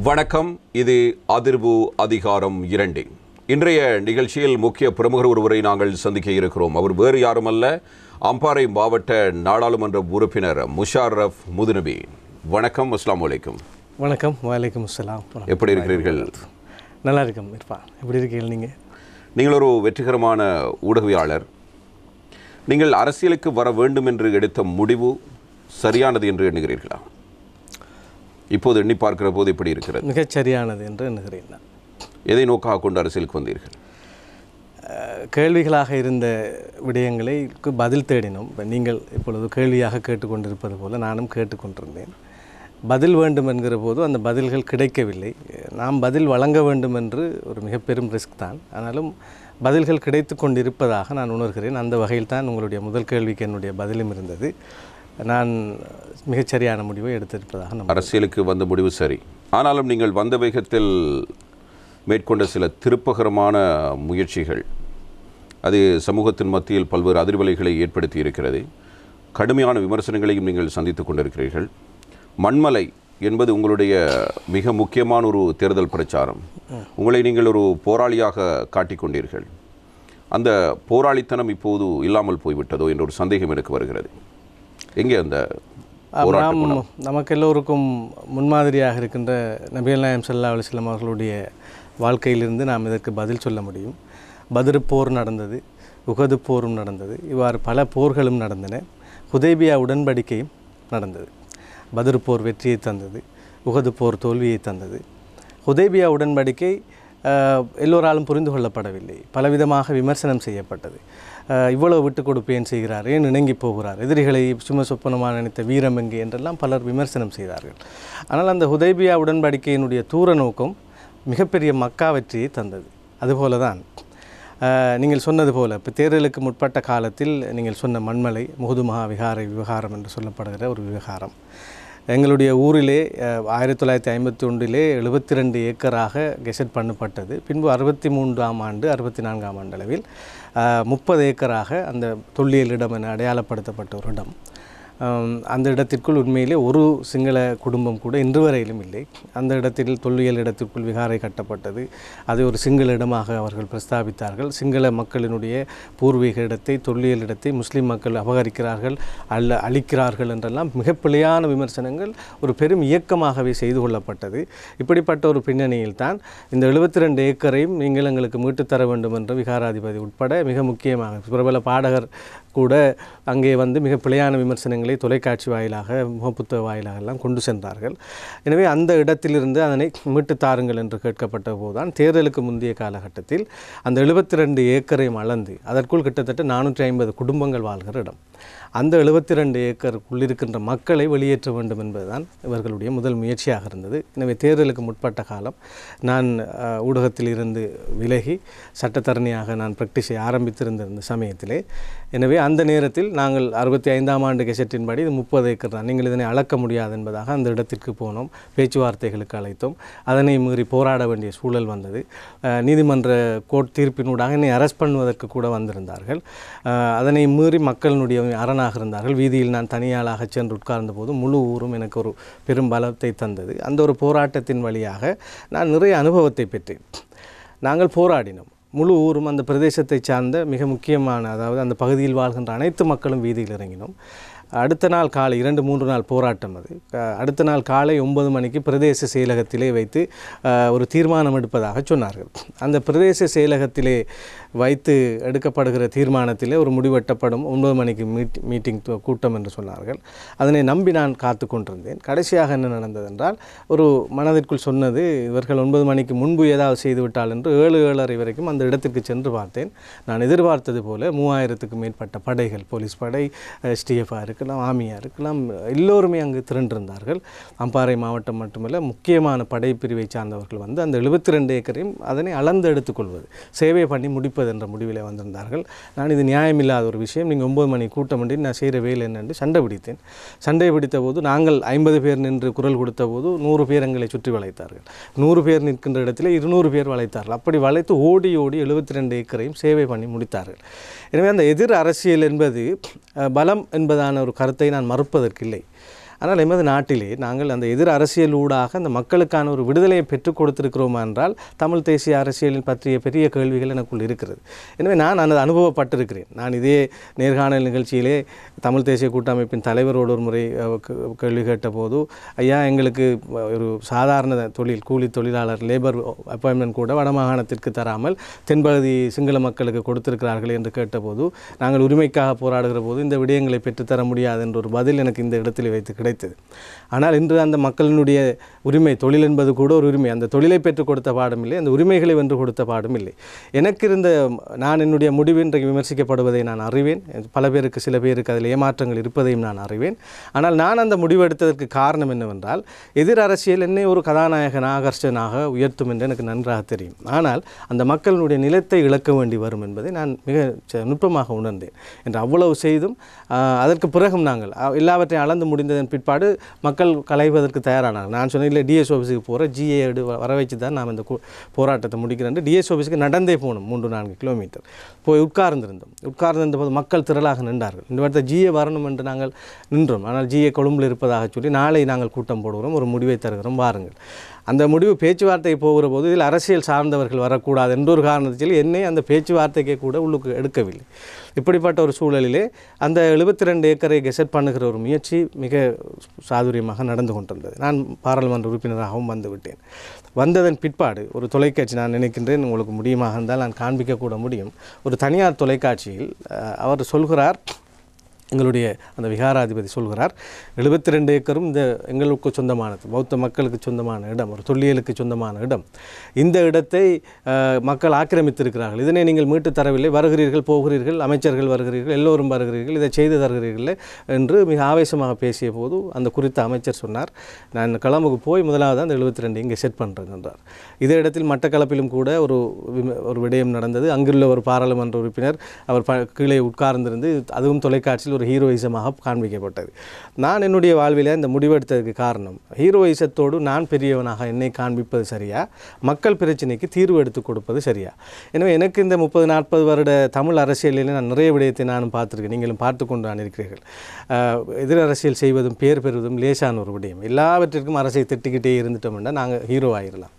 வணக்கம். இது அதிர்வு அதிகாரம் 2. இன்றைய நிகழ்ச்சியில் முக்கிய பிரமுகர் ஒருவரை நாங்கள் சந்திக்க இருக்கிறோம். அவர் வேறு யாருமல்ல, அம்பாறை மாவட்ட நாடாளுமன்ற உறுப்பினர் முஷாரஃப் முதுநபி. வணக்கம். அஸ்ஸலாமு அலைக்கும். வணக்கம். வலைக்கும் அஸ்ஸலாம். எப்படி இருக்கிறீர்கள்? நல்லா இருக்கேன் இர்ஃபான். எப்படி இருக்கீங்க? நீங்கள் ஒரு வெற்றிகரமான ஊடகவியாளர். நீங்கள் அரசியலுக்கு வர வேண்டும் என்று எடுத்த முடிவு சரியானது என்று எண்ணுகிறீர்களா? இப்போது எண்ணி பார்க்கிற போது எப்படி இருக்கிறது? மிகச் சரியானது என்று எண்ணுகிறேன். எதை நோக்காக கொண்டு அரசியலுக்கு வந்தீர்கள்? கேள்விகளாக இருந்த விடயங்களை பதில் தேடினோம். நீங்கள் இப்பொழுது கேள்வியாக கேட்டுக்கொண்டிருப்பது போல நானும் கேட்டுக்கொண்டிருந்தேன். பதில் வேண்டும் என்கிற போது அந்த பதில்கள் கிடைக்கவில்லை. நாம் பதில் வழங்க வேண்டும் என்று ஒரு மிக பெரும் ரிஸ்க் தான். ஆனாலும் பதில்கள் கிடைத்து கொண்டிருப்பதாக நான் உணர்கிறேன். அந்த வகையில் தான் உங்களுடைய முதல் கேள்விக்கு என்னுடைய பதிலும் இருந்தது. நான் மிகச்சரியான முடிவை எடுத்திருப்பதாக அரசியலுக்கு வந்த முடிவு சரி. ஆனாலும் நீங்கள் வந்த வேகத்தில் மேற்கொண்ட சில திருப்பகரமான முயற்சிகள் அது சமூகத்தின் மத்தியில் பல்வேறு அதிர்வலைகளை ஏற்படுத்தி இருக்கிறது. கடுமையான விமர்சனங்களையும் நீங்கள் சந்தித்து கொண்டிருக்கிறீர்கள். மண்மலை என்பது உங்களுடைய மிக முக்கியமான ஒரு தேர்தல் பிரச்சாரம். உங்களை நீங்கள் ஒரு போராளியாக காட்டிக்கொண்டீர்கள். அந்த போராளித்தனம் இப்போது இல்லாமல் போய்விட்டதோ என்ற ஒரு சந்தேகம் எனக்கு வருகிறது. எங்கே அந்த நமக்கு எல்லோருக்கும் முன்மாதிரியாக இருக்கின்ற நபிகள் நாயகம் ஸல்லல்லாஹு அலைஹி வஸல்லம் அவர்களுடைய வாழ்க்கையிலிருந்து நாம் இதற்கு பதில் சொல்ல முடியும். பத்ர் போர் நடந்தது, உஹது போரும் நடந்தது, இவ்வாறு பல போர்களும் நடந்தன. ஹுதைபியா உடன்படிக்கையும் நடந்தது. பத்ர் போர் வெற்றியை தந்தது, உஹது போர் தோல்வியை தந்தது. ஹுதைபியா உடன்படிக்கை எல்லோராலும் புரிந்து கொள்ளப்படவில்லை, பலவிதமாக விமர்சனம் செய்யப்பட்டது. இவ்வளவு விட்டு கொடுப்பேன் செய்கிறார், ஏன் இணங்கி போகிறார், எதிரிகளை சும்மா சொப்பனமாக நினைத்த வீரம் எங்கே என்றெல்லாம் பலர் விமர்சனம் செய்தார்கள். ஆனால் அந்த ஹுதைபியா உடன்படிக்கையினுடைய தூர நோக்கம் மிகப்பெரிய மக்கா வெற்றியை தந்தது. அதுபோல தான் நீங்கள் சொன்னது போல இப்போ தேர்தலுக்கு முற்பட்ட காலத்தில் நீங்கள் சொன்ன மண்மலை முஹது மகா விவகாரம் என்று சொல்லப்படுகிற ஒரு விவகாரம் எங்களுடைய ஊரிலே 1951 72 ஏக்கராக கெசட் பண்ணப்பட்டது. பின்பு 63ஆம் ஆண்டு 64ஆம் ஆண்டு அளவில் 30 ஏக்கராக அந்த தொல்லியல் இடம் என அடையாளப்படுத்தப்பட்ட ஒரு இடம். அந்த இடத்திற்குள் உண்மையிலே ஒரு சிங்கள குடும்பம் கூட இன்று வரையிலும் இல்லை. அந்த இடத்தில் தொல்லியல் இடத்திற்குள் விகாரை கட்டப்பட்டது. அதை ஒரு சிங்கள இடமாக அவர்கள் பிரஸ்தாபித்தார்கள். சிங்கள மக்களினுடைய பூர்வீக இடத்தை, தொல்லியல் இடத்தை முஸ்லீம் மக்கள் அபகரிக்கிறார்கள், அழிக்கிறார்கள் என்றெல்லாம் மிக பிழையான விமர்சனங்கள் ஒரு பெரும் இயக்கமாகவே செய்து கொள்ளப்பட்டது. இப்படிப்பட்ட ஒரு பின்னணியில் தான் இந்த 72 ஏக்கரையும் நீங்கள் எங்களுக்கு மீட்டுத் தர வேண்டும் என்ற விகாராதிபதி உட்பட மிக முக்கியமாக பிரபல பாடகர் கூட அங்கே வந்து மிக பிழையான விமர்சனங்களை தொலைக்காட்சி வாயிலாக, முகப்புத்தக வாயிலாக எல்லாம் கொண்டு சென்றார்கள். எனவே அந்த இடத்திலிருந்து அதனை மீட்டு தாருங்கள் என்று கேட்கப்பட்ட போதுதான் தேர்தலுக்கு முந்தைய காலகட்டத்தில் அந்த 72 ஏக்கரையும் அளந்து அதற்குள் கிட்டத்தட்ட 450 குடும்பங்கள் வாழ்கிற இடம், அந்த 72 ஏக்கருக்குள் இருக்கின்ற மக்களை வெளியேற்ற வேண்டும் என்பதுதான் இவர்களுடைய முதல் முயற்சியாக இருந்தது. எனவே தேர்தலுக்கு முற்பட்ட காலம் நான் ஊடகத்தில் இருந்து விலகி சட்டத்தரணியாக நான் பிராக்டிஸை ஆரம்பித்திருந்த சமயத்திலே, எனவே அந்த நேரத்தில் நாங்கள் 65ஆம் ஆண்டு கெசட்டின்படி இது 30 ஏக்கர் தான், நீங்கள் இதனை அளக்க முடியாது என்பதாக அந்த இடத்திற்கு போனோம். பேச்சுவார்த்தைகளுக்கு அழைத்தோம். அதனை மீறி போராட வேண்டிய சூழல் வந்தது. நீதிமன்ற கோர்ட் தீர்ப்பினூடாக என்னை அரெஸ்ட் பண்ணுவதற்கு கூட வந்திருந்தார்கள். அதனை மீறி மக்களினுடைய அரணாக இருந்தார்கள். வீதியில் நான் தனியாளாக சென்று உட்கார்ந்த போது முழு ஊரும் எனக்கு ஒரு பெரும் பலத்தை தந்தது. அந்த ஒரு போராட்டத்தின் வழியாக நான் நிறைய அனுபவத்தை பெற்றேன். நாங்கள் போராடினோம். முழு ஊரும் அந்த பிரதேசத்தை சார்ந்த மிக முக்கியமான, அதாவது அந்த பகுதியில் வாழ்கின்ற அனைத்து மக்களும் வீதியில் இறங்கினோம். அடுத்த நாள் காலை 2-3 நாள் போராட்டம். அது அடுத்த நாள் காலை 9 மணிக்கு பிரதேச செயலகத்திலே வைத்து ஒரு தீர்மானம் எடுப்பதாக சொன்னார்கள். அந்த பிரதேச செயலகத்திலே வைத்து எடுக்கப்படுகிற தீர்மானத்திலே ஒரு முடிவெட்டப்படும் 9 மணிக்கு மீட்டிங் கூட்டம் என்று சொன்னார்கள். அதனை நம்பி நான் காத்து கொண்டிருந்தேன். கடைசியாக என்ன நடந்ததென்றால், ஒரு மனதிற்குள் சொன்னது, இவர்கள் 9 மணிக்கு முன்பு ஏதாவது செய்துவிட்டால் என்று 7-7:30 வரைக்கும் அந்த இடத்திற்கு சென்று பார்த்தேன். நான் எதிர்பார்த்தது போல 3000க்கும் மேற்பட்ட படைகள், போலீஸ் படை, STF இருக்கலாம், ஆர்மியாக இருக்கலாம், எல்லோருமே அங்கு திரண்டிருந்தார்கள். அம்பாறை மாவட்டம் மட்டுமல்ல, முக்கியமான படைப்பிரிவை சார்ந்தவர்கள் வந்து அந்த 72 ஏக்கரையும் அதனை அளந்து எடுத்துக்கொள்வது, சேவை பண்ணி முடிப்பது என்ற முடிவில் வந்திருந்தார்கள். நான் இது நியாயமில்லாத ஒரு விஷயம், நீங்கள் 9 மணி கூட்டம் பண்ணி நான் செய்கிற வேலை என்னென்று சண்டை பிடித்தேன். சண்டை பிடித்த போது நாங்கள் 50 பேர் நின்று குரல் கொடுத்த போது 100 பேர் எங்களை சுற்றி வளைத்தார்கள். 100 பேர் நிற்கின்ற இடத்துல 200 பேர் வளைத்தார்கள். அப்படி வளைத்து ஓடி 72 ஏக்கரையும் சேவை பண்ணி முடித்தார்கள். எனவே அந்த எதிர் அரசியல் என்பது பலம் என்பதான ஒரு கருத்தை நான் மறுப்பதற்கில்லை. ஆனால் எமது நாட்டிலே நாங்கள் அந்த எதிர் அரசியலூடாக அந்த மக்களுக்கான ஒரு விடுதலையை பெற்றுக் கொடுத்திருக்கிறோமா என்றால் தமிழ் தேசிய அரசியலின் பற்றிய பெரிய கேள்விகள் எனக்குள் இருக்கிறது. எனவே நான் அந்த அனுபவப்பட்டிருக்கிறேன். நான் இதே நேர்காணல் நிகழ்ச்சியிலே தமிழ் தேசிய கூட்டமைப்பின் தலைவரோடு ஒரு முறை கேள்வி கேட்டபோது, ஐயா எங்களுக்கு ஒரு சாதாரண தொழில் கூலி தொழிலாளர் லேபர் அப்பாயின்மெண்ட் கூட வடமாகாணத்திற்கு தராமல் தென்பகுதி சிங்கள மக்களுக்கு கொடுத்திருக்கிறார்கள் என்று கேட்டபோது, நாங்கள் உரிமைக்காக போராடுகிற போது இந்த விடயங்களை பெற்றுத்தர முடியாது என்ற ஒரு பதில் எனக்கு இந்த இடத்தில் வைத்து கிடைத்தது. ஆனால் இன்று அந்த மக்களினுடைய உரிமை, தொழில் என்பது கூட ஒரு உரிமை, அந்த தொழிலை பெற்றுக் கொடுத்த பாடும் இல்லை, அந்த உரிமைகளை வென்று கொடுத்த பாடும் இல்லை. எனக்கு இருந்த நான் என்னுடைய முடிவு இன்றைக்கு விமர்சிக்கப்படுவதை நான் அறிவேன். பல பேருக்கு சில பேருக்கு அதில் ஏமாற்றங்கள் இருப்பதையும் நான் அறிவேன். ஆனால் நான் அந்த முடிவு எடுத்ததற்கு காரணம் என்னவென்றால், எதிர் அரசியல் என்னை ஒரு கதாநாயகன் ஆகர்ஷனாக உயர்த்தும் என்று எனக்கு நன்றாக தெரியும். ஆனால் அந்த மக்களுடைய நிலத்தை இழக்க வேண்டி வரும் என்பதை நான் மிக நுட்பமாக உணர்ந்தேன். என்று அவ்வளவு செய்தும் அதற்கு பிறகும் நாங்கள் எல்லாவற்றையும் அளந்து முடிந்ததன் பிற்பாடு மக்கள் கலைவதற்கு தயாரானார்கள். நான் சொன்னேன், இல்லை டிஎஸ் ஆஃபீஸுக்கு போகிற ஜிஏ வர வச்சு தான் நாம் இந்த போராட்டத்தை முடிக்கிறேன். டிஎஸ் ஆஃபீஸுக்கு நடந்தே போகணும் 3-4 கிலோமீட்டர் போய் உட்கார்ந்திருந்த போது மக்கள் திரளாக நின்றார்கள். இந்த வாரத்தை ஜிஏ வரணும் என்று நாங்கள் நின்றோம். ஆனால் ஜிஏ கொழும்பில் இருப்பதாக சொல்லி நாளை நாங்கள் கூட்டம் போடுகிறோம், ஒரு முடிவை தருகிறோம், வாருங்கள். அந்த முடிவு பேச்சுவார்த்தை போகிற போது இதில் அரசியல் சார்ந்தவர்கள் வரக்கூடாது என்ற ஒரு காரணத்தில் என்னை அந்த பேச்சுவார்த்தைக்கே கூட உள்ளுக்கு எடுக்கவில்லை. இப்படிப்பட்ட ஒரு சூழலிலே அந்த 72 ஏக்கரை கெசட் பண்ணுகிற ஒரு முயற்சி மிக சாதுரியமாக நடந்து கொண்டிருந்தது. நான் பாராளுமன்ற உறுப்பினராகவும் வந்துவிட்டேன். வந்ததன் பிற்பாடு ஒரு தொலைக்காட்சி, நான் நினைக்கின்றேன் உங்களுக்கு முடியுமாக இருந்தால் நான் காண்பிக்கக்கூட முடியும், ஒரு தனியார் தொலைக்காட்சியில் அவர் சொல்கிறார், எங்களுடைய அந்த விகாராதிபதி சொல்கிறார், 72 ஏக்கரும் இந்த எங்களுக்கு சொந்தமானது, பௌத்த மக்களுக்கு சொந்தமான இடம், ஒரு தொல்லியலுக்கு சொந்தமான இடம். இந்த இடத்தை மக்கள் ஆக்கிரமித்திருக்கிறார்கள். இதனை நீங்கள் மீட்டு தரவில்லை, வருகிறீர்கள் போகிறீர்கள், அமைச்சர்கள் வருகிறீர்கள், எல்லோரும் வருகிறீர்கள், இதை செய்து தருகிறீர்கள் என்று மிக ஆவேசமாக பேசிய போது அந்த குறித்த அமைச்சர் சொன்னார், நான் கிளம்புக்கு போய் முதலாவது அந்த 72 இங்கே செட் பண்ணுறேன் என்றார். இதே இடத்தில் மட்டக்களப்பிலும் கூட ஒரு விடயம் நடந்தது. அங்குள்ள ஒரு பாராளுமன்ற உறுப்பினர் அவர் கீழே உட்கார்ந்திருந்து, அதுவும் தொலைக்காட்சியில் ஒரு ஹீரோயிசமாக காண்பிக்கப்பட்டது. நான் என்னுடைய வாழ்வில் இந்த முடிவெடுத்ததுக்கு காரணம், ஹீரோயிசத்தோடு நான் பெரியவனாக என்னை காண்பிப்பது சரியா, மக்கள் பிரச்சனைக்கு தீர்வு எடுத்து கொடுப்பது சரியா? எனவே எனக்கு இந்த 30-40 வருட தமிழ் அரசியலில் நான் நிறைய விடயத்தை நானும் பார்த்துருக்கேன், நீங்களும் பார்த்து கொண்டு தான் இருக்கிறீர்கள். எதிர் அரசியல் செய்வதும் பேர் பெறுவதும் லேசான ஒரு விடயம். எல்லாவற்றிற்கும் அரசை திட்டிக்கிட்டே இருந்துட்டோம்னா நாங்கள் ஹீரோ ஆகிடலாம்.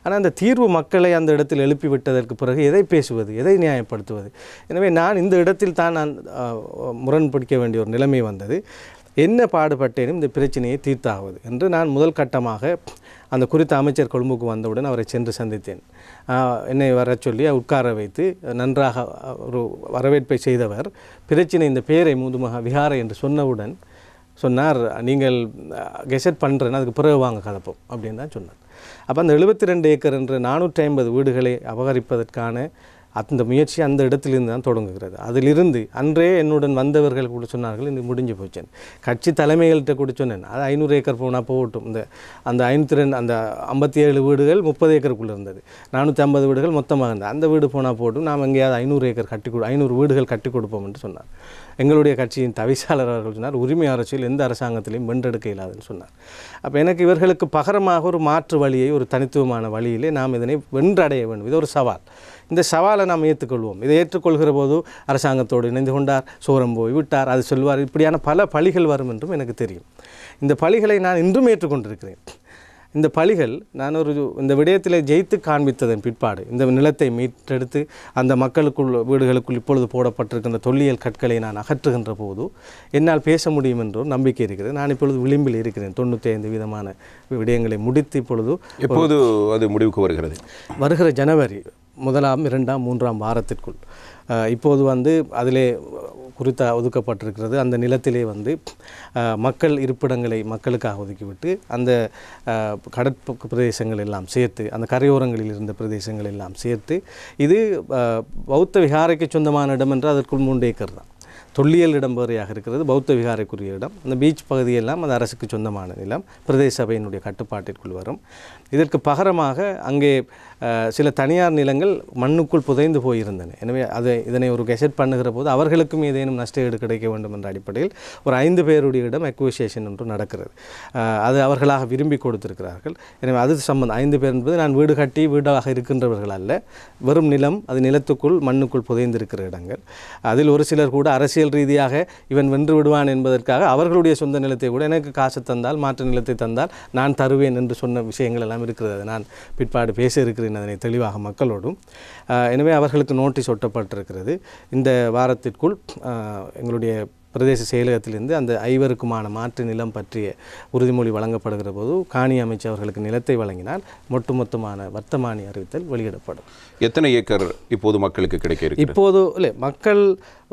ஆனால் அந்த தீர்வு மக்களை அந்த இடத்தில் எழுப்பி விட்டதற்கு பிறகு எதை பேசுவது, எதை நியாயப்படுத்துவது? எனவே நான் இந்த இடத்தில் தான் நான் முரண்பிடிக்க வேண்டிய ஒரு நிலைமை வந்தது. என்ன பாடுபட்டேனும் இந்த பிரச்சனையை தீர்த்தாவது என்று நான் முதல் கட்டமாக அந்த குறித்த அமைச்சர் கொழும்புக்கு வந்தவுடன் அவரை சென்று சந்தித்தேன். என்னை வர சொல்லி உட்கார வைத்து நன்றாக ஒரு வரவேற்பை செய்தவர், பிரச்சனை இந்த பேரை முதுமகா விகாரை என்று சொன்னவுடன் சொன்னார், நீங்கள் கெசட் பண்ணுறேன்னு அதுக்கு பிறகு வாங்க கலப்போம் அப்படின்னு தான் சொன்னார். அப்போ அந்த 72 ஏக்கர் என்று 450 வீடுகளை அபகரிப்பதற்கான அந்த முயற்சி அந்த இடத்திலிருந்து தான் தொடங்குகிறது. அதிலிருந்து அன்றே என்னுடன் வந்தவர்கள் கூட சொன்னார்கள், இது முடிஞ்சு போச்சேன். கட்சி தலைமைகள்கிட்ட கூட சொன்னேன், அது 500 ஏக்கர் போனால் போகட்டும், அந்த 502 அந்த 57 வீடுகள் 30 ஏக்கருக்குள்ளே இருந்தது, 450 வீடுகள் மொத்தமாக இருந்தது, அந்த வீடு போனால் போகட்டும், நாம் எங்கேயாவது 500 ஏக்கர் 500 வீடுகள் கட்டி கொடுப்போம் என்று சொன்னார். எங்களுடைய கட்சியின் தவிசாளர் அவர்கள் சொன்னார், உரிமை அரசியல் எந்த அரசாங்கத்திலையும் வென்றெடுக்க இல்லாதுன்னு சொன்னார். அப்போ எனக்கு இவர்களுக்கு பகரமாக ஒரு மாற்று வழியை, ஒரு தனித்துவமான வழியிலே நாம் இதனை வென்றடைய வேண்டும். இது ஒரு சவால். இந்த சவாலை நாம் ஏற்றுக்கொள்வோம். இதை ஏற்றுக்கொள்கிற போது அரசாங்கத்தோடு இணைந்து கொண்டார், சோரம் போய் விட்டார், அது சொல்வார், இப்படியான பல பழிகள் வரும் என்றும் எனக்கு தெரியும். இந்த பழிகளை நான் இன்றும் ஏற்றுக்கொண்டிருக்கிறேன். இந்த பழிகள் நான் இந்த விடயத்தில் ஜெயித்து காண்பித்ததன் பிற்பாடு இந்த நிலத்தை மீட்டெடுத்து அந்த மக்களுக்குள் வீடுகளுக்குள் இப்பொழுது போடப்பட்டிருக்கின்ற தொல்லியல் கற்களை நான் அகற்றுகின்ற போது என்னால் பேச முடியும் என்ற ஒரு நம்பிக்கை இருக்கிறது. நான் இப்பொழுது விளிம்பில் இருக்கிறேன். 95% விடயங்களை முடித்து இப்பொழுது எப்போது அது முடிவுக்கு வருகிறது? வருகிற ஜனவரி 1ஆம் 2ஆம் 3ஆம் வாரத்திற்குள் இப்போது அதிலே குறித்த ஒதுக்கப்பட்டிருக்கிறது. அந்த நிலத்திலே மக்கள் இருப்பிடங்களை மக்களுக்காக ஒதுக்கிவிட்டு அந்த கடற்பு பிரதேசங்கள் எல்லாம் சேர்த்து, அந்த கரையோரங்களில் இருந்த பிரதேசங்கள் எல்லாம் சேர்த்து, இது பௌத்த விகாரைக்கு சொந்தமான இடம் என்று அதற்குள் 3 ஏக்கர் தான். தொல்லியல் இடம் வேறையாக இருக்கிறது, பௌத்த விகாரைக்குரிய இடம். அந்த பீச் பகுதியெல்லாம் அது அரசுக்கு சொந்தமான நிலம், பிரதேச சபையினுடைய கட்டுப்பாட்டிற்குள் வரும். இதற்கு பகரமாக அங்கே சில தனியார் நிலங்கள் மண்ணுக்குள் புதைந்து போயிருந்தன. எனவே இதனை ஒரு கெசட் பண்ணுகிற போது அவர்களுக்கும் ஏதேனும் நஷ்டஈடு கிடைக்க வேண்டும் என்ற அடிப்படையில் ஒரு 5 பேருடைய இடம் அக்விசேஷன் ஒன்று நடக்கிறது. அது அவர்களாக விரும்பி கொடுத்திருக்கிறார்கள். எனவே அது சம்பந்தம் 5 பேர் என்பது நான் வீடு கட்டி வீடாக இருக்கின்றவர்கள் அல்ல, வெறும் நிலம், அது நிலத்துக்குள் மண்ணுக்குள் புதைந்திருக்கிற இடங்கள். அதில் ஒரு சிலர் கூட அரசியல் அரசியல் ரீதியாக இவன் வென்று விடுவான் என்பதற்காக அவர்களுடைய சொந்த நிலத்தை கூட எனக்கு காசு தந்தால் மாற்று நிலத்தை தந்தால் நான் தருவேன் என்று சொன்ன விஷயங்கள் எல்லாம் இருக்கிறது. நான் பிற்பாடு பேச இருக்கிறேன் அதனை தெளிவாக மக்களோடும். எனவே அவர்களுக்கு நோட்டீஸ் ஒட்டப்பட்டிருக்கிறது. இந்த வாரத்திற்குள் எங்களுடைய பிரதேச செயலகத்திலிருந்து அந்த 5 மாற்று நிலம் பற்றிய உறுதிமொழி வழங்கப்படுகிற போது காணி அமைச்சு அவர்களுக்கு நிலத்தை வழங்கினால் ஒட்டுமொத்தமான வர்த்தமானி அறிவித்தல் வெளியிடப்படும். எத்தனை ஏக்கர் இப்போது மக்களுக்கு கிடைக்க இருக்கு? இப்போது இல்லை, மக்கள்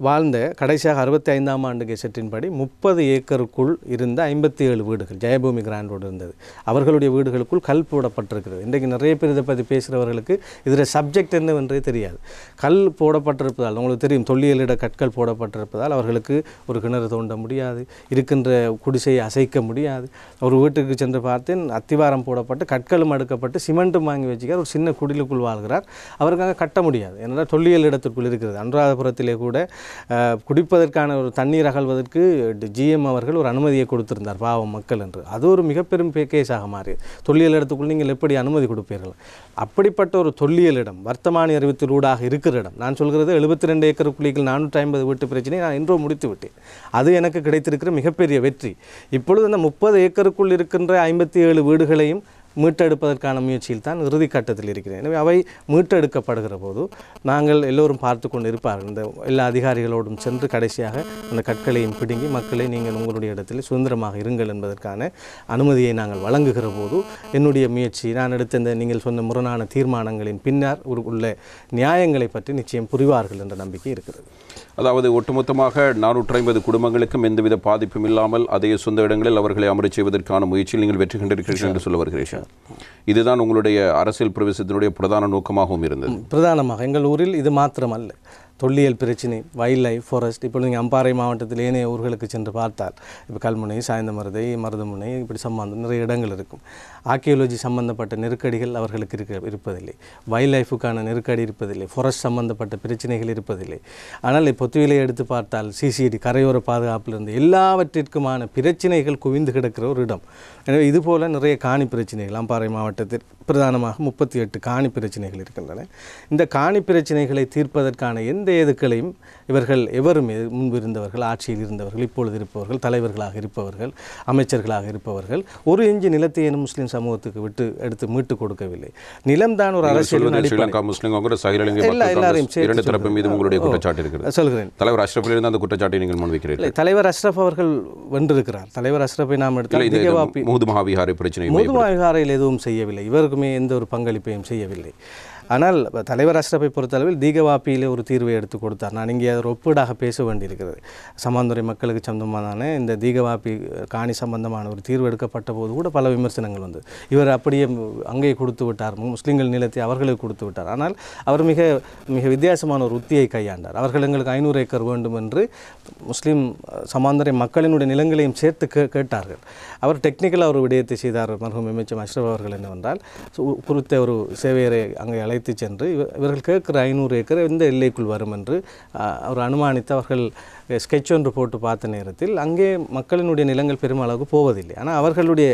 வாழ்ந்த கடைசியாக 65ஆம் ஆண்டு கெசட்டின்படி 30 ஏக்கருக்குள் இருந்த 57 வீடுகள் ஜெயபூமி கிராண்டோடு இருந்தது. அவர்களுடைய வீடுகளுக்குள் கல் போடப்பட்டிருக்கிறது. இன்றைக்கு நிறைய பேர் இதை பற்றி பேசுகிறவர்களுக்கு இதில் சப்ஜெக்ட் என்னவென்றே தெரியாது. கல் போடப்பட்டிருப்பதால் உங்களுக்கு தெரியும், தொல்லியலிட கற்கள் போடப்பட்டிருப்பதால் அவர்களுக்கு ஒரு கிணறு தோண்ட முடியாது, இருக்கின்ற குடிசையை அசைக்க முடியாது. ஒரு வீட்டுக்கு சென்று பார்த்தேன், அத்திவாரம் போடப்பட்டு கற்களும் அடுக்கப்பட்டு சிமெண்ட்டும் வாங்கி வச்சுக்கார், ஒரு சின்ன குடிலுக்குள் வாழ்கிறார். அவருக்காக கட்ட முடியாது, ஏன்னா தொல்லியல் இடத்திற்குள் இருக்கிறது. அனுராதபுரத்திலே கூட குடிப்பதற்கான ஒரு தண்ணீர் அகழ்வதற்கு GM அவர்கள் ஒரு அனுமதியை கொடுத்திருந்தார், பாவம் மக்கள் என்று. அது ஒரு மிகப்பெரும் கேஸாக மாறியது. தொல்லியல் இடத்துக்குள் நீங்கள் எப்படி அனுமதி கொடுப்பீர்கள்? அப்படிப்பட்ட ஒரு தொல்லியல் இடம் வர்த்தமானி அறிவித்தலூடாக இருக்கிற இடம். நான் சொல்கிறது 72 ஏக்கர் குழிகள் 450 வீட்டு பிரச்சனை நான் இன்றோ முடித்து விட்டேன். அது எனக்கு கிடைத்திருக்கிற மிகப்பெரிய வெற்றி. இப்பொழுது அந்த 30 ஏக்கருக்குள் இருக்கின்ற 57 வீடுகளையும் மீட்டெடுப்பதற்கான முயற்சியில் தான் இறுதி கட்டத்தில் இருக்கிறேன். எனவே அவை மீட்டெடுக்கப்படுகிற போது நாங்கள் எல்லோரும் பார்த்து கொண்டு இருப்பார்கள். இந்த எல்லா அதிகாரிகளோடும் சென்று கடைசியாக அந்த கற்களையும் பிடுங்கி மக்களை நீங்கள் உங்களுடைய இடத்தில் சுதந்திரமாக இருங்கள் என்பதற்கான அனுமதியை நாங்கள் வழங்குகிற போது என்னுடைய முயற்சி, நான் எடுத்த இந்த நீங்கள் சொன்ன முரணான தீர்மானங்களின் பின்னர் உள்ள நியாயங்களை பற்றி நிச்சயம் புரிவார்கள் என்ற நம்பிக்கை இருக்கிறது. அதாவது ஒட்டுமொத்தமாக 450 குடும்பங்களுக்கும் எந்தவித பாதிப்பும் இல்லாமல் அதே சொந்த இடங்களில் அவர்களை அமரச் செய்வதற்கான முயற்சியில் நீங்கள் வெற்றி கண்டிருக்கிறீர்கள் என்று சொல்ல வருகிறீர்கள். இதுதான் உங்களுடைய அரசியல் பிரவேசத்தினுடைய பிரதான நோக்கமாகவும் இருந்தது. பிரதானமாக எங்கள் ஊரில் இது மாத்திரமல்ல, தொல்லியல் பிரச்சினை, வைல்ட் லைஃப், ஃபாரஸ்ட். இப்போ நீங்கள் அம்பாறை மாவட்டத்தில் ஏனைய ஊர்களுக்கு சென்று பார்த்தால் இப்போ கல்முனை, சாய்ந்தமருதை, மருதமுனை, இப்படி சம்பந்தம் நிறைய இடங்கள் இருக்கும். ஆர்கியோலஜி சம்பந்தப்பட்ட நெருக்கடிகள் அவர்களுக்கு இருப்பதில்லை, வைல்ட் லைஃபுக்கான நெருக்கடி இருப்பதில்லை, ஃபாரஸ்ட் சம்பந்தப்பட்ட பிரச்சனைகள் இருப்பதில்லை. ஆனால் பொத்துவிலை எடுத்து பார்த்தால் CCD கரையோர பாதுகாப்பிலிருந்து எல்லாவற்றிற்குமான பிரச்சனைகள் குவிந்து கிடக்கிற ஒரு இடம். எனவே இதுபோல் நிறைய காணி பிரச்சனைகள் அம்பாறை மாவட்டத்தில் பிரதானமாக 38 காணி பிரச்சனைகள் இருக்கின்றன. இந்த காணி பிரச்சனைகளை தீர்ப்பதற்கான எந்த ஏதுக்களையும் இவர்கள் எவரும் முன்பு இருந்தவர்கள், ஆட்சியில் இருந்தவர்கள், இப்பொழுது இருப்பவர்கள், தலைவர்களாக இருப்பவர்கள், அமைச்சர்களாக இருப்பவர்கள் ஒரு இஞ்சி நிலத்தையும் முஸ்லீம் சமூகத்துக்கு எடுத்து மீட்டு கொடுக்கவில்லை. நிலம்தான் ஒரு அரசியல் சொல்கிறேன். தலைவர் அஷ்ரஃபிலிருந்து அந்த குற்றச்சாட்டை நீங்கள் முன்வைக்கிறீர்கள். தலைவர் அஷ்ரஃப் அவர்கள் வென்றிருக்கிறார். தலைவர் அஷ்ரஃபை நாம் எடுத்தால் மகாவிகாரையில் எதுவும் செய்யவில்லை, இவருக்குமே எந்த ஒரு பங்களிப்பையும் செய்யவில்லை. ஆனால் தலைவர் அஷ்ரஃபை பொறுத்தளவில் தீகவாப்பியில் ஒரு தீர்வை எடுத்து கொடுத்தார். நான் இங்கே ஒரு ஒப்பீடாக பேச வேண்டியிருக்கிறது. சமாந்துறை மக்களுக்கு சொந்தமான இந்த தீகவாப்பி காணி சம்பந்தமான ஒரு தீர்வு எடுக்கப்பட்ட போது கூட பல விமர்சனங்கள் வந்தது. இவர் அப்படியே அங்கே கொடுத்து விட்டார், முஸ்லீம்கள் நிலத்தை அவர்களுக்கு கொடுத்து விட்டார். ஆனால் அவர் மிக மிக வித்தியாசமான ஒரு உத்தியை கையாண்டார். அவர்கள் எங்களுக்கு 500 ஏக்கர் வேண்டும் என்று முஸ்லீம் சமாந்துறை மக்களினுடைய நிலங்களையும் சேர்த்து கேட்டார்கள். அவர் டெக்னிக்கலாக ஒரு விடயத்தை செய்தார். மர்ஹூம் எம்எச்எம் அஷ்ரஃப் அவர்கள் என்னவென்றால், குறித்த ஒரு சேவையரை அங்கே அழைத்து சென்று இவர்கள் கேட்கிற 500 ஏக்கர் எந்த எல்லைக்குள் வரும் என்று அவர் அனுமானித்து அவர்கள் ஸ்கெட்ச் ஒன்று போட்டு பார்த்த நேரத்தில் அங்கே மக்களினுடைய நிலங்கள் பெருமளவுக்கு போவதில்லை. ஆனால் அவர்களுடைய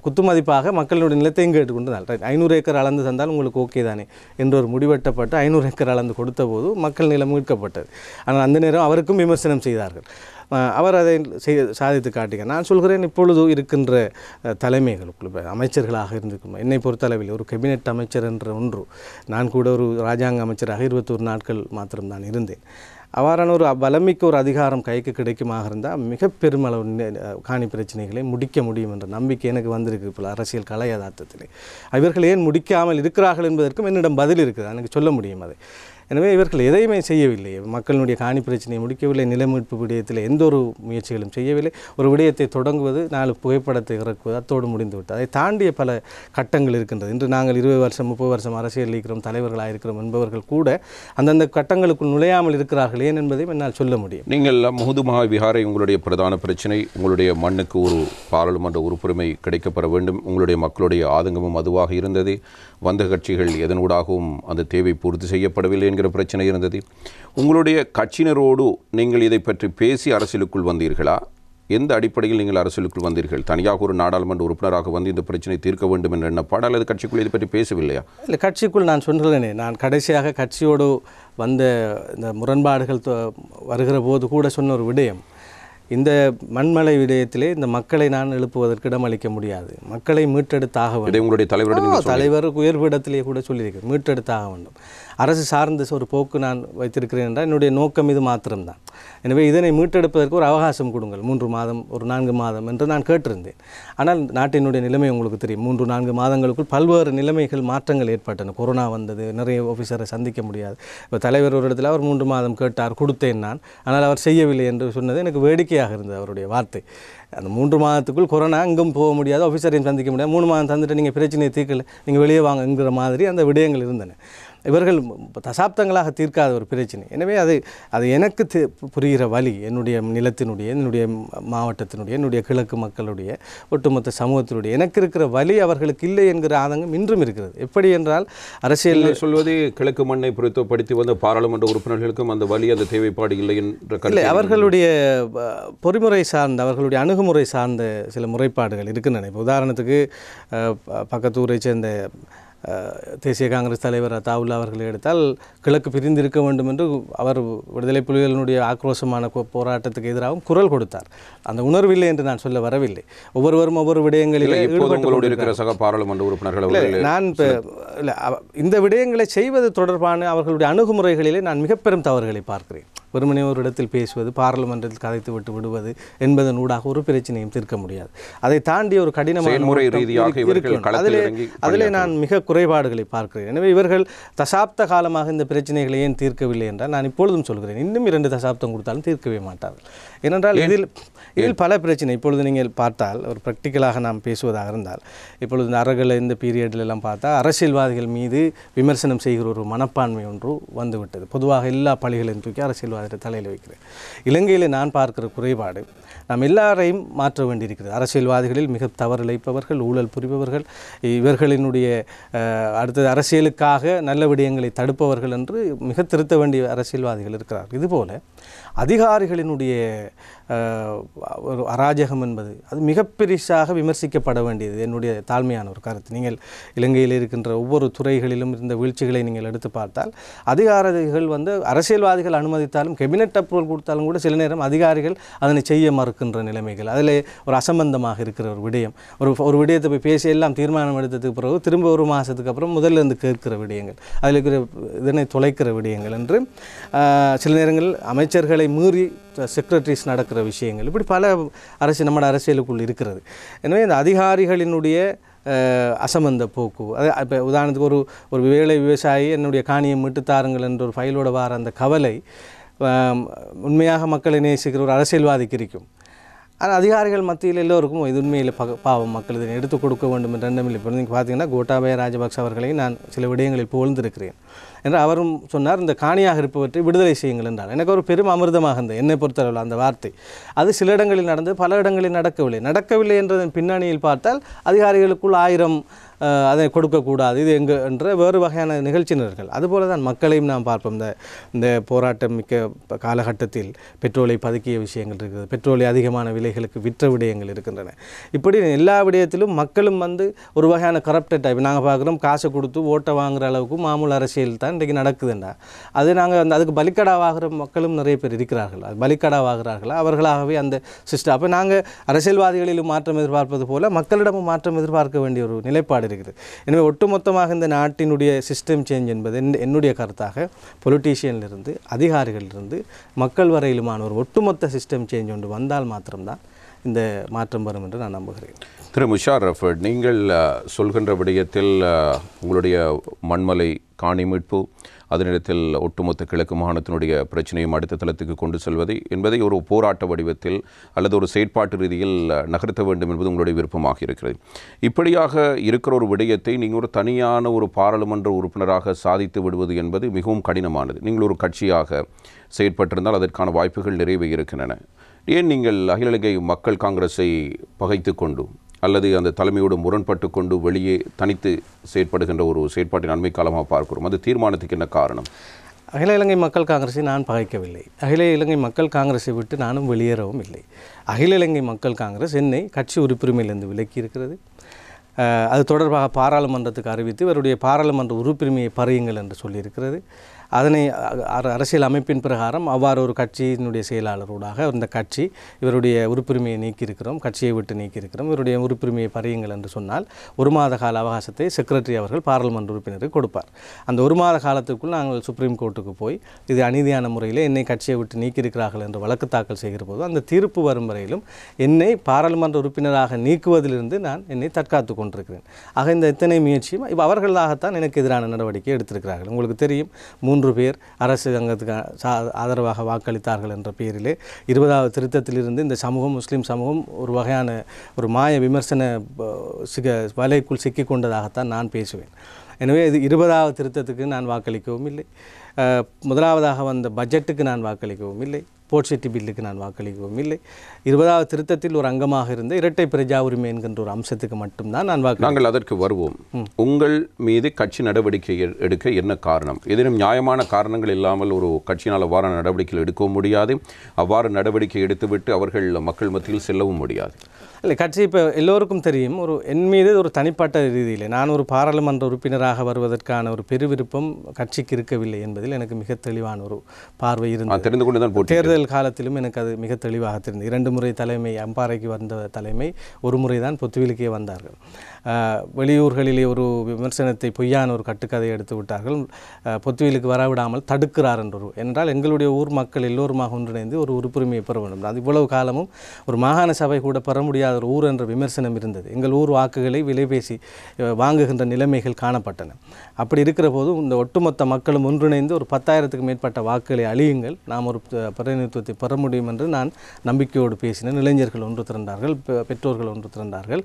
குத்துமதிப்பாக மக்களினுடைய நிலத்தையும் கேட்டுக்கொண்டு 500 ஏக்கர் அளந்து தந்தால் உங்களுக்கு ஓகே தானே என்று ஒரு முடிவெட்டப்பட்டு 500 ஏக்கர் அளந்து கொடுத்த போது மக்கள் நிலம் மீட்கப்பட்டது. ஆனால் அந்த நேரம் அவருக்கும் விமர்சனம் செய்தார்கள். அவர் அதை சாதித்து காட்டுங்க. நான் சொல்கிறேன், இப்பொழுது இருக்கின்ற தலைமைகளுக்குள் அமைச்சர்களாக இருந்திருக்கும், என்னை பொறுத்தளவில் ஒரு கேபினெட் அமைச்சர் என்ற ஒன்று, நான் கூட ஒரு ராஜாங்க அமைச்சராக 21 நாட்கள் மாத்திரம் நான் இருந்தேன். அவ்வாறான ஒரு பலமிக்க ஒரு அதிகாரம் கைக்கு கிடைக்குமாக இருந்தால் மிக பெருமளவு காணி பிரச்சனைகளை முடிக்க முடியும் என்ற நம்பிக்கை எனக்கு வந்திருக்கு. இப்போ அரசியல் கலை யதார்த்தத்திலே இவர்கள் ஏன் முடிக்காமல் இருக்கிறார்கள் என்பதற்கும் என்னிடம் பதில் இருக்குது, எனக்கு சொல்ல முடியும் அதை. எனவே இவர்கள் எதையுமே செய்யவில்லை. மக்களுடைய காணி பிரச்சனையை முடிக்கவில்லை, நிலமீட்பு விடயத்தில் எந்த ஒரு முயற்சிகளும் செய்யவில்லை. ஒரு விடயத்தை தொடங்குவது, 4 புகைப்படத்தை இறக்குவது, அத்தோடு முடிந்துவிட்டு அதை தாண்டிய பல கட்டங்கள் இருக்கின்றது. இன்று நாங்கள் 20 வருஷம் 30 வருஷம் அரசியல் இருக்கிறோம், தலைவர்களாக இருக்கிறோம் என்பவர்கள் கூட அந்தந்த கட்டங்களுக்குள் நுழையாமல் இருக்கிறார்கள். ஏன் என்பதையும் என்னால் சொல்ல முடியும். நீங்கள் முஹது மகாவிகாரை உங்களுடைய பிரதான பிரச்சனை, உங்களுடைய மண்ணுக்கு ஒரு பாராளுமன்ற உறுப்புரிமை கிடைக்கப்பெற வேண்டும், உங்களுடைய மக்களுடைய ஆதங்கமும் அதுவாக இருந்தது. வந்த கட்சிகள் எதனூடாகவும் அந்த தேவை பூர்த்தி செய்யப்படவில்லை என்கிற பிரச்சனை இருந்தது. உங்களுடைய கட்சியினரோடு நீங்கள் இதை பற்றி பேசி அரசியலுக்குள் வந்தீர்களா? எந்த அடிப்படையில் நீங்கள் அரசியலுக்குள் வந்தீர்கள்? தனியாக ஒரு நாடாளுமன்ற உறுப்பினராக வந்து இந்த பிரச்சனை தீர்க்க வேண்டும் என்ற எண்ணப்பாடு, அல்லது கட்சிக்குள் இதை பற்றி பேசவில்லையா? இல்லை, கட்சிக்குள் நான் சொல்கிறேனே, நான் கடைசியாக கட்சியோடு வந்த இந்த முரண்பாடுகள் வருகிற போது கூட சொன்ன ஒரு விடயம், இந்த மண்மலை விடயத்திலே இந்த மக்களை நான் எழுப்புவதற்கு இடமளிக்க முடியாது, மக்களை மீட்டெடுத்தாக வேண்டும். உங்களுடைய தலைவர் உயர்விடத்திலே கூட சொல்லியிருக்கிறேன், மீட்டெடுத்தாக வேண்டும். அரசு சார்ந்த ஒரு போக்கு நான் வைத்திருக்கிறேன் என்றால் என்னுடைய நோக்கம் இது மாத்திரம்தான். எனவே இதனை மீட்டெடுப்பதற்கு ஒரு அவகாசம் கொடுங்கள், 3 மாதம், ஒரு 4 மாதம் என்று நான் கேட்டிருந்தேன். ஆனால் நாட்டினுடைய நிலைமை உங்களுக்கு தெரியும், 3-4 மாதங்களுக்குள் பல்வேறு நிலைமைகள் மாற்றங்கள் ஏற்பட்டன. கொரோனா வந்தது, நிறைய ஆஃபீஸரை சந்திக்க முடியாது. இப்போ தலைவர் ஒரு இடத்துல அவர் 3 மாதம் கேட்டார், கொடுத்தேன் நான், ஆனால் அவர் செய்யவில்லை என்று சொன்னது எனக்கு வேடிக்கையாக இருந்தது அவருடைய வார்த்தை. அந்த 3 மாதத்துக்குள் கொரோனா எங்கும் போக முடியாது, ஆஃபீஸரையும் சந்திக்க முடியாது, 3 மாதம் தந்துட்டு நீங்கள் பிரச்சனையை தீர்க்கல, நீங்கள் வெளியே வாங்கங்கிற மாதிரி அந்த விடயங்கள் இருந்தன. இவர்கள் தசாப்தங்களாக தீர்க்காத ஒரு பிரச்சனை. எனவே அது எனக்கு புரிகிற வழி, என்னுடைய நிலத்தினுடைய, என்னுடைய மாவட்டத்தினுடைய, என்னுடைய கிழக்கு மக்களுடைய, ஒட்டுமொத்த சமூகத்தினுடைய எனக்கு இருக்கிற வழி அவர்களுக்கு இல்லை என்கிற ஆதங்கம் இன்றும் இருக்கிறது. எப்படி என்றால், அரசியல் சொல்வது கிழக்கு மண்ணை பொறுத்தப்படுத்தி வந்த பாராளுமன்ற உறுப்பினர்களுக்கும் அந்த வழி, அந்த தேவைப்பாடு இல்லை என்ற இல்லை, அவர்களுடைய பொறிமுறை சார்ந்த, அவர்களுடைய அணுகுமுறை சார்ந்த சில முறைப்பாடுகள் இருக்கின்றன. இப்போ உதாரணத்துக்கு பக்கத்தூரை சேர்ந்த தேசிய காங்கிரஸ் தலைவர் அத்தாவுல்லா அவர்களை எடுத்தால், கிழக்கு பிரிந்திருக்க வேண்டும் என்று அவர் விடுதலை புலிகளினுடைய ஆக்ரோஷமான போராட்டத்துக்கு எதிராகவும் குரல் கொடுத்தார். அந்த உணர்வில்லை என்று நான் சொல்ல வரவில்லை. ஒவ்வொருவரும் ஒவ்வொரு விடயங்களில் இருக்கிற சக பாராளுமன்ற உறுப்பினர்கள் நான் இந்த விடயங்களை செய்வது தொடர்பான அவர்களுடைய அணுகுமுறைகளிலே நான் மிக பெரும் தவறுகளை பார்க்கிறேன். வெறுமனே ஒரு இடத்தில் பேசுவது, பாராளுமன்றத்தில் கதைத்து விட்டு விடுவது என்பதன் ஊடாக ஒரு பிரச்சனையும் தீர்க்க முடியாது. அதை தாண்டி ஒரு கடினமான அதிலே நான் மிக குறைபாடுகளை பார்க்கிறேன். எனவே இவர்கள் தசாப்த காலமாக இந்த பிரச்சனைகளை ஏன் தீர்க்கவில்லை என்றால், நான் இப்பொழுதும் சொல்கிறேன், இன்னும் 2 தசாப்தம் கொடுத்தாலும் தீர்க்கவே மாட்டார்கள். ஏனென்றால் இதில் பல பிரச்சனை. இப்பொழுது நீங்கள் பார்த்தால், ஒரு ப்ராக்டிக்கலாக நாம் பேசுவதாக இருந்தால், இப்பொழுது இந்த அறகலை இந்த பீரியட்லாம் பார்த்தா அரசியல்வாதிகள் மீது விமர்சனம் செய்கிற ஒரு மனப்பான்மை ஒன்று வந்துவிட்டது. பொதுவாக எல்லா பழிகளையும் தூக்கி அரசியல்வாதிகள் தலையில் வைக்கிறேன். இலங்கையில் நான் பார்க்கிற குறைபாடு, நாம் எல்லாரையும் மாற்ற வேண்டியிருக்கிறது. அரசியல்வாதிகளில் மிக தவறிழைப்பவர்கள், ஊழல் புரிபவர்கள், இவர்களினுடைய அடுத்தது அரசியலுக்காக நல்ல விடயங்களை தடுப்பவர்கள் என்று மிக திருத்த வேண்டிய அரசியல்வாதிகள் இருக்கிறார்கள். இதுபோல் அதிகாரிகளினுடைய ஒரு அராஜகம் என்பது அது மிக பெரிசாக விமர்சிக்கப்பட வேண்டியது என்னுடைய தாழ்மையான ஒரு கருத்து. நீங்கள் இலங்கையில் இருக்கின்ற ஒவ்வொரு துறைகளிலும் இருந்த வீழ்ச்சிகளை நீங்கள் எடுத்து பார்த்தால், அதிகாரிகள் அரசியல்வாதிகள் அனுமதித்தாலும், கேபினெட் அப்ரூவல் கொடுத்தாலும் கூட சில நேரம் அதிகாரிகள் அதனை செய்ய மறுக்கின்ற நிலைமைகள், அதில் ஒரு அசம்பந்தமாக இருக்கிற ஒரு விடயம். ஒரு விடயத்தை போய் பேசி எல்லாம் தீர்மானம் எடுத்ததுக்கு பிறகு திரும்ப 1 மாதத்துக்கு அப்புறம் முதல்ல இருந்து கேட்கிற விடயங்கள், அதில் இருக்கிற இதனை தொலைக்கிற விடயங்கள் என்று சில நேரங்களில் அமைச்சர்களை மீறி செக்ரட்டரிஸ் நடக்கிற விஷயங்கள், இப்படி பல நம்ம அரசியலுக்குள் இருக்கிறது. எனவே இந்த அதிகாரிகளினுடைய அசம்பந்த போக்கு, இப்போ உதாரணத்துக்கு ஒரு வேலை விவசாயி என்னுடைய காணியை மீட்டு தாருங்கள் என்ற ஒரு ஃபைலோட வார அந்த கவலை உண்மையாக மக்களை நேசிக்கிற ஒரு அரசியல்வாதிக்கு இருக்கும். ஆனால் அதிகாரிகள் மத்தியில் எல்லோருக்கும் இது உண்மையில் பாவம், மக்கள் இதனை எடுத்துக் கொடுக்க வேண்டும் என்ற எண்ணமில்லை. இப்போ நீங்கள் பார்த்தீங்கன்னா கோட்டாபய ராஜபக்ச அவர்களையும் நான் சில விடயங்களில் புகழ்ந்திருக்கிறேன் என்று அவரும் சொன்னார், இந்த காணியாக இருப்பவற்றை விடுதலை செய்யுங்கள் என்றால். எனக்கு ஒரு பெரும் அமிர்தமாக இருந்தது என்னை பொறுத்தளவில் அந்த வார்த்தை. அது சில இடங்களில் நடந்தது, பல இடங்களில் நடக்கவில்லை என்றதன் பின்னணியில் பார்த்தால் அதிகாரிகளுக்குள் 1000 அதை கொடுக்கக்கூடாது, இது எங்கே என்ற வேறு வகையான நிகழ்ச்சியினர்கள். அதுபோல தான் மக்களையும் நாம் பார்ப்போம். இந்த போராட்டம் மிக்க காலகட்டத்தில் பெட்ரோலை பதுக்கிய விஷயங்கள் இருக்கிறது, பெட்ரோலை அதிகமான விலைகளுக்கு விற்ற விடயங்கள் இருக்கின்றன. இப்படி எல்லா விடயத்திலும் மக்களும் ஒரு வகையான கரப்டட் டைப் நாங்கள் பார்க்குறோம். காசை கொடுத்து ஓட்டை வாங்குகிற அளவுக்கு மாமூல் அரசியல் தான் இன்றைக்கு நடக்குதுண்டா. அது நாங்கள் அதுக்கு பலிக்கடாவாகிற மக்களும் நிறைய பேர் இருக்கிறார்கள். அது பலிக்கடாவாகிறார்கள் அவர்களாகவே அந்த சிஸ்டம். அப்போ நாங்கள் அரசியல்வாதிகளிலும் மாற்றம் எதிர்பார்ப்பது போல மக்களிடமும் மாற்றம் எதிர்பார்க்க வேண்டிய ஒரு நிலைப்பாடு இருக்கிறது. எனவே ஒட்டுமொத்தமாக இந்த நாட்டினுடைய சிஸ்டம் சேஞ்ச் என்பது என்னுடைய கருத்தாக பொலிட்டீஷியனிலிருந்து அதிகாரிகளிலிருந்து மக்கள் வரையிலுமான ஒரு ஒட்டுமொத்த சிஸ்டம் சேஞ்ச் ஒன்று வந்தால் மாத்திரம்தான் இந்த மாற்றம் வரும் என்று நான் நம்புகிறேன். திரு முஷாரஃப், நீங்கள் சொல்கின்ற விடயத்தில் உங்களுடைய மண்மலை காணி மீட்பு, அதனிடத்தில் ஒட்டுமொத்த கிழக்கு மாகாணத்தினுடைய பிரச்சனையும் அடுத்த தளத்துக்கு கொண்டு செல்வதை என்பதை ஒரு போராட்ட வடிவத்தில் அல்லது ஒரு செயற்பாட்டு ரீதியில் நகர்த்த வேண்டும் என்பது உங்களுடைய விருப்பமாக இருக்கிறது. இப்படியாக இருக்கிற ஒரு விடயத்தை நீங்கள் ஒரு தனியான ஒரு பாராளுமன்ற உறுப்பினராக சாதித்து விடுவது என்பது மிகவும் கடினமானது. நீங்கள் ஒரு கட்சியாக செயற்பட்டிருந்தால் அதற்கான வாய்ப்புகள் நிறையவே இருக்கின்றன. ஏன் நீங்கள் அகில இலங்கை மக்கள் காங்கிரஸை பகைத்து கொண்டு அல்லது அந்த தலைமையோடு முரண்பட்டு கொண்டு வெளியே தனித்து செயற்படுகின்ற ஒரு செயற்பாட்டின் அண்மை காலமாக பார்க்கிறோம்? அது தீர்மானத்துக்கு என்ன காரணம்? அகில இலங்கை மக்கள் காங்கிரஸை நான் பகைக்கவில்லை. அகில இலங்கை மக்கள் காங்கிரஸை விட்டு நானும் வெளியேறவும் இல்லை. அகில இலங்கை மக்கள் காங்கிரஸ் என்னை கட்சி உறுப்புரிமையிலிருந்து விலக்கி இருக்கிறது. அது தொடர்பாக பாராளுமன்றத்துக்கு அறிவித்து இவருடைய பாராளுமன்ற உறுப்புரிமையை பறியுங்கள் என்று சொல்லியிருக்கிறது. அதனை அரசியல் அமைப்பின் பிரகாரம் அவ்வாறு ஒரு கட்சியினுடைய செயலாளரோடாக இந்த கட்சி இவருடைய உறுப்புரிமையை நீக்கியிருக்கிறோம், கட்சியை விட்டு நீக்கியிருக்கிறோம், இவருடைய உறுப்புரிமையை பறியுங்கள் என்று சொன்னால் 1 மாத கால அவகாசத்தை செக்ரட்டரி அவர்கள் பாராளுமன்ற உறுப்பினருக்கு கொடுப்பார். அந்த 1 மாத காலத்துக்குள் நாங்கள் சுப்ரீம் கோர்ட்டுக்கு போய் இது அநீதியான முறையில் என்னை கட்சியை விட்டு நீக்கியிருக்கிறார்கள் என்று வழக்கு தாக்கல் செய்கிற போது அந்த தீர்ப்பு வரும் வரையிலும் என்னை பாராளுமன்ற உறுப்பினராக நீக்குவதிலிருந்து நான் என்னை தற்காத்து கொண்டிருக்கிறேன். ஆக இந்த இத்தனை முயற்சியும் அவர்களாகத்தான் எனக்கு எதிரான நடவடிக்கை எடுத்திருக்கிறார்கள். உங்களுக்கு தெரியும், 3 பேர் அரசாங்கத்துக்கு ஆதரவாக வாக்களித்தார்கள் என்ற பெயரிலே 20வது திருத்தத்திலிருந்து இந்த சமூகம், முஸ்லீம் சமூகம் ஒரு வகையான ஒரு மாய விமர்சன வலைக்குள் சிக்கிக் கொண்டதாகத்தான் நான் பேசுவேன். எனவே இது 20வது திருத்தத்துக்கு நான் வாக்களிக்கவும் இல்லை, முதலாவதாக வந்த பட்ஜெட்டுக்கு நான் வாக்களிக்கவும் இல்லை, போர்ட் பில்லுக்கு நான் வாக்களிக்கவும் இல்லை. 20வது திருத்தத்தில் ஒரு அங்கமாக இருந்த இரட்டை பிரஜா உரிமை என்கின்ற ஒரு அம்சத்துக்கு மட்டும்தான் நான் நாங்கள் அதற்கு வருவோம். உங்கள் மீது கட்சி நடவடிக்கை எடுக்க என்ன காரணம்? ஏதேனும் நியாயமான காரணங்கள் இல்லாமல் ஒரு கட்சியினால் அவ்வாறு நடவடிக்கைகள் எடுக்கவும் முடியாது, அவ்வாறு நடவடிக்கை எடுத்துவிட்டு அவர்கள் மக்கள் மத்தியில் செல்லவும் முடியாது. இல்லை, கட்சி இப்போ எல்லோருக்கும் தெரியும், என் மீது ஒரு தனிப்பட்ட ரீதியில் நான் ஒரு பாராளுமன்ற உறுப்பினராக வருவதற்கான ஒரு பெருவிருப்பம் கட்சிக்கு இருக்கவில்லை என்பதில் எனக்கு மிக தெளிவான ஒரு பார்வை இருந்தது. தெரிந்து கொண்டு தான் தேர்தல் காலத்திலும் எனக்கு அது மிக தெளிவாக தெரிந்தது. 2 முறை தலைமை அம்பாறைக்கு வந்த தலைமை, ஒரு முறை தான் பொத்துவிலுக்கே வந்தார்கள். வெளியூர்களிலே ஒரு விமர்சனத்தை பொய்யான ஒரு கட்டுக்கதையை எடுத்து விட்டார்கள். பொத்துவிலுக்கு வரவிடாமல் தடுக்கிறார் என்றால் எங்களுடைய ஊர் மக்கள் எல்லோருமாக ஒன்றிணைந்து ஒரு உறுப்புரிமையை பெற வேண்டும். அது இவ்வளவு காலமும் ஒரு மாகாண சபை கூட பெற முடியாத ஒரு ஊர் என்ற விமர்சனம் இருந்தது. எங்கள் ஊர் வாக்குகளை விலை பேசி வாங்குகின்ற நிலைமைகள் காணப்பட்டன. அப்படி இருக்கிற போது இந்த ஒட்டுமொத்த மக்களும் ஒன்றிணைந்து ஒரு 10,000க்கு மேற்பட்ட வாக்குகளை அழியுங்கள், நாம் ஒரு பிரதிநிதித்துவத்தை பெற முடியும் என்று நான் நம்பிக்கையோடு பேசினேன். இளைஞர்கள் ஒன்று திரண்டார்கள், பெற்றோர்கள் ஒன்று திரண்டார்கள்.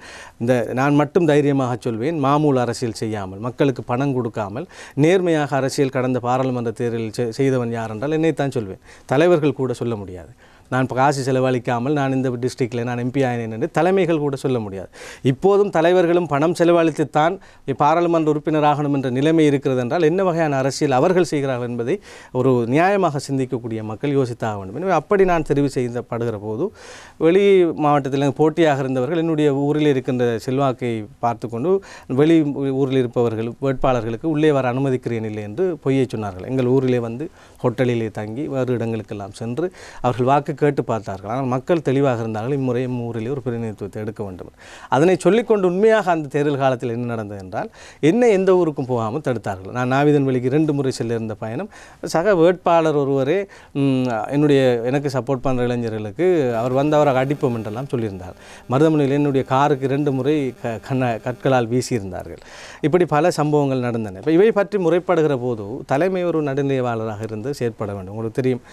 நான் மட்டும் தைரியமாக சொல்வேன், மாமூல் அரசியல் செய்யாமல், மக்களுக்கு பணம் கொடுக்காமல் நேர்மையாக அரசியல் கடந்த பாராளுமன்ற தேர்தலில் செய்தவன் யார் என்றால் என்னைத்தான் சொல்வேன். தலைவர்கள் கூட சொல்ல முடியாது. நான் காசு செலவழிக்காமல் நான் இந்த டிஸ்ட்ரிக்டில் நான் எம்பி ஆயினேன் என்று தலைமைகள் கூட சொல்ல முடியாது. இப்போதும் தலைவர்களும் பணம் செலவழித்துத்தான் பாராளுமன்ற உறுப்பினராகணும் என்ற நிலைமை இருக்கிறது என்றால் என்ன வகையான அரசியல் அவர்கள் செய்கிறார்கள் என்பதை ஒரு நியாயமாக சிந்திக்கக்கூடிய மக்கள் யோசித்தாக வேண்டும். எனவே அப்படி நான் தெரிவு செய்யப்படுகிற போது வெளி மாவட்டத்தில் போட்டியாக இருந்தவர்கள் என்னுடைய ஊரில் இருக்கின்ற செல்வாக்கை பார்த்து கொண்டு வெளி ஊரில் இருப்பவர்கள் வேட்பாளர்களுக்கு உள்ளே வர அனுமதிக்கிறேன் இல்லை என்று பொய்யை சொன்னார்கள். எங்கள் ஊரிலே வந்து ஹோட்டலிலே தங்கி வேறு இடங்களுக்கெல்லாம் சென்று அவர்கள் வாக்கு கேட்டு பார்த்தார்கள். ஆனால் மக்கள் தெளிவாக இருந்தார்கள், இம்முறை ஊரிலே ஒரு பிரதிநிதித்துவத்தை எடுக்க வேண்டும். அதனை சொல்லிக்கொண்டு உண்மையாக அந்த தேர்தல் காலத்தில் என்ன நடந்தது என்றால் என்னை எந்த ஊருக்கும் போகாமல் தடுத்தார்கள். நான் நாவிதன் வெளிக்கு 2 முறை செல்ல இருந்த பயணம், சக வேட்பாளர் ஒருவரே எனக்கு சப்போர்ட் பண்ணுற இளைஞர்களுக்கு அவர் வந்தவரை அடிப்போம் என்றெல்லாம் சொல்லியிருந்தார். மருதமனையில் என்னுடைய காருக்கு 2 முறை கற்களால் வீசியிருந்தார்கள். இப்படி பல சம்பவங்கள் நடந்தன. இப்போ இவை பற்றி முறைப்படுகிற போது தலைமை ஒரு நடுநிலையாளராக இருந்து செயற்பட வேண்டும். உங்களுக்கு தெரியும்,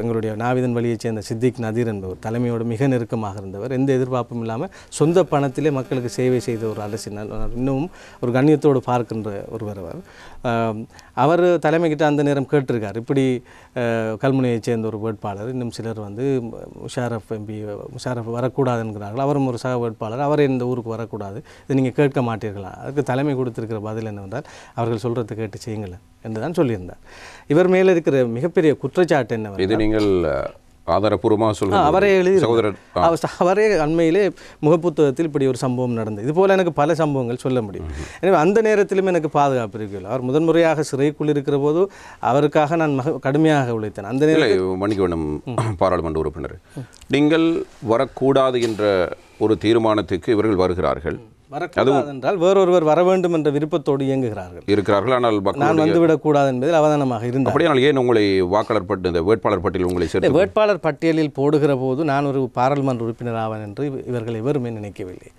எங்களுடைய நாவிதன் வழியைச் சேர்ந்த சித்திக் நதீர் என்பவர் தலைமையோடு மிக நெருக்கமாக இருந்தவர். எந்த எதிர்பார்ப்பும் இல்லாமல் சொந்த பணத்திலே மக்களுக்கு சேவை செய்த ஒரு அரசியல் இன்னமும் ஒரு கண்ணியத்தோடு பார்க்கின்ற ஒருவர் அவர் தலைமைக்கிட்ட அந்த நேரம் கேட்டிருக்கார். இப்படி கல்முனையைச் சேர்ந்த ஒரு வேட்பாளர், இன்னும் சிலர் வந்து முஷாரஃப் வரக்கூடாது என்கிறார்கள், அவரும் ஒரு சக வேட்பாளர், அவர் இந்த ஊருக்கு வரக்கூடாது, இதை நீங்கள் கேட்க மாட்டீர்களா? அதுக்கு தலைமை கொடுத்திருக்கிற பதில் என்னவென்றால் அவர்கள் சொல்கிறத கேட்டு செய்யுங்களேன் என்று தான் சொல்லியிருந்தார். இவர் மேலே இருக்கிற மிகப்பெரிய குற்றச்சாட்டு என்னவென்றால், இது நீங்கள் ஆதாரப்பூர்வமாக சொல்லுங்கள். அவரே அண்மையிலே முகப்புத்தகத்தில் இப்படி ஒரு சம்பவம் நடந்தது. இதுபோல் எனக்கு பல சம்பவங்கள் சொல்ல முடியும். எனவே அந்த நேரத்திலும் எனக்கு பாதுகாப்பு இருக்கவில்லை. அவர் முதன்முறையாக சிறைக்குள் இருக்கிற போது அவருக்காக நான் கடுமையாக உழைத்தேன். அந்த நேரத்தில் மன்னிக்க வேண்டும் பாராளுமன்ற உறுப்பினர், நீங்கள் வரக்கூடாது என்ற ஒரு தீர்மானத்துக்கு இவர்கள் வருகிறார்கள். வரக்கூடாது என்றால் வேறொருவர் வர வேண்டும் என்ற விருப்பத்தோடு இருக்கிறார்கள். ஆனால் நான் வந்துவிடக்கூடாது என்பதில் அவதானமாக இருந்தேன். அப்படியானால் ஏன் உங்களை வாக்காளர் இந்த வேட்பாளர் பட்டியல் உங்களை சேர்த்து வேட்பாளர் பட்டியலில் போடுகிற போது நான் ஒரு பாராளுமன்ற உறுப்பினர் ஆவேன் என்று இவர்கள் எவருமே நினைக்கவில்லை.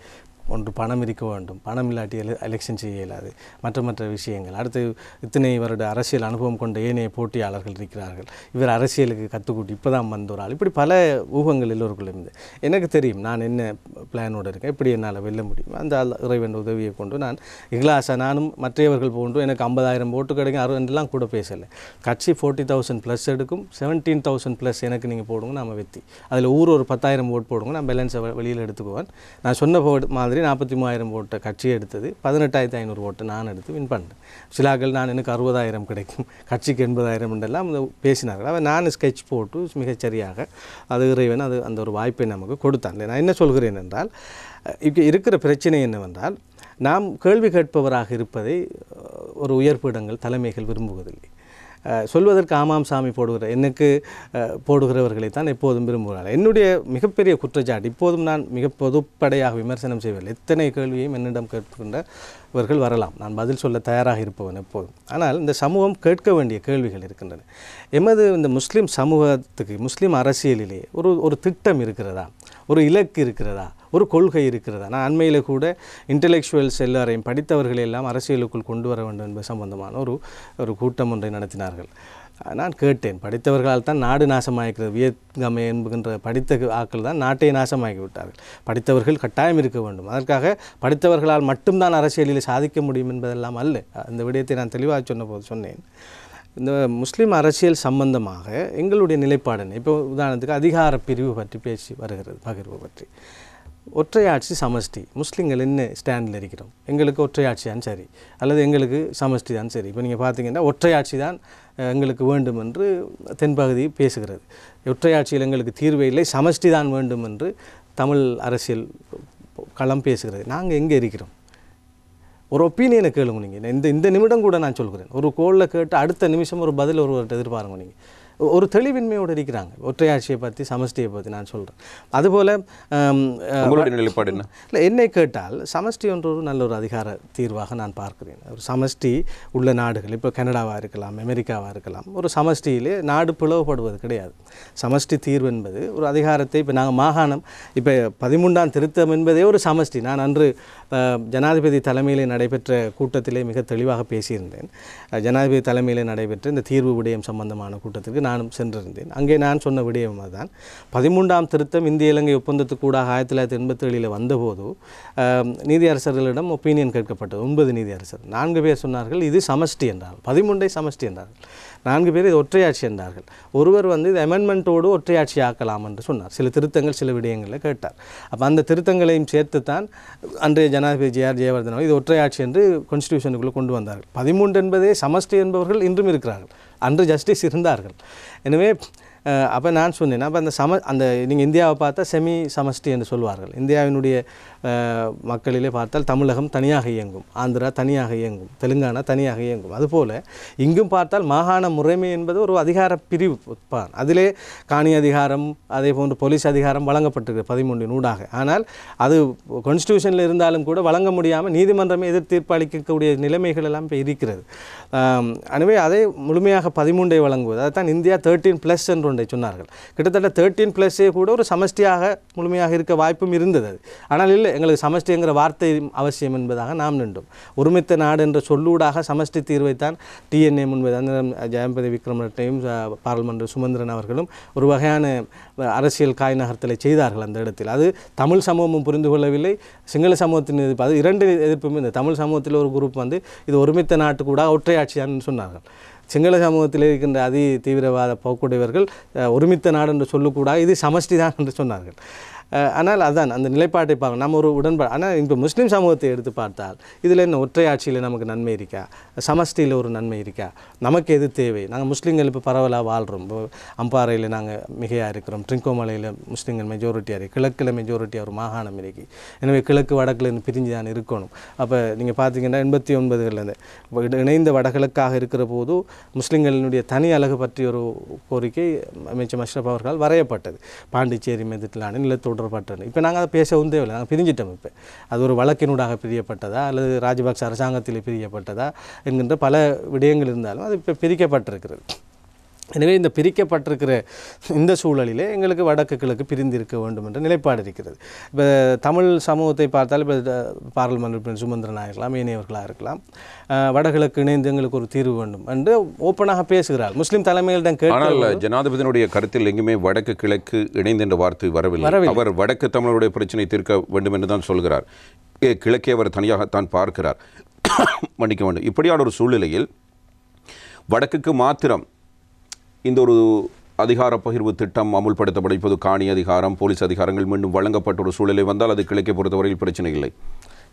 ஒன்று பணம் இருக்க வேண்டும், பணம் இல்லாட்டி எலெக்ஷன் செய்ய இயலாது, மற்ற விஷயங்கள். அடுத்து இத்தனை வருட அரசியல் அனுபவம் கொண்ட ஏனைய போட்டியாளர்கள் இருக்கிறார்கள், இவர் அரசியலுக்கு கற்றுக்கூட்டி இப்போ தான் வந்த ஒரு ஆள், இப்படி பல ஊகங்கள் எல்லோருக்குள்ள இருந்து எனக்கு தெரியும் நான் என்ன பிளானோடு இருக்கேன். எப்படி என்னால் வெல்ல முடியும், அந்த இறைவன் உதவியை கொண்டு நான் இக்லாஸாக நானும் மற்றவர்கள் போன்று எனக்கு 50,000 ஓட்டு கிடைக்கும் 60 கூட பேசலை. கட்சி 40,000 ப்ளஸ் எடுக்கும், 17,000 ப்ளஸ் எனக்கு நீங்கள் போடுங்க, நம்ம வெற்றி. அதில் ஒரு 10,000 ஓட்டு போடுங்க, நான் பேலன்ஸை வெளியில் எடுத்துக்குவேன். நான் சொன்ன மாதிரி 43,000 ஓட்டை கட்சி எடுத்தது, 18,500 ஓட்டு நான் எடுத்து வின் பண்ணேன். சிலாக்கள் நான் எனக்கு 60,000 கிடைக்கும், கட்சிக்கு 80,000 எல்லாம் பேசினார்கள். அவன் நான் ஸ்கெட்ச் போட்டு மிகச்சரியாக அது இறைவன் அது அந்த ஒரு வாய்ப்பை நமக்கு கொடுத்தான். நான் என்ன சொல்கிறேன் என்றால், இப்போ இருக்கிற பிரச்சனை என்னவென்றால், நாம் கேள்வி கேட்பவராக இருப்பதை ஒரு உயர்பீடங்கள் தலைமைகள் விரும்புவதில்லை. சொல்வதற்கு ஆமாம் சாமி எனக்கு போடுகிறவர்களை தான் எப்போதும் விரும்புகிறார்கள். என்னுடைய மிகப்பெரிய குற்றச்சாட்டு, இப்போதும் நான் மிக பொதுப்படையாக விமர்சனம் செய்வதில்லை. எத்தனை கேள்வியையும் என்னிடம் கேட்கின்றவர்கள் வரலாம், நான் பதில் சொல்ல தயாராக இருப்பவன் எப்போதும். ஆனால் இந்த சமூகம் கேட்க வேண்டிய கேள்விகள் இருக்கின்றன. எமது இந்த முஸ்லீம் சமூகத்துக்கு, முஸ்லீம் அரசியலிலே ஒரு திட்டம் இருக்கிறதா, ஒரு இலக்கு இருக்கிறதா, ஒரு கொள்கை இருக்கிறதா? நான் அண்மையில் கூட இன்டெலெக்சுவல்ஸ் எல்லாரையும் படித்தவர்களை எல்லாம் அரசியலுக்குள் கொண்டு வர வேண்டும் என்பது சம்பந்தமான ஒரு கூட்டம் ஒன்றை நடத்தினார்கள். நான் கேட்டேன், படித்தவர்களால் தான் நாடு நாசமாகிறது, வியட்காமே என்கின்ற படித்த ஆக்கள் தான் நாட்டை நாசமாகி விட்டார்கள். படித்தவர்கள் கட்டாயம் இருக்க வேண்டும், அதற்காக படித்தவர்களால் மட்டும்தான் அரசியலில் சாதிக்க முடியும் என்பதெல்லாம் அல்ல. அந்த விடயத்தை நான் தெளிவாக சொன்னேன். இந்த முஸ்லீம் அரசியல் சம்பந்தமாக எங்களுடைய நிலைப்பாடு என்ன? இப்போ உதாரணத்துக்கு அதிகார பிரிவு பற்றி பேசி வருகிறது, பகிர்வு பற்றி. ஒற்றையாட்சி சமஷ்டி, முஸ்லீம்கள் என்ன ஸ்டாண்டில் இருக்கிறோம், எங்களுக்கு ஒற்றையாட்சி தான் சரி அல்லது எங்களுக்கு சமஷ்டி தான் சரி. இப்போ நீங்கள் பார்த்தீங்கன்னா ஒற்றையாட்சி தான் எங்களுக்கு வேண்டும் என்று தென்பகுதி பேசுகிறது. ஒற்றையாட்சியில் எங்களுக்கு தீர்வு இல்லை, சமஷ்டி தான் வேண்டும் என்று தமிழ் அரசியல் களம் பேசுகிறது. நாங்கள் எங்கே இருக்கிறோம்? ஒரு ஒப்பீனியனை கேளுங்க நீங்கள். இந்த நிமிடம் கூட நான் சொல்கிறேன், ஒரு கோளில் கேட்டு அடுத்த நிமிஷம் ஒரு பதில் ஒருவர்கிட்ட எதிர்பாருங்க. நீங்கள் ஒரு தெளிவின்மையோடு இருக்கிறாங்க. ஒற்றையாட்சியை பற்றி, சமஷ்டியை பற்றி நான் சொல்கிறேன். அதுபோல் உங்களுடைய நிலைப்பாடு என்ன? இல்லை, என்னை கேட்டால் சமஷ்டி ஒன்று ஒரு நல்ல ஒரு அதிகார தீர்வாக நான் பார்க்கிறேன். ஒரு சமஷ்டி உள்ள நாடுகள், இப்போ கனடாவாக இருக்கலாம், அமெரிக்காவாக இருக்கலாம், ஒரு சமஷ்டியிலே நாடு பிளவுபடுவது கிடையாது. சமஷ்டி தீர்வு என்பது ஒரு அதிகாரத்தை, இப்போ நாங்கள் மாகாணம், இப்போ 13ஆம் திருத்தம் என்பதே ஒரு சமஷ்டி. நான் அன்று ஜனாதிபதி தலைமையிலே நடைபெற்ற கூட்டத்திலே மிக தெளிவாக பேசியிருந்தேன். ஜனாதிபதி தலைமையிலே நடைபெற்ற இந்த தீர்வு விடயம் சம்பந்தமான கூட்டத்திற்கு நானும் சென்றிருந்தேன். அங்கே நான் சொன்ன விடயம் தான், 13ஆம் திருத்தம் இந்திய இலங்கை ஒப்பந்தத்துக்கூடாக 1987 வந்தபோது நீதியரசர்களிடம் ஒப்பீனியன் கேட்கப்பட்டது. 9 நீதியரசர், 4 பேர் சொன்னார்கள் இது சமஷ்டி என்றார்கள், 13 சமஷ்டி என்றார்கள். 4 பேர் இது ஒற்றையாட்சி என்றார்கள். ஒருவர் இது அமெண்ட்மெண்ட்டோடு ஒற்றையாட்சி ஆக்கலாம் என்று சொன்னார். சில திருத்தங்கள் சில விடயங்களில் கேட்டார். அப்போ அந்த திருத்தங்களையும் சேர்த்து தான் அன்றைய ஜனாதிபதி ஜே.ஆர். ஜெயவர்தன இது ஒற்றையாட்சி என்று கான்ஸ்டிடியூஷனுக்குள்ளே கொண்டு வந்தார்கள். 13 என்பதே சமஷ்டி என்பவர்கள் இன்றும் இருக்கிறார்கள், அன்று ஜஸ்டிஸ் இருந்தார்கள். எனவே அப்போ நான் சொன்னேன், அப்போ அந்த நீங்கள் இந்தியாவை பார்த்தா செமி சமஷ்டி என்று சொல்வார்கள். இந்தியாவினுடைய மக்களிலே பார்த்தால் தமிழகம் தனியாக இயங்கும், ஆந்திரா தனியாக இயங்கும், தெலுங்கானா தனியாக இயங்கும். அதுபோல் இங்கும் பார்த்தால் மாகாண முறைமை என்பது ஒரு அதிகார பிரிவு தான். அதிலே காணி அதிகாரம், அதே போன்று போலீஸ் அதிகாரம் வழங்கப்பட்டிருக்கு 13 ஊடாக. ஆனால் அது கான்ஸ்டிடியூஷனில் இருந்தாலும் கூட வழங்க முடியாமல் நீதிமன்றமே எதிர் தீர்ப்பு அளிக்கக்கூடிய நிலைமைகள் எல்லாம் இப்போ இருக்கிறது. எனவே அதை முழுமையாக 13 வழங்குவது, அதைத்தான் இந்தியா 13+ என்று ஒன்றை சொன்னார்கள். கிட்டத்தட்ட 13+ கூட ஒரு சமஷ்டியாக முழுமையாக இருக்க வாய்ப்பும் இருந்தது. அது ஆனால் இல்லை, எங்களுக்கு சமஷ்டிங்கிற வார்த்தை அவசியம் என்பதாக நாம் நின்றோம். ஒருமித்த நாடு என்ற சொல்லூடாக சமஷ்டி தீர்வைத்தான் டிஎன்ஏ முன்வைதான். ஜெயம்பதி விக்ரமரட்டையும் பாராளுமன்ற சுமந்திரன் அவர்களும் ஒரு வகையான அரசியல் காய் நகர்த்தலை செய்தார்கள் அந்த இடத்தில். அது தமிழ் சமூகமும் புரிந்து கொள்ளவில்லை, சிங்கள சமூகத்தின் எதிர்ப்பு. அது 2 எதிர்ப்பும். இந்த தமிழ் சமூகத்தில் ஒரு குரூப் இது ஒருமித்த நாட்டு கூட ஒற்றையாட்சியான்னு சொன்னார்கள். சிங்கள சமூகத்தில் இருக்கின்ற அதி தீவிரவாத போக்குடையவர்கள் ஒருமித்த நாடு என்று சொல்லக்கூடாது, இது சமஷ்டி தான் என்று சொன்னார்கள். ஆனால் அதுதான் அந்த நிலைப்பாட்டை பார்க்கணும். நம்ம ஒரு உடன்பாடு. ஆனால் இப்போ முஸ்லீம் சமூகத்தை எடுத்து பார்த்தால் இதில் என்ன ஒற்றையாட்சியில் நமக்கு நன்மை இருக்கா, சமஷ்டியில் ஒரு நன்மை இருக்கா, நமக்கு எது தேவை? நாங்கள் முஸ்லீம்கள் இப்போ பரவலாக வாழ்கிறோம். இப்போ அம்பாறையில் நாங்கள் மிகையாக இருக்கிறோம், ட்ரிங்கோமலையில் முஸ்லீம்கள் மெஜாரிட்டியாக இருக்குது, கிழக்கில் மெஜாரிட்டியாக ஒரு மாகாணம் இருக்குது. எனவே கிழக்கு வடக்கில் பிரிஞ்சு தான் இருக்கணும். அப்போ நீங்கள் பார்த்தீங்கன்னா 89 இணைந்த வடகிழக்காக இருக்கிற போது முஸ்லீம்களினுடைய தனி அழகு பற்றி ஒரு கோரிக்கை அமைச்சர் மஷ்ரப் அவர்களால் வரையப்பட்டது. பாண்டிச்சேரி மெதிட்டிலான நிலத்தோடு தொடரப்பட்டது. இப்போ நாங்கள் அதை பேசவும் தேவையில்லை, நாங்கள் பிரிஞ்சிட்டோம். இப்போ அது ஒரு வழக்கினூடாக பிரியப்பட்டதா அல்லது ராஜபக்ச அரசாங்கத்தில் பிரியப்பட்டதா என்கின்ற பல விடயங்கள் இருந்தாலும் அது இப்போ பிரிக்கப்பட்டிருக்கிறது. எனவே இந்த பிரிக்கப்பட்டிருக்கிற இந்த சூழலிலே எங்களுக்கு வடக்கு கிழக்கு பிரிந்திருக்க வேண்டும் என்ற நிலைப்பாடு இருக்கிறது. இப்போ தமிழ் சமூகத்தை பார்த்தால் இப்போ பாராளுமன்ற உறுப்பினர் சுமந்திரனாக இருக்கலாம், ஏனையவர்களாக இருக்கலாம், வடகிழக்கு இணைந்து எங்களுக்கு ஒரு தீர்வு வேண்டும் என்று ஓப்பனாக பேசுகிறார். முஸ்லீம் தலைமைகளிடம் ஆனால் ஜனாதிபதியினுடைய கருத்தில் எங்குமே வடக்கு கிழக்கு இணைந்து என்ற வார்த்தை வரவில்லை. அவர் வடக்கு தமிழருடைய பிரச்சனை தீர்க்க வேண்டும் என்று தான் சொல்கிறார். கிழக்கே அவர் தனியாகத்தான் பார்க்கிறார். மன்னிக்க வேண்டும். இப்படியான ஒரு சூழ்நிலையில் வடக்குக்கு மாத்திரம் இந்த ஒரு அதிகார பகிர்வு திட்டம் அமுல்படுத்தப்படும். இப்போது காணி அதிகாரம், போலீஸ் அதிகாரங்கள் மீண்டும் வழங்கப்பட்ட ஒரு சூழ்நிலை வந்தால் அது கிழக்கை பொறுத்தவரையில் பிரச்சனை இல்லை.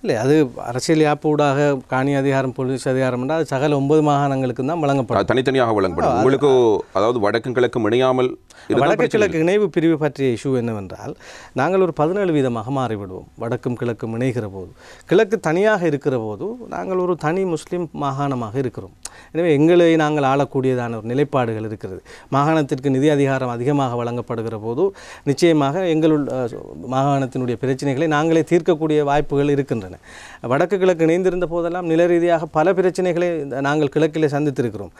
இல்லை, அது அரசியல் யாப்பூடாக காணி அதிகாரம், போலீஸ் அதிகாரம் என்றால் அது சகல 9 மாகாணங்களுக்கு தான் வழங்கப்படும், தனித்தனியாக வழங்கப்படும். உங்களுக்கு அதாவது வடக்கும் கிழக்கும் இணையாமல் வடக்கு கிழக்கு இணைவு பிரிவு பற்றிய இஷ்யூ என்னவென்றால், நாங்கள் ஒரு 17 வீதமாக மாறிவிடுவோம் வடக்கும் கிழக்கும் இணைகிற போது. கிழக்கு தனியாக இருக்கிற போது நாங்கள் ஒரு தனி முஸ்லீம் மாகாணமாக இருக்கிறோம். எனவே எங்களை நாங்கள் ஆளக்கூடியதான ஒரு நிலைப்பாடுகள் இருக்கிறது. மாகாணத்திற்கு நிதி அதிகாரம் அதிகமாக வழங்கப்படுகிற போது நிச்சயமாக எங்களுள் மாகாணத்தினுடைய பிரச்சனைகளை நாங்களே தீர்க்கக்கூடிய வாய்ப்புகள் இருக்கின்றன. வடக்கு கிழக்கு இணைந்திருந்த போதெல்லாம் நில ரீதியாக பல பிரச்சனைகளை நாங்கள் கிழக்கிலே சந்தித்திருக்கிறோம்.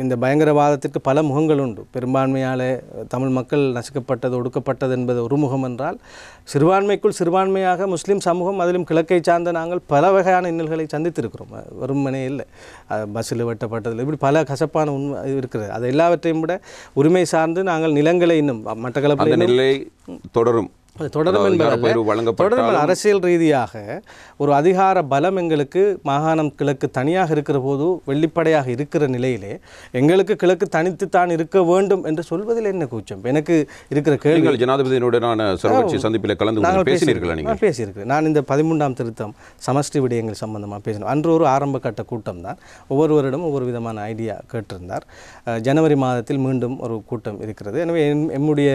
இந்த பயங்கரவாதத்திற்கு பல முகங்கள் உண்டு. பெரும்பான்மையால் தமிழ் மக்கள் நசுக்கப்பட்டது, ஒடுக்கப்பட்டது என்பது ஒரு முகம் என்றால், சிறுபான்மைக்குள் சிறுபான்மையாக முஸ்லீம் சமூகம், அதிலும் கிழக்கை சார்ந்த நாங்கள் பல வகையான இன்னல்களை சந்தித்திருக்கிறோம். வெறுமனே இல்லை, பஸ்ஸில் வெட்டப்பட்டதில் இப்படி பல கசப்பான உண்மை இருக்கிறது. அது எல்லாவற்றையும் விட உரிமை சார்ந்து நாங்கள் நிலங்களை இன்னும் மட்டக்களப்பு தொடரும் அரசியல் ரீதியாக ஒரு அதிகார பலம் எங்களுக்கு மாகாணம் கிழக்கு தனியாக இருக்கிற போது வெளிப்படையாக இருக்கிற நிலையிலே எங்களுக்கு கிழக்கு தனித்துத்தான் இருக்க வேண்டும் என்று சொல்வதில் என்ன கூச்சம்? எனக்கு இருக்கிற கேள்வி, ஜனாதிபதியினுடனான சர்வகட்சி சந்திப்பில் கலந்து பேசியிருக்கிறேன். நான் இந்த 13ஆம் திருத்தம் சமஷ்டி விடயங்கள் சம்பந்தமாக பேசினோம். அன்று ஒரு ஆரம்ப கட்ட கூட்டம் தான். ஒவ்வொருவரிடம் ஒவ்வொரு விதமான ஐடியா கேட்டிருந்தார். ஜனவரி மாதத்தில் மீண்டும் ஒரு கூட்டம் இருக்கிறது. எனவே எம்முடைய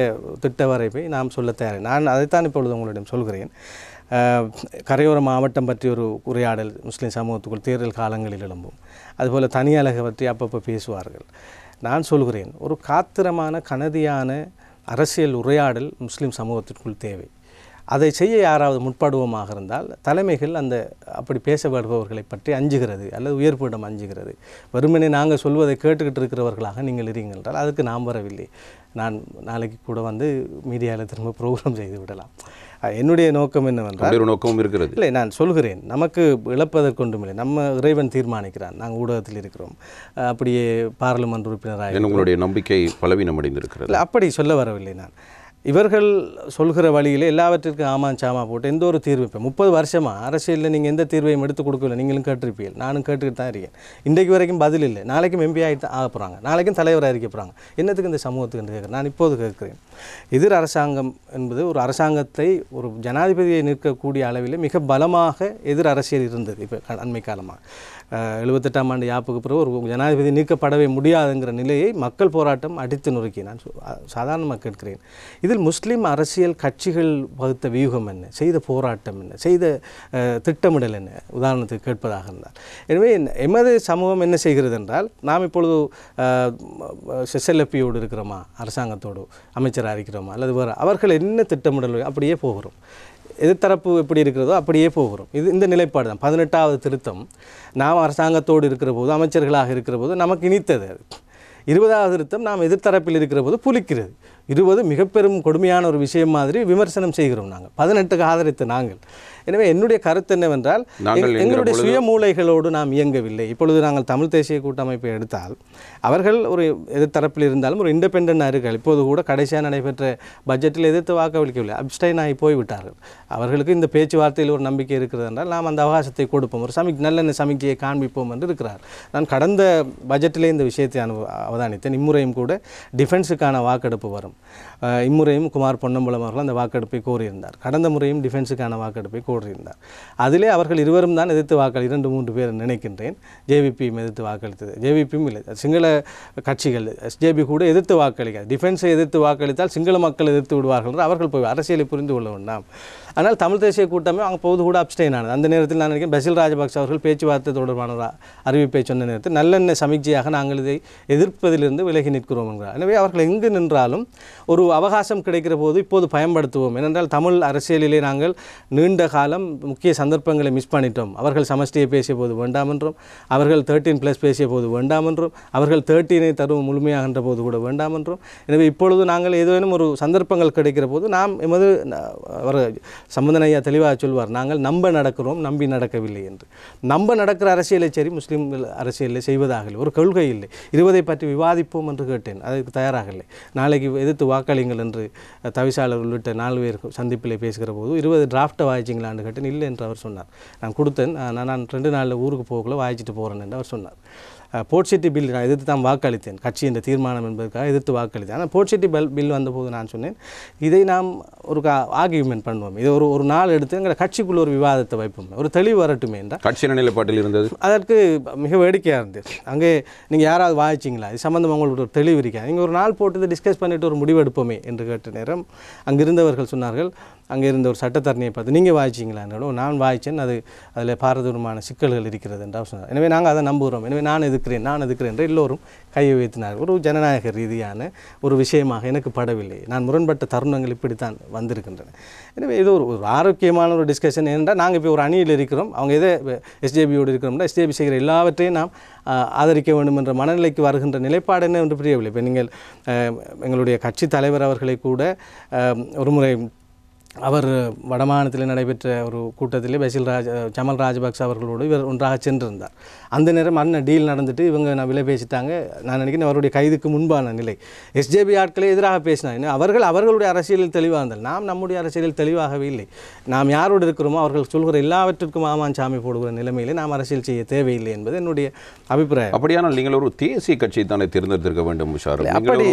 திட்ட வரைவை நாம் சொல்ல தயார். நான் அதைத்தான் இப்பொழுது உங்களிடம் சொல்கிறேன். கரையோர மாவட்டம் பற்றி ஒரு உரையாடல் முஸ்லீம் சமூகத்துக்குள் தேர்தல் காலங்களில் எழும்பும். அதுபோல் தனியலகை பற்றி அப்பப்போ பேசுவார்கள். நான் சொல்கிறேன், ஒரு காத்திரமான கனதியான அரசியல் உரையாடல் முஸ்லீம் சமூகத்திற்குள் தேவை. அதை செய்ய யாராவது முற்படுவோமாக இருந்தால் தலைமைகள் அப்படி பேச வருபவர்களை பற்றி அஞ்சுகிறது அல்லது உயர்ப்பிடம் அஞ்சுகிறது. வெறுமனே நாங்கள் சொல்வதை கேட்டுக்கிட்டு இருக்கிறவர்களாக நீங்கள் இருங்கள் என்றால் அதுக்கு நாம் வரவில்லை. நான் நாளைக்கு கூட மீடியாவில் திரும்ப ப்ரோக்ராம் செய்து விடலாம். என்னுடைய நோக்கம் என்னவென்றால் நோக்கமும் இருக்கிறது. இல்லை, நான் சொல்கிறேன், நமக்கு இழப்பதற்கொண்டுமில்லை. நம்ம இறைவன் தீர்மானிக்கிறான். நாங்கள் ஊடகத்தில் இருக்கிறோம். அப்படியே பாராளுமன்ற உறுப்பினராக உங்களுடைய நம்பிக்கை பலவீனம் அடைந்திருக்கிறது. இல்லை, அப்படி சொல்ல வரவில்லை. நான் இவர்கள் சொல்கிற வழியில் எல்லாவற்றிற்கும் ஆமாஞ்சாமா போட்டு எந்த ஒரு தீர்வு, இப்போ 30 வருஷமாக அரசியலில் நீங்கள் எந்த தீர்வையும் எடுத்து கொடுக்கவில்லை. நீங்களும் கேட்டிருப்பீர்கள், நானும் கேட்டுக்கிட்டு தான் இருக்கேன். இன்றைக்கு வரைக்கும் பதில் இல்லை. நாளைக்கும் எம்பி ஆகிட்டு ஆக போகிறாங்க, நாளைக்கும் தலைவராக இருக்க போகிறாங்க. என்னத்துக்கு இந்த சமூகத்துக்கு என்று கேட்குறேன். நான் இப்போது கேட்குறேன், எதிர் அரசாங்கம் என்பது ஒரு அரசாங்கத்தை, ஒரு ஜனாதிபதியை நிற்கக்கூடிய அளவில் மிக பலமாக எதிர் அரசியல் இருந்தது. இப்போ அண்மை காலமாக 78ஆம் ஆண்டு யாப்புக்கு பிறகு ஒரு ஜனாதிபதி நீக்கப்படவே முடியாதுங்கிற நிலையை மக்கள் போராட்டம் அடித்து நொறுக்கி நான் சாதாரணமாக கேட்கிறேன். இதில் முஸ்லீம் அரசியல் கட்சிகள் வகுத்த வியூகம் என்ன, செய்த போராட்டம் என்ன, செய்த திட்டமிடல் என்ன, உதாரணத்துக்கு கேட்பதாக இருந்தால். எனவே எமது சமூகம் என்ன செய்கிறது என்றால், நாம் இப்பொழுது SLFPயோடு இருக்கிறோமா, அரசாங்கத்தோடு அமைச்சராக இருக்கிறோமா, அல்லது வேறு அவர்கள் என்ன திட்டமிடல் அப்படியே போகிறோம். எதிர்த்தரப்பு எப்படி இருக்கிறதோ அப்படியே போகிறோம். இந்த நிலைப்பாடு தான் 18வது திருத்தம். நாம் அரசாங்கத்தோடு இருக்கிற போது, அமைச்சர்களாக இருக்கிற போது நமக்கு இனித்தது. அது 20வது திருத்தம் நாம் எதிர்த்தரப்பில் இருக்கிற போது புலிக்கிறது. 20 மிக பெரும் கொடுமையான ஒரு விஷயம் மாதிரி விமர்சனம் செய்கிறோம் நாங்கள், 18க்கு ஆதரித்த நாங்கள். எனவே என்னுடைய கருத்து என்னவென்றால், எங்களுடைய சுய மூளைகளோடு நாம் இயங்கவில்லை. இப்பொழுது நாங்கள் தமிழ் தேசிய கூட்டமைப்பை எடுத்தால் அவர்கள் ஒரு எதிர்த்தரப்பில் இருந்தாலும் ஒரு இண்டிபெண்டன்டாக இருக்கார்கள். இப்போது கூட கடைசியாக நடைபெற்ற பட்ஜெட்டில் எதிர்த்து வாக்களிக்கவில்லை, அப்ஸ்டைன் ஆகி போய்விட்டார்கள். அவர்களுக்கு இந்த பேச்சுவார்த்தையில் ஒரு நம்பிக்கை இருக்கிறது என்றால் நாம் அந்த அவகாசத்தை கொடுப்போம், ஒரு நல்லெண்ண சமிக்கையை காண்பிப்போம் என்று இருக்கிறார். நான் கடந்த பட்ஜெட்டிலே இந்த விஷயத்தை அவதானித்தேன். இம்முறையும் கூட டிஃபென்ஸுக்கான வாக்கெடுப்பு வரும். இம்முறையும் குமார் பொன்னம்பலம் அவர்கள் அந்த வாக்கெடுப்பை கோரியிருந்தார். கடந்த முறையும் டிஃபென்ஸுக்கான வாக்கெடுப்பை கோரியிருந்தார். அதிலே அவர்கள் இருவரும் தான் எதிர்த்து 2-3 பேர் நினைக்கின்றேன் ஜேவிபியும் எதிர்த்து வாக்களித்தது. ஜேவிபியும் இல்லை, சிங்கள கட்சிகள் SJP கூட எதிர்த்து வாக்களிக்காது. டிஃபென்ஸை எதிர்த்து வாக்களித்தால் சிங்கள மக்கள் எதிர்த்து விடுவார்கள் என்று அவர்கள் போய் அரசியலை புரிந்து கொள்ள வேண்டாம். ஆனால் தமிழ் தேசிய கூட்டமே அங்கே போது கூட அப்ஸ்டைன் ஆனது. அந்த நேரத்தில் நான் நினைக்கிறேன் பசில் ராஜபக்ச அவர்கள் பேச்சுவார்த்தை தொடர்பான அறிவிப்பை சொன்ன நேரத்தில் நல்லெண்ண சமிக்சையாக நாங்கள் இதை எதிர்ப்பதிலிருந்து விலகி நிற்கிறோம் என்கிறார். எனவே அவர்கள் எங்கு நின்றாலும் ஒரு அவகாசம் கிடைக்கிற போது இப்போது பயன்படுத்துவோம். ஏனென்றால் தமிழ் அரசியலிலே நாங்கள் நீண்ட காலம் முக்கிய சந்தர்ப்பங்களை மிஸ் பண்ணிட்டோம். அவர்கள் சமஷ்டியை பேசிய போது வேண்டாம் என்றும், அவர்கள் 13+ பேசிய போது வேண்டாம் என்றும், அவர்கள் 13 தரும் முழுமையாகின்ற போது கூட வேண்டாம் என்றும். எனவே இப்பொழுது நாங்கள் ஏதேனும் ஒரு சந்தர்ப்பங்கள் கிடைக்கிற போது நாம் எமது அவர் சம்பந்தன் ஐயா தெளிவாக சொல்வார், நாங்கள் நம்ப நடக்கிறோம், நம்பி நடக்கவில்லை என்று. நம்ப நடக்கிற அரசியலை சரி முஸ்லீம் அரசியலில் செய்வதாக இல்லை, ஒரு கொள்கை இல்லை. 20 பற்றி விவாதிப்போம் என்று கேட்டேன், அதுக்கு தயாராக இல்லை. நாளைக்கு எதிர்த்து வாக்களிங்கள் என்று தவிசாளர் உள்ளிட்ட 4 பேர் சந்திப்பில் பேசுகிற போது 20 டிராஃப்ட்டை வாய்ச்சிங்களான்னு கேட்டேன். இல்லை என்று அவர் சொன்னார். நான் கொடுத்தேன், நான் 2 நாளில் ஊருக்கு போகக்குள்ள வாய்ச்சிட்டு போகிறேன் என்று அவர் சொன்னார். போர்ட் சிட்டி பில் நான் எதிர்த்து தான் வாக்களித்தேன், கட்சி என்ற தீர்மானம் என்பதற்காக எதிர்த்து வாக்களித்தேன். ஆனால் போர்ட் சிட்டி பில் வந்தபோது நான் சொன்னேன், இதை நாம் ஒரு ஆர்கியூமெண்ட் பண்ணுவோம், இதை ஒரு நாள் எடுத்து எங்கள் கட்சிக்குள்ள ஒரு விவாதத்தை வைப்போம், ஒரு தெளிவு வரட்டுமே என்றால். கட்சி நிலைப்பாட்டில் இருந்தது. அதற்கு மிக வேடிக்கையாக இருந்தது. அங்கே நீங்கள் யாராவது வாய்ச்சிங்களா, இது சம்மந்தமாக உங்களுக்கு ஒரு தெளிவு இருக்கா, நீங்கள் ஒரு நாள் போட்டு டிஸ்கஸ் பண்ணிவிட்டு ஒரு முடிவு எடுப்போமே என்று கேட்ட நேரம் அங்கிருந்தவர்கள் சொன்னார்கள், அங்கே இருந்த ஒரு சட்டத்தரணியை பார்த்து நீங்கள் வாய்ச்சிங்களான்னு. நான் வாய்ச்சேன், அதில் பாரதூரமான சிக்கல்கள் இருக்கிறது என்றால் சொன்னார். எனவே நாங்கள் அதை நம்புகிறோம், எனவே நான் எதுக்கிறேன் என்று எல்லோரும் கையை வைத்தினார்கள். ஒரு ஜனநாயக ரீதியான ஒரு விஷயமாக எனக்கு படவில்லை. நான் முரண்பட்ட தருணங்கள் இப்படித்தான் வந்திருக்கின்றன. எனவே இது ஒரு ஆரோக்கியமான ஒரு டிஸ்கஷன். ஏனென்றால் நாங்கள் இப்போ ஒரு அணியில் இருக்கிறோம், அவங்க எதை எஸ்ஜேபியோடு இருக்கிறோம்னா எஸ்ஜேபி செய்கிற எல்லாவற்றையும் நாம் ஆதரிக்க வேண்டும் என்ற மனநிலைக்கு வருகின்ற நிலைப்பாடு என்ன என்று புரியவில்லை. இப்போ நீங்கள் எங்களுடைய கட்சி தலைவர் அவர்களை கூட ஒரு முறை அவர் வடமாநிலத்தில் நடைபெற்ற ஒரு கூட்டத்திலே ஜமல் ராஜபக்ச அவர்களோடு இவர் ஒன்றாக சென்றிருந்தார். அந்த நேரம் டீல் நடந்துட்டு இவங்க விலை பேசிட்டாங்க. நான் நினைக்கிறேன் அவருடைய கைதுக்கு முன்பான நிலை. எஸ்ஜேபி ஆட்களை எதிராக பேசினாங்க. அவர்களுடைய அரசியலில் தெளிவாக இருந்தால், நாம் நம்முடைய அரசியலில் தெளிவாகவே இல்லை. நாம் யாரோடு இருக்கிறோமோ அவர்கள் சொல்கிற எல்லாவற்றிற்கும் ஆமான் சாமி போடுகிற நிலைமையிலே நாம் அரசியல் செய்ய தேவையில்லை என்பது என்னுடைய அபிப்பிராயம். அப்படியானால் நீங்கள் ஒரு தேசிய கட்சியை தானே தேர்ந்தெடுத்திருக்க வேண்டும் முஷாரப். அப்படி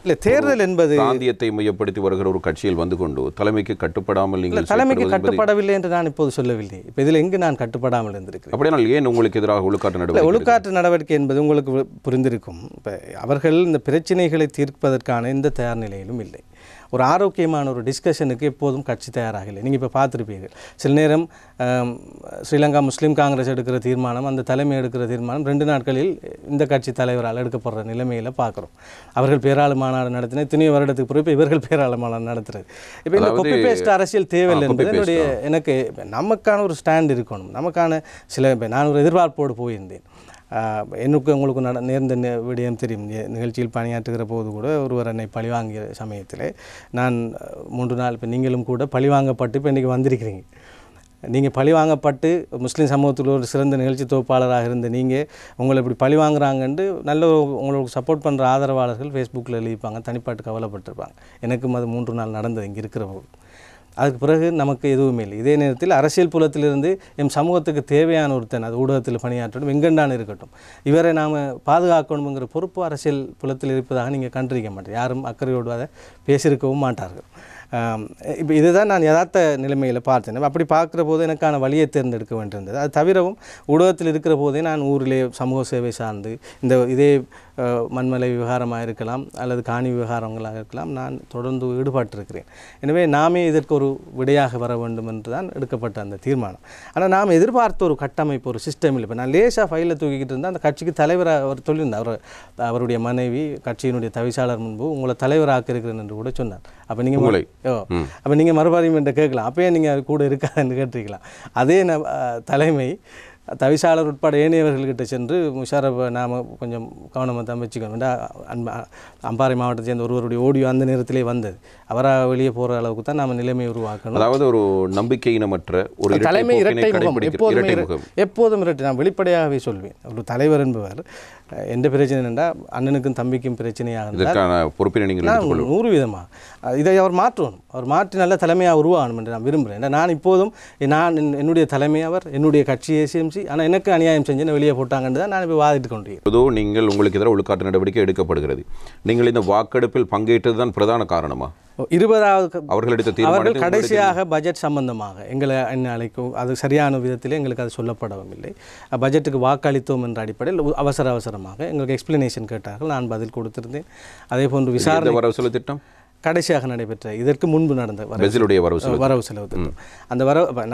இல்லை, தேர்தல் என்பது பிராந்தியத்தை மையப்படுத்தி வருகிற ஒரு கட்சியில் வந்து கொண்டு தலைமைக்கு கட்டுப்படாமல் நீங்கள் தலைமைக்கு கட்டுப்படவில்லை என்று நான் இப்போது சொல்லவில்லை. இப்போ இதில் எங்கு நான் கட்டுப்படாமல் இருந்திருக்கிறேன். அப்படியானால் ஏன் உங்களுக்கு எதிராக ஒழுக்காற்று நடவடிக்கை என்பது உங்களுக்கு புரிந்திருக்கும். இப்போ அவர்கள் இந்த பிரச்சனைகளை தீர்ப்பதற்கான எந்த தயார் நிலையிலும் இல்லை. ஒரு ஆரோக்கியமான ஒரு டிஸ்கஷனுக்கு எப்போதும் கட்சி தயாராக இல்லை. நீங்கள் இப்போ பார்த்துருப்பீர்கள், சில நேரம் ஸ்ரீலங்கா முஸ்லீம் காங்கிரஸ் எடுக்கிற தீர்மானம், அந்த தலைமை எடுக்கிற தீர்மானம் 2 நாட்களில் இந்த கட்சி தலைவரால் எடுக்கப்படுற நிலைமையில் பார்க்குறோம். அவர்கள் பேராளு மாநாடு நடத்தின இத்தனை வருடத்துக்கு பிறகு இவர்கள் பேராளு மாநாடு நடத்துறது. இப்போ இந்த கொப்பி பேஸ்ட் அரசியல் தேவையில்லை என்பது எனக்கு நமக்கான ஒரு ஸ்டாண்ட் இருக்கணும். நமக்கான சில நான் ஒரு எதிர்பார்ப்போடு போயிருந்தேன். எனக்கு உங்களுக்கு நேர்ந்த விடயம் தெரியும். நிகழ்ச்சியில் பணியாற்றுகிற போது கூட ஒருவர் என்னை பழிவாங்கிய சமயத்தில் நான் 3 நாள், இப்போ நீங்களும் கூட பழிவாங்கப்பட்டு இப்போ இன்றைக்கி வந்திருக்கிறீங்க. நீங்கள் பழிவாங்கப்பட்டு முஸ்லீம் சமூகத்தில் ஒரு சிறந்த நிகழ்ச்சி தொகுப்பாளராக இருந்த நீங்கள் உங்களை இப்படி பழிவாங்குறாங்கன்ட்டு நல்ல உங்களுக்கு சப்போர்ட் பண்ணுற ஆதரவாளர்கள் ஃபேஸ்புக்கில் எழுதிப்பாங்க, தனிப்பாட்டு கவலைப்பட்டிருப்பாங்க. எனக்கும் அது 3 நாள் நடந்தது இங்கே இருக்கிற போது. அதுக்கு பிறகு நமக்கு எதுவுமே இல்லை. இதே நேரத்தில் அரசியல் புலத்திலிருந்து எம் சமூகத்துக்கு தேவையான ஒருத்தன், அது ஊடகத்தில் பணியாற்றணும், எங்கெண்டான இருக்கட்டும், இவரை நாம் பாதுகாக்கணுங்கிற பொறுப்பு அரசியல் புலத்தில் இருப்பதாக நீங்கள் கண்டிருக்க மாட்டேன். யாரும் அக்கறையோடு அதை பேசியிருக்கவும் மாட்டார்கள். இப்போ இதுதான் நான் யதார்த்த நிலைமையில் பார்த்தேன். அப்படி பார்க்குற போது எனக்கான வழியை தேர்ந்தெடுக்க வேண்டியிருந்தது. அது தவிரவும் ஊடகத்தில் இருக்கிற போதே நான் ஊரிலே சமூக சேவை சார்ந்து இதே மண்மலை விவகாரமாக இருக்கலாம் அல்லது காணி விவகாரங்களாக இருக்கலாம், நான் தொடர்ந்து ஈடுபட்டிருக்கிறேன். எனவே நாமே இதற்கு ஒரு விடையாக வர வேண்டும் என்று தான் எடுக்கப்பட்ட அந்த தீர்மானம். ஆனால் நாம் எதிர்பார்த்த ஒரு கட்டமைப்பு, ஒரு சிஸ்டம் இல்லை. இப்போ நான் லேசாக ஃபைலில் தூக்கிக்கிட்டு இருந்தால் அந்த கட்சிக்கு தலைவராக அவர் சொல்லியிருந்தார். அவருடைய மனைவி கட்சியினுடைய தவிசாளர் முன்பு உங்களை தலைவராக இருக்கிறேன் என்று கூட சொன்னார். அப்போ நீங்கள் மறுபடியும் என்று கேட்கலாம், அப்பயே நீங்கள் கூட இருக்காதுன்னு கேட்டிருக்கலாம். அதே தலைமை தவிசாளர் உட்பட ஏனையவர்கள்கிட்ட சென்று முஷாரப் நாம் கொஞ்சம் கவனமாக தான் வச்சுக்கணும். அம்பாறை மாவட்டத்தை சேர்ந்த ஒருவருடைய ஆடியோ அந்த நேரத்திலே வந்தது. அவராக வெளியே போகிற அளவுக்கு தான் நாம் நிலைமை உருவாக்கணும். அதாவது ஒரு நம்பிக்கையினமற்ற ஒரு தலைமை இரட்டை முகம், எப்போதும் இரட்டை. நான் வெளிப்படையாகவே சொல்வேன். ஒரு தலைவர் என்பவர் எந்த பிரச்சனை என்றால் அண்ணனுக்கும் தம்பிக்கும் பிரச்சனையாக இருந்தால் பொறுப்பினை நீங்கள் 100% இதை அவர் மாற்றணும். அவர் மாற்றி நல்ல தலைமையாக உருவாகணும் என்று நான் விரும்புகிறேன். நான் இப்போதும் என்னுடைய தலைமை அவர், என்னுடைய கட்சி ஏசிஎம்சி, ஆனால் எனக்கு அநியாயம் செஞ்சு வெளியே போட்டாங்கன்னு தான் நான் இப்போ வாதிட்டு கொண்டிருக்கேன். ஏதோ நீங்கள் உங்களுக்கு எதிராக ஒழுக்காற்று நடவடிக்கை எடுக்கப்படுகிறது. நீங்கள் இந்த வாக்கெடுப்பில் பங்கேற்றது தான் பிரதான காரணமா? 20வது அவர்கள் கடைசியாக பட்ஜெட் சம்பந்தமாக எங்களை என்ன அழைக்கும், அது சரியான விதத்தில் எங்களுக்கு அது சொல்லப்படவும் இல்லை. பட்ஜெட்டுக்கு வாக்களித்தோம் என்ற அடிப்படையில் அவசரமாக எங்களுக்கு எக்ஸ்பிளனேஷன் கேட்டார்கள். நான் பதில் கொடுத்திருந்தேன். அதே போன்று விசாரணை வரவு செலவு திட்டம் கடைசியாக நடைபெற்ற இதற்கு முன்பு நடந்த பெசிலுடைய வரவு செலவு திட்டம். அந்த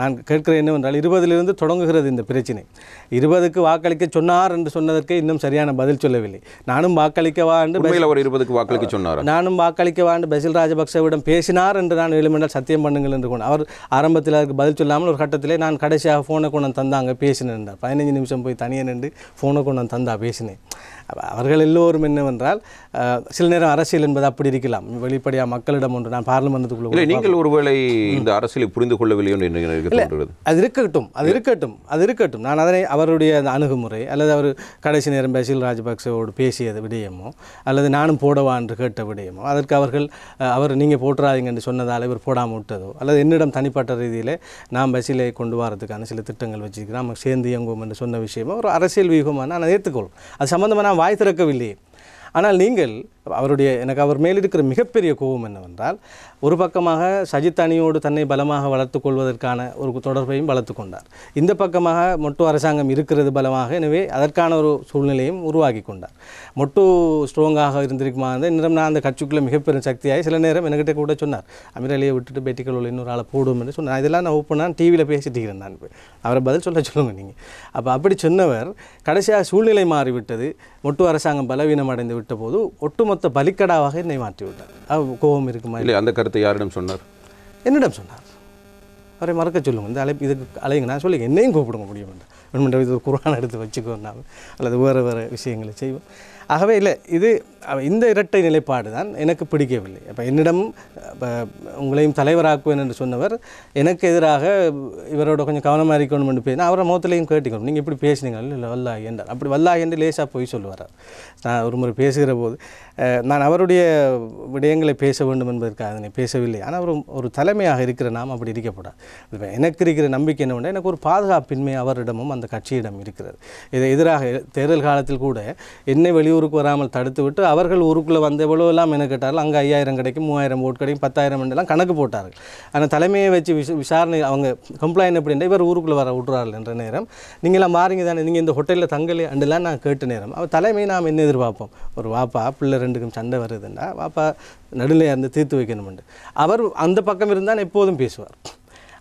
நான் கேட்கிறேன் என்னவென்றால் 20 தொடங்குகிறது இந்த பிரச்சனை. 20க்கு வாக்களிக்க சொன்னார் என்று சொன்னதற்கு இன்னும் சரியான பதில் சொல்லவில்லை. நானும் வாக்களிக்கவா என்று அவர் 20க்கு வாக்களிக்க சொன்னார். நானும் வாக்களிக்கவா என்று பெசில் ராஜபக்சவிடம் பேசினார் என்று நான் வேண்டுமென்றால் சத்தியம் பண்ணுங்கள் என்று கொண்டு அவர் ஆரம்பத்தில் அதுக்கு பதில் சொல்லாமல் ஒரு கட்டத்திலே நான் கடைசியாக ஃபோனை கொண்டு தந்தாங்க பேசினேன் என்றார். 15 நிமிஷம் போய் தனியே நின்று ஃபோனை கொண்டு தந்தா பேசினேன். அவர்கள் எல்லோரும் என்னவென்றால் சில நேரம் அரசியல் என்பது அப்படி இருக்கலாம், வெளிப்படையாக மக்களிடம் ஒன்று. நான் பார்லிமெண்ட்டுக்குள்ள நீங்கள் ஒருவேளை இந்த அரசியலை புரிந்து கொள்ளவில்லையோ அது இருக்கட்டும். நான் அதனை அவருடைய அணுகுமுறை அல்லது அவர் கடைசி நேரம் பெசில் ராஜபக்சவோடு பேசியது விடயமோ அல்லது நானும் போடவா என்று கேட்ட விடயமோ அதற்கு அவர் நீங்கள் போட்டுறாதீங்க என்று சொன்னதால் இவர் போடாமல் விட்டதோ அல்லது என்னிடம் தனிப்பட்ட ரீதியில் நாம் பெசிலை கொண்டு வரதுக்கான சில திட்டங்கள் வச்சுருக்கிறோம், நம்ம சேர்ந்து இயங்குவோம் என்று சொன்ன விஷயமோ ஒரு அரசியல் வியூகமாக நான் ஏற்றுக்கொள்ளும். அது சம்பந்தமாக நான் வாய் திறக்கவில்லையே. ஆனால் நீங்கள் எனக்கு அவர் மேலிருக்கிற மிகப்பெரிய கோபம் என்னவென்றால் ஒரு பக்கமாக சஜித் அணியோடு தன்னை பலமாக வளர்த்து கொள்வதற்கான ஒரு தொடர்பையும் வளர்த்து கொண்டார். இந்த பக்கமாக மொட்டு அரசாங்கம் இருக்கிறது பலமாக, எனவே அதற்கான ஒரு சூழ்நிலையும் உருவாக்கி கொண்டார். மொட்டு ஸ்ட்ராங்காக இருந்திருக்குமா இருந்தால் நான் அந்த கட்சிக்குள்ளே மிகப்பெரிய சக்தியாகி சில நேரம் என்கிட்ட கூட சொன்னார், அமீர் அலியை விட்டுட்டு பெட்டிக்கல் இன்னொரு ஆளை போடும் என்று சொன்னார். இதெல்லாம் நான் ஓப்பனாக டிவியில் பேசிட்டுக்கிறேன். நான் அவரை பதில் சொல்லுங்கள் நீங்கள். அப்படி சொன்னவர் கடைசியாக சூழ்நிலை மாறிவிட்டது, மொட்டு அரசாங்கம் பலவீனம் அடைந்து விட்ட போது ஒட்டுமொத்த பலிக்கடாவாக என்னை மாற்றிவிட்டார். கோபம் இருக்குமா இல்லை? அந்த கருத்தை யாரிடம் சொன்னார்? என்னிடம் சொன்னார். அவரை மறக்க சொல்லுங்க, இந்த இதுக்கு அலைங்க நான் சொல்லி என்னையும் கூப்பிடுங்க முடியும் என்று இது குர்ஆன் எடுத்து வச்சுக்கோன்னா அல்லது வேறு விஷயங்களை செய்வோம். ஆகவே இல்லை, இந்த இரட்டை நிலைப்பாடு தான் எனக்கு பிடிக்கவில்லை. அப்போ என்னிடம் உங்களையும் தலைவராக்குவேன் என்று சொன்னவர் எனக்கு எதிராக இவரோட கொஞ்சம் கவனமாக இருக்கணும் என்று பேசினா அவரை முகத்திலையும் கேட்டுக்கணும், நீங்கள் இப்படி பேசினீங்க இல்லை வல்லாஹி என்றார். அப்படி வல்லாஹி என்று லேசாக போய் சொல்லுவார். நான் ஒரு முறை பேசுகிற போது நான் அவருடைய விடயங்களை பேச வேண்டும் என்பதற்காக அதனை பேசவில்லை. ஆனால் ஒரு தலைமையாக இருக்கிற நாம் அப்படி இருக்கப்படாது. இப்போ எனக்கு இருக்கிற நம்பிக்கை என்னவென்றால் எனக்கு ஒரு பாதுகாப்பின்மை அவரிடமும் அந்த கட்சியிடம் இருக்கிறது. இதை எதிராக தேர்தல் காலத்தில் கூட என்னை வெளியூருக்கு வராமல் தடுத்து விட்டு அவர்கள் ஊருக்குள்ளே வந்த எவ்வளோ எல்லாம் என்ன கேட்டார்கள், அங்கே 5000 கிடைக்கும், 3000 ஓட்டு கிடைக்கும், 10,000 எல்லாம் கணக்கு போட்டார்கள். ஆனால் தலைமையை வச்சு விசாரணை அவங்க கம்ப்ளைண்ட் எப்படின்னா இவர் ஊருக்குள்ளே வர விட்டுறார்கள் என்ற நேரம், நீங்களாம் மாறிங்க தானே, நீங்கள் இந்த ஹோட்டலில் தங்கலை அண்டெல்லாம் நான் கேட்ட நேரம் அவர் தலைமை நாம் என்ன எதிர்பார்ப்போம், ஒரு வாப்பா பிள்ளை ரெண்டுக்கும் சண்டை வருதுன்னா வாப்பா நடுநிலை இருந்து தீர்த்து வைக்கணும்ண்டு அவர் அந்த பக்கம் இருந்தால் எப்போதும் பேசுவார்.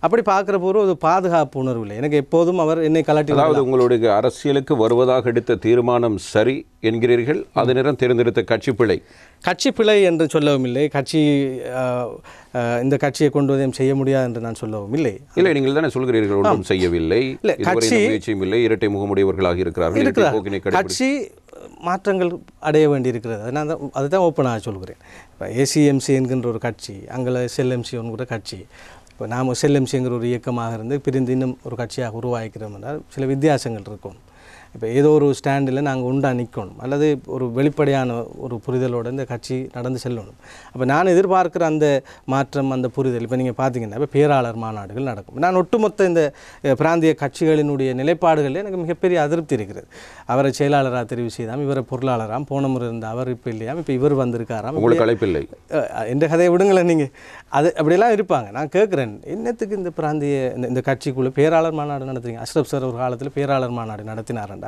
அப்படி பார்க்குற போது ஒரு பாதுகாப்பு உணர்வு இல்லை எனக்கு எப்போதும். அவர் என்னை கலட்டி, அதாவது உங்களுடைய அரசியலுக்கு வருவதாக எடுத்த தீர்மானம் சரி என்கிறீர்கள், அது நேரம் தேர்ந்தெடுத்த கட்சி பிழை என்று சொல்லவும் இல்லை, இந்த கட்சியை கொண்டு வதையும் செய்ய முடியாது என்று நான் சொல்லவும் இல்லை. நீங்கள் தானே சொல்கிறீர்கள் ஒன்றும் செய்யவில்லை, முயற்சியும் இல்லை, இரட்டை முகமுடையவர்களாக இருக்கிறார்கள், கட்சி மாற்றங்கள் அடைய வேண்டியிருக்கிறது. நான் அதுதான் ஓப்பனாக சொல்கிறேன். இப்போ ஏசிஎம்சி என்கின்ற ஒரு கட்சி, அங்கே SLMC என்கிற கட்சி, இப்போ நாம் SLMCங்கிற ஒரு இயக்கமாக இருந்து பிரிந்து இன்னும் ஒரு கட்சியாக உருவாக்கிறோம் என்றால் சில வித்தியாசங்கள் இருக்கும். இப்போ ஏதோ ஒரு ஸ்டாண்டில் நாங்கள் உண்டாக நிற்கணும் அல்லது ஒரு வெளிப்படையான ஒரு புரிதலோடு இந்த கட்சி நடந்து செல்லணும். அப்போ நான் எதிர்பார்க்குற அந்த மாற்றம், அந்த புரிதல், இப்போ நீங்கள் பார்த்தீங்கன்னா இப்போ பேராளர் மாநாடுகள் நடக்கும். நான் ஒட்டுமொத்த இந்த பிராந்திய கட்சிகளினுடைய நிலைப்பாடுகளில் எனக்கு மிகப்பெரிய அதிருப்தி இருக்கிறது. அவரை செயலாளராக தெரிவு செய்தாம், இவரை பொருளாளராம், போன முறை இருந்த அவர் இப்போ இல்லையாம், இப்போ இவர் வந்திருக்காராம், உங்களுக்கு அழைப்பில்லை என்ற கதையை விடுங்களேன். நீங்கள் அப்படியெல்லாம் இருப்பாங்க. நான் கேட்குறேன், என்னத்துக்கு இந்த பிராந்திய இந்த கட்சிக்குள்ளே பேராளர் மாநாடு நடத்துறீங்க? அஷ்ரப் சார் ஒரு காலத்தில் பேராளர் மாநாடு நடத்தினார்.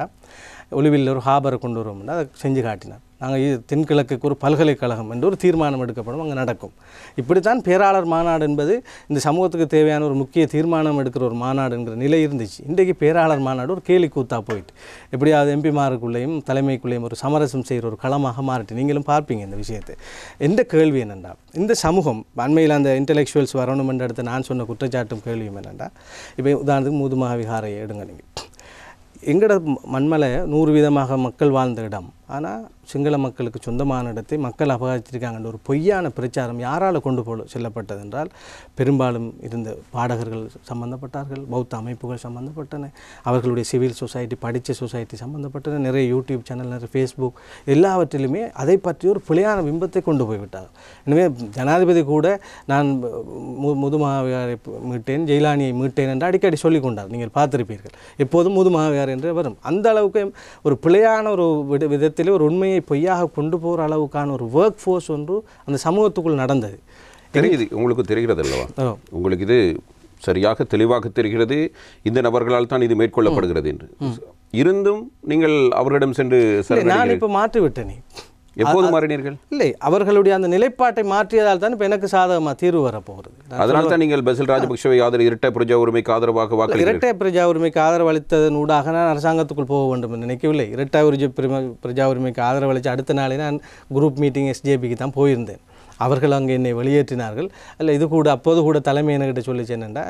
ஒலிவில் ஒரு ஹாபரை கொண்டு வருவோம்னா அதை செஞ்சு காட்டினார். நாங்கள் தென்கிழக்குக்கு ஒரு பல்கலைக்கழகம் என்று ஒரு தீர்மானம் எடுக்கப்படும், அங்கே நடக்கும். இப்படித்தான் பேராளர் மாநாடு என்பது இந்த சமூகத்துக்கு தேவையான ஒரு முக்கிய தீர்மானம் எடுக்கிற ஒரு மாநாடு என்கிற நிலை இருந்துச்சு. இன்றைக்கு பேராளர் மாநாடு ஒரு கேலி கூத்தாக போயிட்டு எப்படியாவது எம்பிமாருக்குள்ளேயும் தலைமைக்குள்ளேயும் ஒரு சமரசம் செய்கிற ஒரு களமாக மாறிட்டு நீங்களும் பார்ப்பீங்க இந்த விஷயத்தை. எந்த கேள்வி என்னென்னா, இந்த சமூகம் அண்மையில் அந்த இன்டெலெக்சுவல்ஸ் வரணும் என்ற இடத்த நான் சொன்ன குற்றச்சாட்டும் கேள்வியும் என்னென்னா, இப்போ உதாரணத்துக்கு மூதுமகா விகாரையை எடுங்க. நீங்கள் எங்களோட மண்மலை 100 வீதமாக மக்கள் வாழ்ந்த இடம், ஆனால் சிங்கள மக்களுக்கு சொந்தமான இடத்தை மக்கள் அபகரிச்சிருக்காங்கன்ற ஒரு பொய்யான பிரச்சாரம் யாரால் கொண்டு செல்லப்பட்டது என்றால் பெரும்பாலும் இருந்த பாடகர்கள் சம்பந்தப்பட்டார்கள், பௌத்த அமைப்புகள் சம்பந்தப்பட்டன, அவர்களுடைய சிவில் சொசைட்டி, படித்த சொசைட்டி சம்பந்தப்பட்டன, நிறைய யூடியூப் சேனல், நிறைய ஃபேஸ்புக், எல்லாவற்றிலுமே அதை பற்றி ஒரு பிழையான பிம்பத்தை கொண்டு போய்விட்டார். எனவே ஜனாதிபதி கூட நான் முதுமகாவியாரை மீட்டேன், ஜெயிலானியை மீட்டேன் என்று அடிக்கடி சொல்லிக் கொண்டார். நீங்கள் பார்த்திருப்பீர்கள், எப்போதும் முதுமகாவியார் என்று வரும். அந்த அளவுக்கு ஒரு பிழையான ஒரு விதத்திலே ஒரு உண்மையை பொய்யாக கொண்டு போகிற அளவுக்கான ஒரு ஒர்க் ஃபோர்ஸ் ஒன்று அந்த சமூகத்துக்குள் நடந்தது. தெரியுது, உங்களுக்கு தெரிகிறது அல்லவா? உங்களுக்கு இது சரியாக தெளிவாக தெரிகிறது, இந்த நபர்களால் தான் இது மேற்கொள்ளப்படுகிறது என்று இருந்தும் நீங்கள் அவரிடம் சென்று நான் இப்போ மாற்றி விட்டேனே. எப்போது மாறினீர்கள்? இல்லை, அவர்களுடைய அந்த நிலைப்பாட்டை மாற்றியதால் தான் இப்போ எனக்கு சாதகமாக தீர்வு வரப்போகிறது. அதனால் தான் நீங்கள் பசில் ராஜபக்ஷவை ஆதரவு இரட்டை பிரஜா உரிமைக்கு ஆதரவாக வாக்களித்தீர்கள். இரட்டை பிரஜா உரிமைக்கு ஆதரவு அளித்ததன் ஊடாக நான் அரசாங்கத்துக்குள் போக வேண்டும் என்று நினைக்கவில்லை. இரட்டை பிரஜா உரிமைக்கு ஆதரவு அளித்த அடுத்த நாளே நான் குரூப் மீட்டிங் SJPக்கு தான் போயிருந்தேன். அவர்கள் அங்கே என்னை வெளியேற்றினார்கள். அல்ல, இது கூட அப்போது கூட தலைமை என்கிட்ட சொல்லிச்சு என்னென்னா,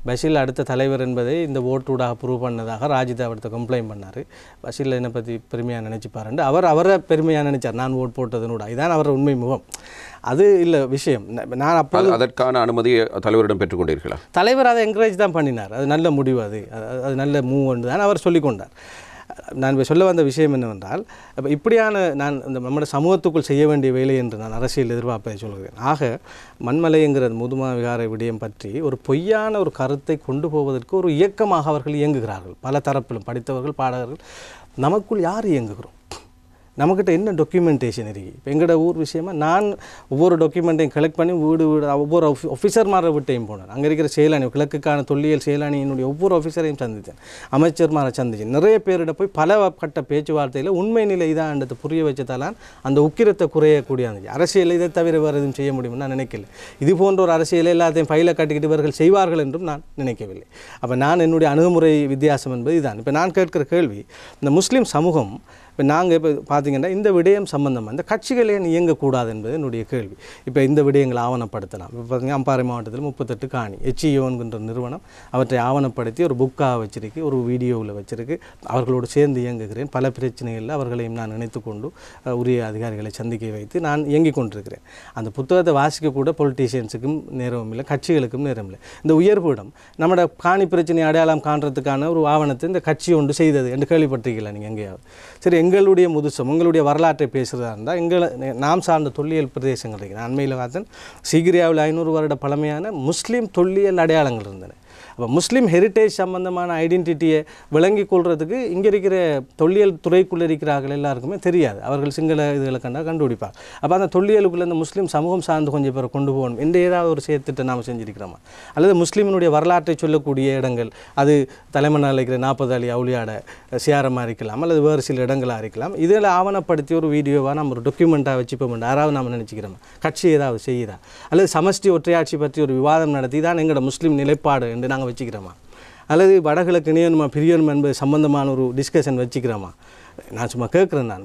பஷீல் அடுத்த தலைவர் என்பதை இந்த ஓட்டூடாக ப்ரூவ் பண்ணதாக ராஜிதா அவர்கிட்ட கம்ப்ளைண்ட் பண்ணார். பஷீல் என்னை பற்றி பெருமையாக நினச்சிப்பாருண்டு அவரை பெருமையாக நினைச்சார், நான் ஓட் போட்டதனூட. இதுதான் அவர் உண்மை முகம். அது இல்லை விஷயம். நான் அப்போ அதற்கான அனுமதியை தலைவரிடம் பெற்றுக்கொண்டீர்களா? தலைவர் அதை என்கரேஜ் தான் பண்ணினார். அது நல்ல முடிவு, அது நல்ல மூவ் என்று தான் அவர் சொல்லிக்கொண்டார். நான் இப்போ சொல்ல வந்த விஷயம் என்னவென்றால், இப்போ இப்படியான நான் இந்த நம்முடைய சமூகத்துக்குள் செய்ய வேண்டிய வேலை என்று நான் அரசியல் எதிர்பார்ப்பதை சொல்கிறேன். ஆக மண்மலைங்கிற முதுமா விகாரை விடயம் பற்றி ஒரு பொய்யான ஒரு கருத்தை கொண்டு போவதற்கு ஒரு இயக்கமாக அவர்கள் இயங்குகிறார்கள். பல தரப்பிலும் படித்தவர்கள், பாடகர்கள். நமக்குள் யார் இயங்குகிறோம்? நம்மக்கிட்ட என்ன டாக்குமெண்டேஷன் இருக்குது? இப்போ எங்களோட ஊர் விஷயமா நான் ஒவ்வொரு டாக்குமெண்ட்டையும் கலெக்ட் பண்ணி வீடு ஒவ்வொரு ஆஃபீஸர்மாரை விட்டையும் போனேன். அங்கே இருக்கிற செயலாணி, கிழக்குக்கான தொல்லியல் செயலாணியினுடைய ஒவ்வொரு ஆஃபீஸரையும் சந்தித்தேன், அமைச்சர்மாரை சந்தித்தேன். நிறைய பேரிட போய் பல கட்ட பேச்சுவார்த்தையில் உண்மை நிலை இதான்றது புரிய வச்சதாலான் அந்த உக்கிரத்தை குறையக்கூடிய இருந்துச்சு. அரசியல் இதை தவிர வேறு எதுவும் செய்ய முடியும்னு நான் நினைக்கல. இது போன்ற ஒரு அரசியல் எல்லாத்தையும் பையில கட்டிக்கிட்டு இவர்கள் செய்வார்கள் என்றும் நான் நினைக்கவில்லை. அப்போ நான் என்னுடைய அணுகுமுறை வித்தியாசம் என்பது இதுதான். இப்போ நான் கேட்கிற கேள்வி, இந்த முஸ்லீம் சமூகம் இப்போ நாங்கள் இப்போ பார்த்தீங்கன்னா இந்த விடயம் சம்பந்தமாக இந்த கட்சிகளே இயங்கக்கூடாது என்பது என்னுடைய கேள்வி. இப்போ இந்த விடயங்களை ஆவணப்படுத்தலாம். இப்போ பார்த்தீங்கன்னா அம்பாறை மாவட்டத்தில் 38 காணி HEO என்கின்ற நிறுவனம் அவற்றை ஆவணப்படுத்தி ஒரு புக்காக வச்சிருக்கு, ஒரு வீடியோவில் வச்சிருக்கு. அவர்களோடு சேர்ந்து இயங்குகிறேன். பல பிரச்சனைகளில் அவர்களையும் நான் நினைத்து கொண்டு உரிய அதிகாரிகளை சந்திக்க வைத்து நான் இயங்கிக் கொண்டிருக்கிறேன். அந்த புத்தகத்தை வாசிக்கக்கூட பொலிட்டீஷியன்ஸுக்கும் நேரமும் இல்லை, கட்சிகளுக்கும் நேரம் இல்லை. இந்த உயர்வுடம் நம்மளோட காணி பிரச்சனை அடையாளம் காண்றதுக்கான ஒரு ஆவணத்தை இந்த கட்சி ஒன்று செய்தது என்று கேள்விப்பட்டிருக்கீங்களா நீங்கள் எங்கேயாவது? சரி, எங்களுடைய முதுசம் உங்களுடைய வரலாற்றை பேசுகிறதா இருந்தால் நாம் சார்ந்த தொல்லியல் பிரதேசங்கள் இருக்குது. அண்மையில் பார்த்தேன், சீகிரியாவில் 500 வருட பழமையான முஸ்லீம் தொல்லியல் அடையாளங்கள் இருந்தன. அப்போ முஸ்லீம் ஹெரிட்டேஜ் சம்பந்தமான ஐடென்டிட்டியை விளங்கி கொள்றதுக்கு இங்கே இருக்கிற தொல்லியல் துறைக்குள்ளே இருக்கிறார்கள் எல்லாருக்குமே தெரியாது. அவர்கள் சிங்கள இதுகளை கண்டுபிடிப்பாங்க. அப்போ அந்த தொல்லியலுக்குள்ளே இந்த முஸ்லீம் சமூகம் சார்ந்து கொஞ்சம் பேரை கொண்டு போகணும் என்ற ஏதாவது ஒரு செயற்திட்டத்தை நாம் செஞ்சிருக்கிறோமா? அல்லது முஸ்லீமினுடைய வரலாற்றை சொல்லக்கூடிய இடங்கள், அது தலைமன்னார் இருக்கிற 40 அலி அவுலியாட சியாரமாக இருக்கலாம், அல்லது வேறு சில இடங்களாக இருக்கலாம். இதில் ஆவணப்படுத்தி ஒரு வீடியோவாக நம்ம ஒரு டாக்குமெண்ட்டாக வச்சுப்போம் யாராவது நம்ம நினச்சிக்கிறோமா? கட்சி ஏதாவது செய்யுதா? அல்லது சமஷ்டி ஒற்றையாட்சி பற்றி ஒரு விவாதம் நடத்தி தான் எங்களோட முஸ்லீம் நிலைப்பாடு என்று நாங்கள் வச்சுக்கிறோமா? அல்லது வடகிழக்கு இணையணுமா பிரியணுமா என்பது சம்பந்தமான ஒரு டிஸ்கஷன் வச்சுக்கிறோமா? நான் சும்மா கேட்குறேன். நான்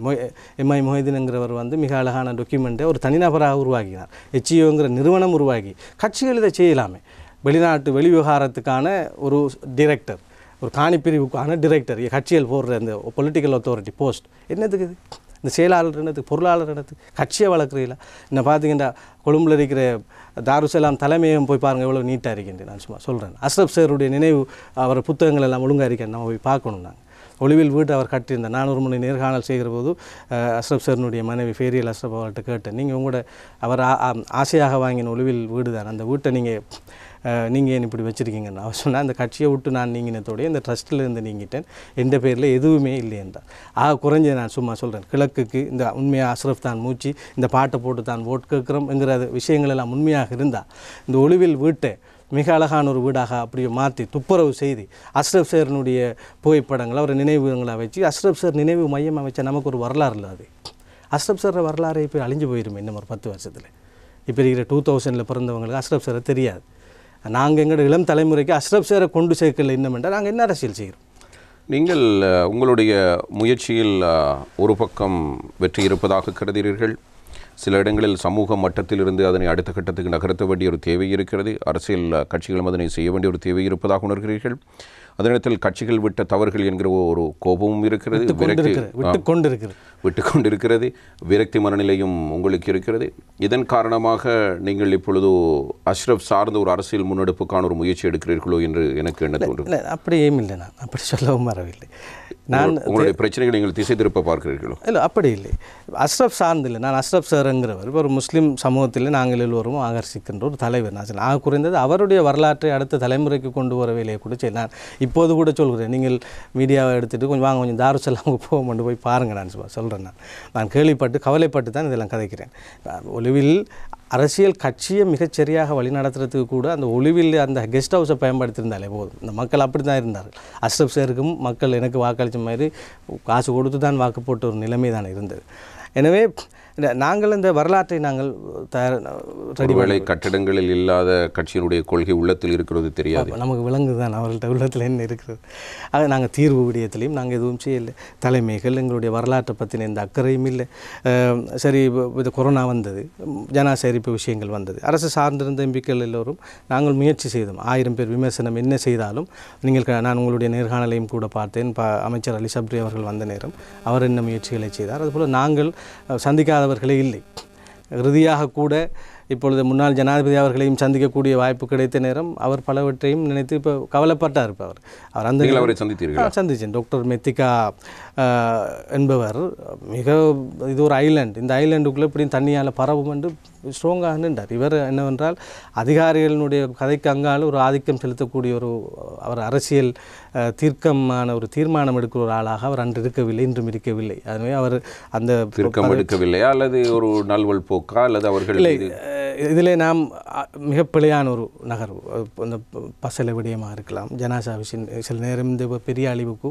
MI மொஹிதீன்ங்கிறவர் மிக அழகான டாக்குமெண்ட்டை ஒரு தனிநபராக உருவாக்கினார். HEOங்கிற நிறுவனம் உருவாக்கி கட்சிகள் இதை செய்யலாமே. வெளிநாட்டு வெளிவிவகாரத்துக்கான ஒரு டிரெக்டர், ஒரு காணிப்பிரிவுக்கான டிரெக்டர், கட்சிகள் போடுற அந்த பொலிட்டிக்கல் அத்தாரிட்டி போஸ்ட் என்னத்துக்கு? இது இந்த செயலாளர் என்னத்துக்கு? பொருளாளர் என்னத்துக்கு? கட்சியை வளர்க்குறீங்களா? இன்னும் பார்த்தீங்கன்னா கொழும்பில் இருக்கிற தாருசலாம் தலைமையும் போய் பாருங்கள், எவ்வளோ நீட்டாக இருக்கின்றேன். நான் சும்மா சொல்கிறேன். அஸ்ரப் சாருடைய நினைவு அவர் புத்தகங்கள் எல்லாம் ஒழுங்காக இருக்கேன், நம்ம போய் பார்க்கணும். நாங்கள் ஒளிவில் வீட்டு அவர் கட்டியிருந்தார். 400 மணி நேர்காணல் செய்கிற போது அஸ்ரப் சாருடைய மனைவி ஃபேரியல் அஸ்ரப் அவர்கிட்ட கேட்டேன், நீங்கள் உங்களோட அவர் ஆசையாக வாங்கின ஒளிவில் வீடு தான், அந்த வீட்டை நீங்கள் ஏன் இப்படி வச்சுருக்கீங்கன்னு அவர் சொன்னால், அந்த கட்சியை விட்டு நான் நீங்கினத்தோடைய இந்த ட்ரஸ்ட்டில் இருந்து நீங்கிட்டேன், எந்த பேரில் எதுவுமே இல்லை என்றார். குறைஞ்ச நான் சும்மா சொல்கிறேன், கிழக்குக்கு இந்த உண்மையாக அஸ்ரப் தான் மூச்சு, இந்த பாட்டை போட்டு தான் ஓட் கேட்குறோம்ங்கிற விஷயங்கள் எல்லாம் உண்மையாக இருந்தால் இந்த ஒளிவில் வீட்டை மிக அழகான ஒரு வீடாக அப்படியே மாற்றி துப்புரவு செய்து அஸ்ரப் சாரினுடைய புகைப்படங்களை ஒரு நினைவுகளை வச்சு அஸ்ரப் சார் நினைவு மையமாக வச்சா நமக்கு ஒரு வரலாறு இல்லை. அது அஸ்ரப் சார் வரலாறு இப்போ அழிஞ்சு போயிருமே இன்னும் ஒரு 10 வருஷத்தில். இப்போ இருக்கிற 2000 பிறந்தவங்களுக்கு அஸ்ரப் சாரை தெரியாது. நாங்கள் எங்களோட இளம் தலைமுறைக்கு அஸ்ரப் சாரை கொண்டு சேர்க்கல இன்னும் என்றால் நாங்கள் என்ன அரசியல் செய்கிறோம்? நீங்கள் உங்களுடைய முயற்சியில் ஒரு பக்கம் வெற்றி இருப்பதாக கருதுகிறீர்கள். சில இடங்களில் சமூக மட்டத்திலிருந்து அதனை அடுத்த கட்டத்துக்கு நகர்த்த வேண்டிய ஒரு தேவை இருக்கிறது. அரசியல் கட்சிகளும் அதனை செய்ய வேண்டிய ஒரு தேவை இருப்பதாக உணர்கிறீர்கள். அதே நேரத்தில் கட்சிகள் விட்ட தவறுகள் என்கிற ஒரு கோபமும் இருக்கிறது, விட்டு கொண்டிருக்கிறது, விரக்தி மனநிலையும் உங்களுக்கு இருக்கிறது. இதன் காரணமாக நீங்கள் இப்பொழுது அஷ்ரப் சார்ந்த ஒரு அரசியல் முன்னெடுப்புக்கான ஒரு முயற்சி எடுக்கிறீர்களோ என்று எனக்கு என்ன தோன்றும்? அப்படியும் இல்லை, நான் அப்படி சொல்லவும் வரவில்லை. நான் உங்களுடைய பிரச்சனைகளை நீங்கள் திசை திருப்ப பார்க்கிறீர்களோ? இல்லை, அப்படி இல்லை. அஷ்ரப் சார்ந்து இல்லை, நான் அஷ்ரப் சாருங்கிறவர் ஒரு முஸ்லீம் சமூகத்தில் நாங்கள் எல்லோரும் ஆகர்ஷிக்கின்ற ஒரு தலைவர். நான் ஆக குறைந்தது அவருடைய வரலாற்றை அடுத்த தலைமுறைக்கு கொண்டு வர வேலையை கூட செய்ய நான் இப்போது கூட சொல்கிறேன். நீங்கள் மீடியாவை எடுத்துகிட்டு கொஞ்சம் தாருசலாம் போக போய் பாருங்கள். நான் சொல்கிறேன். நான் கேள்விப்பட்டு கவலைப்பட்டு தான் இதெல்லாம் கதைக்கிறேன். ஒளிவில் அரசியல் கட்சியை மிகச்சரியாக வழிநடத்துறதுக்கு கூட அந்த ஒளிவில் அந்த கெஸ்ட் ஹவுஸை பயன்படுத்தியிருந்தாலே போதும். இந்த மக்கள் அப்படி தான் இருந்தார்கள். அஷ்ரப் சாருக்கும் மக்கள் எனக்கு வாக்களித்த மாதிரி காசு கொடுத்து தான் வாக்கு போட்ட ஒரு நிலைமை தான் இருந்தது. எனவே நாங்கள் இந்த வரலாற்றை நாங்கள் ஒருவேளை கட்டிடங்களில் இல்லாத கட்சியினுடைய கொள்கை உள்ளத்தில் இருக்கிறது தெரியாது, நமக்கு விளங்குது தான் அவர்கள்ட்ட உள்ளத்தில் என்ன இருக்கிறது. ஆக நாங்கள் தீர்வு விடயத்திலையும் நாங்கள் எதுவும் செய்யலை. தலைமைகள் எங்களுடைய வரலாற்றை பற்றின எந்த அக்கறையும் இல்லை. சரி, இது கொரோனா வந்தது, ஜனாசா எரிப்பு விஷயங்கள் வந்தது, அரசு சார்ந்திருந்த எம்பிக்கள் எல்லோரும் நாங்கள் முயற்சி செய்தோம். 1000 பேர் விமர்சனம் என்ன செய்தாலும் நான் உங்களுடைய நேர்காணலையும் கூட பார்த்தேன். அமைச்சர் அலி சப்ரி அவர்கள் வந்த நேரம் அவர் என்ன முயற்சிகளை செய்தார். அதுபோல் நாங்கள் சந்திக்காதவர்களே இல்லை. இறுதியாக கூட இப்பொழுது முன்னாள் ஜனாதிபதி அவர்களையும் சந்திக்கக்கூடிய வாய்ப்பு கிடைத்த நேரம் அவர் பலவற்றையும் நினைத்து இப்போ கவலைப்பட்டார். இப்போ அவர் அந்த அவரை சந்தித்தேன். டாக்டர் மெத்திகா என்பவர் மிக இது ஒரு ஐலாண்ட், இந்த ஐலாண்டுக்குள்ளே இப்படி தண்ணியால் பரவும் என்று ஸ்ட்ராங்காக நின்றார். இவர் என்னவென்றால் அதிகாரிகளினுடைய கதைக்கு அங்கால ஒரு ஆதிக்கம் செலுத்தக்கூடிய அவர் அரசியல் தீர்க்கமான ஒரு தீர்மானம் எடுக்கிற ஒரு ஆளாக அவர் அன்று இருக்கவில்லை, இன்றும் இருக்கவில்லை. எனவே அவர் அந்த தீர்க்கம் எடுக்கவில்லையா அல்லது ஒரு நல்வல் போக்கா அல்லது அவர்கள் இல்லை, இதில் நாம் மிக பிழையான ஒரு நகர்வு அந்த பசல விடயமாக இருக்கலாம். ஜனாசா விஷயம் சில நேரம் இந்த பெரிய அழிவுக்கு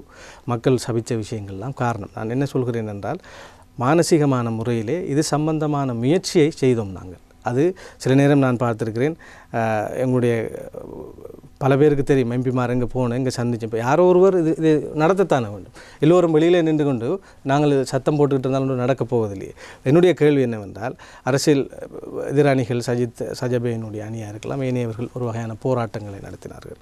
மக்கள் சபித்த விஷயங்கள்லாம் காரணம். நான் என்ன சொல்கிறேன் என்றால் மானசீகமான முறையிலே இது சம்பந்தமான முயற்சியை செய்தோம் நாங்கள். அது சில நேரம் நான் பார்த்துருக்கிறேன். எங்களுடைய பல பேருக்கு தெரியும், எம்பிமார் எங்கே போனேன், எங்கே சந்திச்சேன். இப்போ யாரோ ஒருவர் இது நடத்தத்தானே வேண்டும். எல்லோரும் வெளியில் நின்று கொண்டு நாங்கள் சத்தம் போட்டுக்கிட்டு இருந்தாலும் நடக்கப் போவதில்லையே. என்னுடைய கேள்வி என்னவென்றால், அரசியல் எதிரணிகள் சஜபேனுடைய அணியாக இருக்கலாம், ஏனையவர்கள் ஒரு வகையான போராட்டங்களை நடத்தினார்கள்.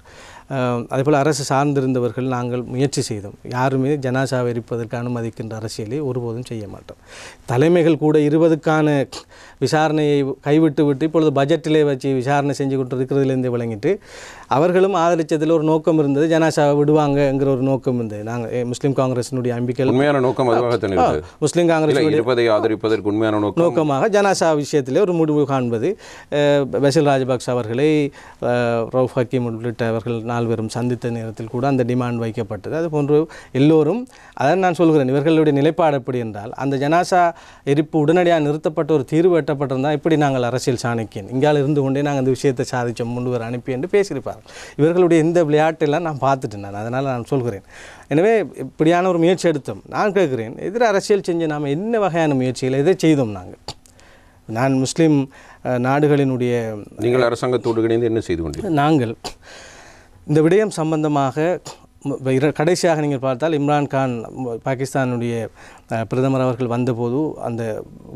அதேபோல் அரசு சார்ந்திருந்தவர்கள் நாங்கள் முயற்சி செய்தோம். யாருமே ஜனாசாவை எரிப்பதற்கு அனுமதிக்கின்ற அரசியலை ஒருபோதும் செய்ய மாட்டோம். தலைமைகள் கூட 20க்கான விசாரணையை கைவிட்டு விட்டு இப்பொழுது பட்ஜெட்டிலே வச்சு விசாரணை செஞ்சு கொண்டு இருக்கிறதுலேருந்து விளங்கிட்டு அவர்களும் ஆதரித்ததில் ஒரு நோக்கம் இருந்தது, ஜனாசாவை விடுவாங்கங்கிற ஒரு நோக்கம் இருந்தது. நாங்கள் முஸ்லீம் காங்கிரஸினுடைய அம்பிகள் உண்மையான நோக்கம் முஸ்லீம் காங்கிரஸ் ஆதரிப்பதற்கு உண்மையான நோக்கமாக ஜனாசா விஷயத்திலே ஒரு முடிவு காண்பது. பசில் ராஜபக்ச அவர்களை ரவுஃப் ஹக்கீம் உள்ளிட்டவர்கள் 4 பேரும் சந்தித்த நேரத்தில் கூட அந்த டிமாண்ட் வைக்கப்பட்டது. அதுபோன்று எல்லோரும், அதான் நான் சொல்கிறேன், இவர்களுடைய நிலைப்பாடு எப்படி என்றால், அந்த ஜனாசா எரிப்பு உடனடியாக நிறுத்தப்பட்ட ஒரு தீர்வு எட்டப்பட்டிருந்தால் இப்படி நாங்கள் அரசியல் சாணக்கியன் இங்கால் இருந்து கொண்டே நாங்கள் அந்த விஷயத்தை சாதித்தோம், முன்பு வர அனுப்பி என்று பேசியிருப்பார்கள். இவர்களுடைய இந்த விளையாட்டெல்லாம் நான் பார்த்துட்டேன். அதனால் நான் சொல்கிறேன். எனவே இப்படியான ஒரு முயற்சி எடுத்தோம். நான் கேட்குறேன், எதிர அரசியல் செஞ்ச நாம் என்ன வகையான முயற்சிகளை எதை செய்தோம் நாங்கள்? நான் முஸ்லீம் நாடுகளினுடைய நீங்கள் அரசாங்கத்தோடு இணைந்து என்ன செய்து கொண்டீர்கள்? நாங்கள் இந்த விடயம் சம்பந்தமாக கடைசியாக நீங்கள் பார்த்தால் இம்ரான்கான் பாகிஸ்தானுடைய பிரதமர் அவர்கள் வந்தபோது அந்த